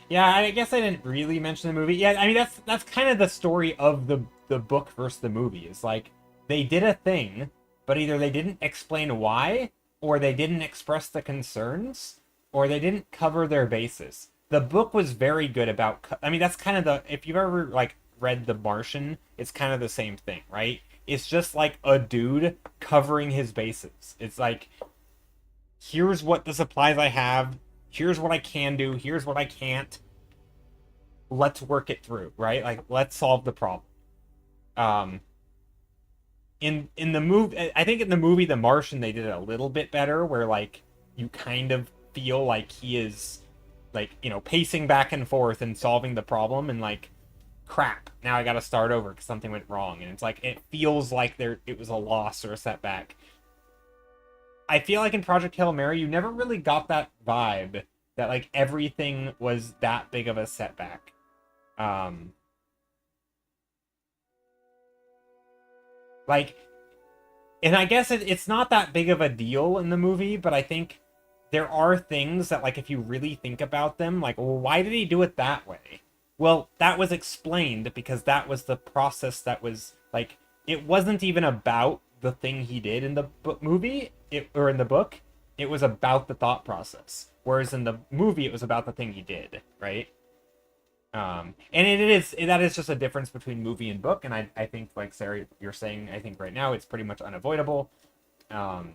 Yeah, I guess I didn't really mention the movie. Yeah, I mean, that's kind of the story of the book versus the movie. It's like, they did a thing, but either they didn't explain why, or they didn't express the concerns, or they didn't cover their bases. The book was very good about... I mean, that's kind of the... If you've ever, like, read The Martian, it's kind of the same thing, right? It's just like a dude covering his bases. It's like, here's what the supplies I have, here's what I can do, here's what I can't. Let's work it through, right? Like, let's solve the problem. In the movie, I think in the movie The Martian, they did it a little bit better, where like you kind of feel like he is like, you know, pacing back and forth and solving the problem, and like, crap, now I gotta start over because something went wrong, and it's like it feels like it was a loss or a setback. I feel like in Project Hail Mary, you never really got that vibe that like everything was that big of a setback. Like, and I guess it's not that big of a deal in the movie, but I think there are things that, like, if you really think about them, like, well, why did he do it that way? Well, that was explained because that was the process that was, like, it wasn't even about the thing he did in the movie, or in the book. It was about the thought process. Whereas in the movie, it was about the thing he did, right? And that is just a difference between movie and book. And I think, like Sarah, you're saying, I think right now it's pretty much unavoidable. But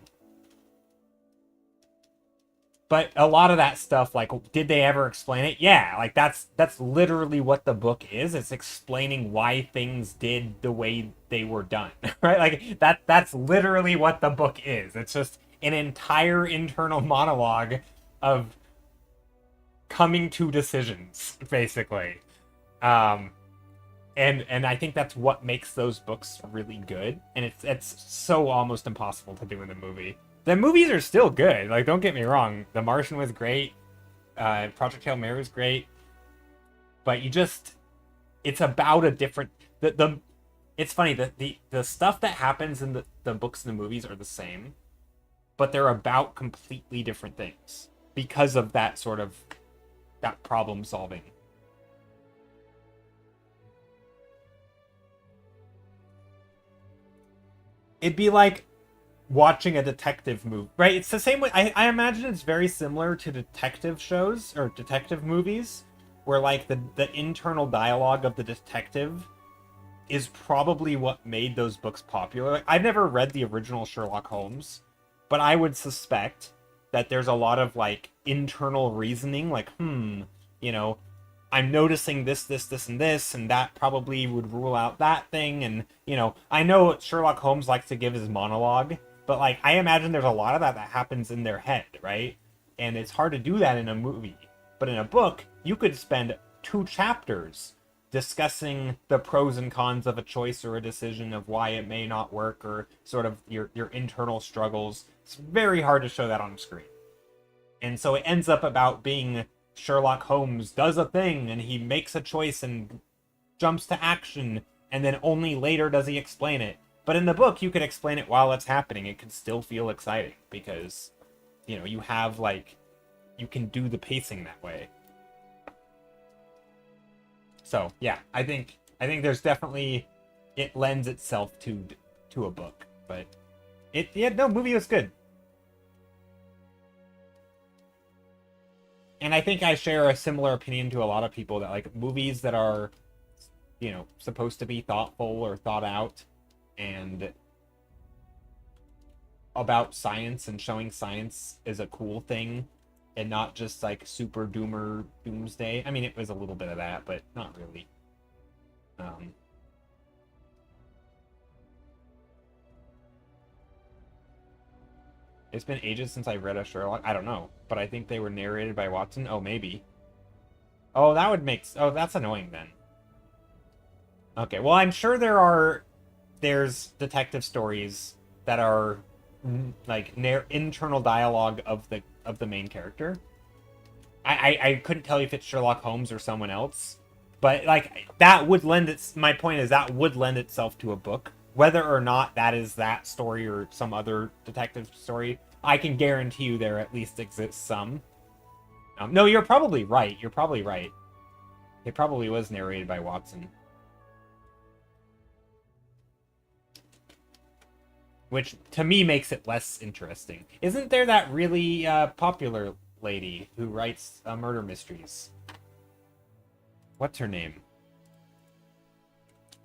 a lot of that stuff, like, did they ever explain it? Yeah, like that's literally what the book is. It's explaining why things did the way they were done, right? Like that's literally what the book is. It's just an entire internal monologue of coming to decisions, basically. Um, and I think that's what makes those books really good. And it's so almost impossible to do in the movie. The movies are still good. Like, don't get me wrong. The Martian was great. Project Hail Mary was great. But it's about a different. It's funny that the stuff that happens in the books and the movies are the same, but they're about completely different things because of that problem solving. It'd be like watching a detective movie, right? It's the same way. I imagine it's very similar to detective shows or detective movies, where like the internal dialogue of the detective is probably what made those books popular. Like, I've never read the original Sherlock Holmes, but I would suspect that there's a lot of like internal reasoning, like, you know, I'm noticing this, and this, and that probably would rule out that thing. And, you know, I know Sherlock Holmes likes to give his monologue, but, like, I imagine there's a lot of that happens in their head, right? And it's hard to do that in a movie. But in a book, you could spend 2 chapters discussing the pros and cons of a choice or a decision, of why it may not work, or sort of your internal struggles. It's very hard to show that on screen. And so it ends up about being Sherlock Holmes does a thing and he makes a choice and jumps to action, and then only later does he explain it. But in the book, you could explain it while it's happening. It could still feel exciting because, you know, you have like, you can do the pacing that way. So yeah, I think there's definitely, it lends itself to a book, but movie was good. And I think I share a similar opinion to a lot of people that like movies that are, you know, supposed to be thoughtful or thought out and about science and showing science is a cool thing and not just like super doomsday. I mean, it was a little bit of that, but not really. It's been ages since I read a Sherlock. I don't know, but I think they were narrated by Watson. Oh, maybe. Oh, that would make. Oh, that's annoying then. Okay, well, I'm sure there's detective stories that are like internal dialogue of the main character. I couldn't tell you if it's Sherlock Holmes or someone else, but like that would lend its. My point is that would lend itself to a book, whether or not that is that story or some other detective story. I can guarantee you there at least exists some. No, you're probably right. You're probably right. It probably was narrated by Watson. Which to me makes it less interesting. Isn't there that really popular lady who writes murder mysteries? What's her name?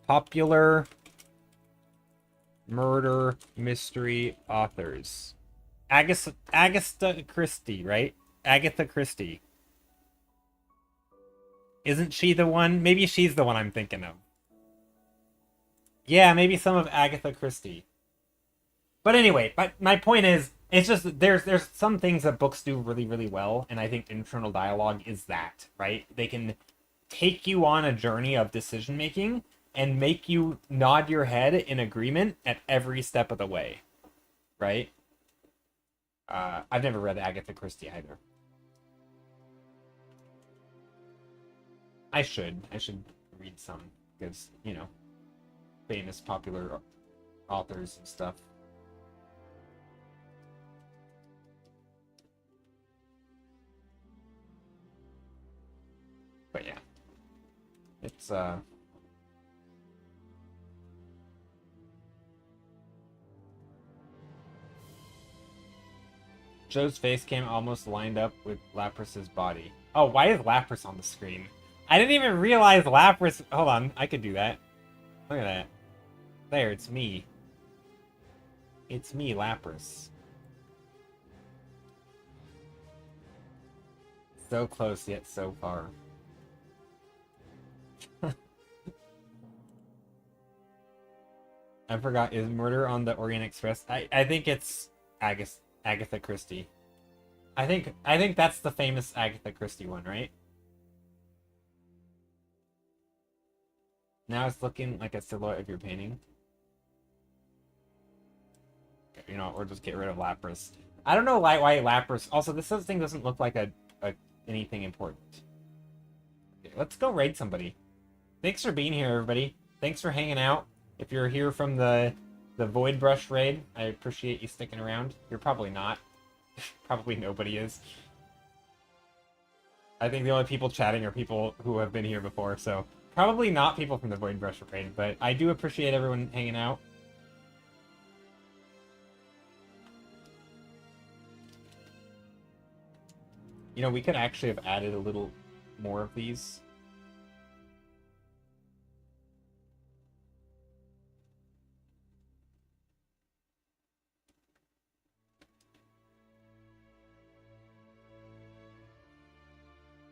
Popular murder mystery authors. Agatha Christie, right? Agatha Christie. Isn't she the one? Maybe she's the one I'm thinking of. Yeah, maybe some of Agatha Christie. But anyway, but my point is, it's just there's some things that books do really, really well, and I think internal dialogue is that, right? They can take you on a journey of decision making and make you nod your head in agreement at every step of the way, right? I've never read Agatha Christie either. I should read some because, you know, famous popular authors and stuff. But yeah, it's Joe's face cam almost lined up with Lapras's body. Oh, why is Lapras on the screen? I didn't even realize Lapras... Hold on, I could do that. Look at that. There, it's me. It's me, Lapras. So close, yet so far. I forgot, is Murder on the Orient Express? I think it's Agatha Christie. I think that's the famous Agatha Christie one, right? Now it's looking like a silhouette of your painting. You know, or just get rid of Lapras. I don't know why Lapras... Also, this thing doesn't look like anything important. Okay, let's go raid somebody. Thanks for being here, everybody. Thanks for hanging out. If you're here from the Void Brush raid, I appreciate you sticking around. You're probably not. Probably nobody is. I think the only people chatting are people who have been here before, so probably not people from the Void Brush raid, but I do appreciate everyone hanging out. You know, we could actually have added a little more of these.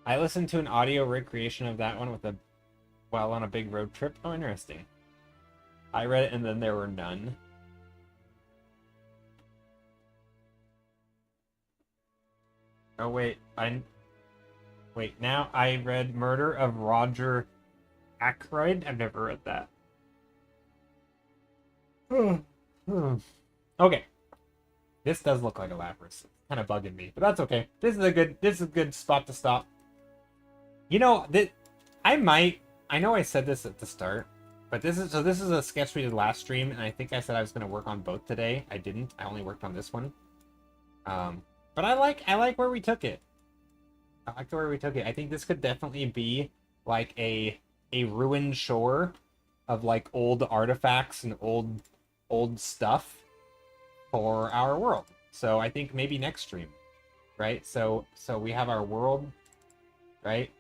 I listened to an audio recreation of that one while on a big road trip. Oh, interesting. I read it and then there were none. Oh, wait. Now I read Murder of Roger Ackroyd. I've never read that. Okay. This does look like a Lapras. It's kind of bugging me, but that's okay. This is a good spot to stop. You know, I know I said this at the start, but this is a sketch we did last stream, and I think I said I was going to work on both today. I didn't. I only worked on this one. But I like where we took it. I like where we took it. I think this could definitely be like a ruined shore of like old artifacts and old stuff for our world. So I think maybe next stream, right? So we have our world, right?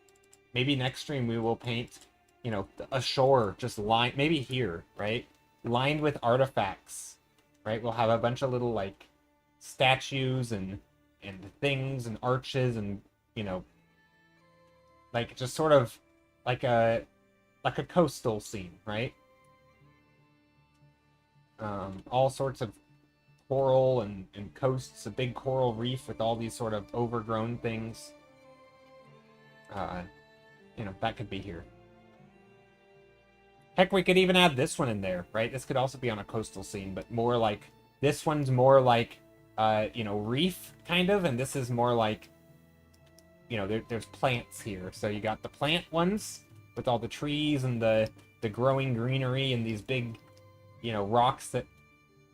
Maybe next stream we will paint, you know, a shore just lined, maybe here, right? Lined with artifacts, right? We'll have a bunch of little like statues and things and arches and, you know, like just sort of like a coastal scene, right? All sorts of coral and coasts, a big coral reef with all these sort of overgrown things. You know, that could be here. Heck, we could even add this one in there, right? This could also be on a coastal scene, but more like, this one's more like, you know, reef, kind of, and this is more like, you know, there's plants here. So you got the plant ones, with all the trees and the growing greenery and these big, you know, rocks that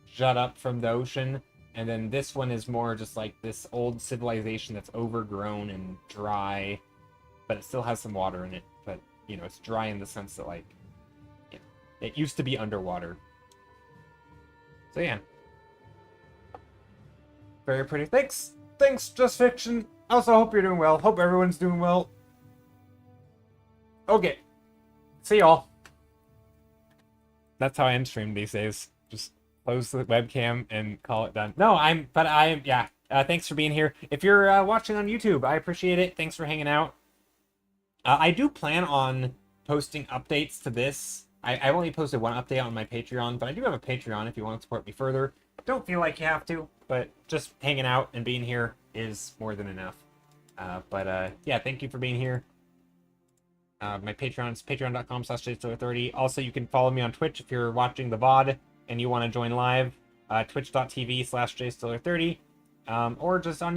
jut up from the ocean. And then this one is more just like this old civilization that's overgrown and dry, but it still has some water in it. But, you know, it's dry in the sense that, like, you know, it used to be underwater. So, yeah. Very pretty. Thanks, Just Fiction. Also, hope you're doing well. Hope everyone's doing well. Okay. See y'all. That's how I end stream these days. Just close the webcam and call it done. No, yeah. Thanks for being here. If you're watching on YouTube, I appreciate it. Thanks for hanging out. I do plan on posting updates to this. I've only posted one update on my Patreon, but I do have a Patreon if you want to support me further. Don't feel like you have to, but just hanging out and being here is more than enough. Yeah, thank you for being here. My Patreon is patreon.com/jstiller30. Also, you can follow me on Twitch if you're watching the VOD and you want to join live. Twitch.tv/jstiller30. Or just on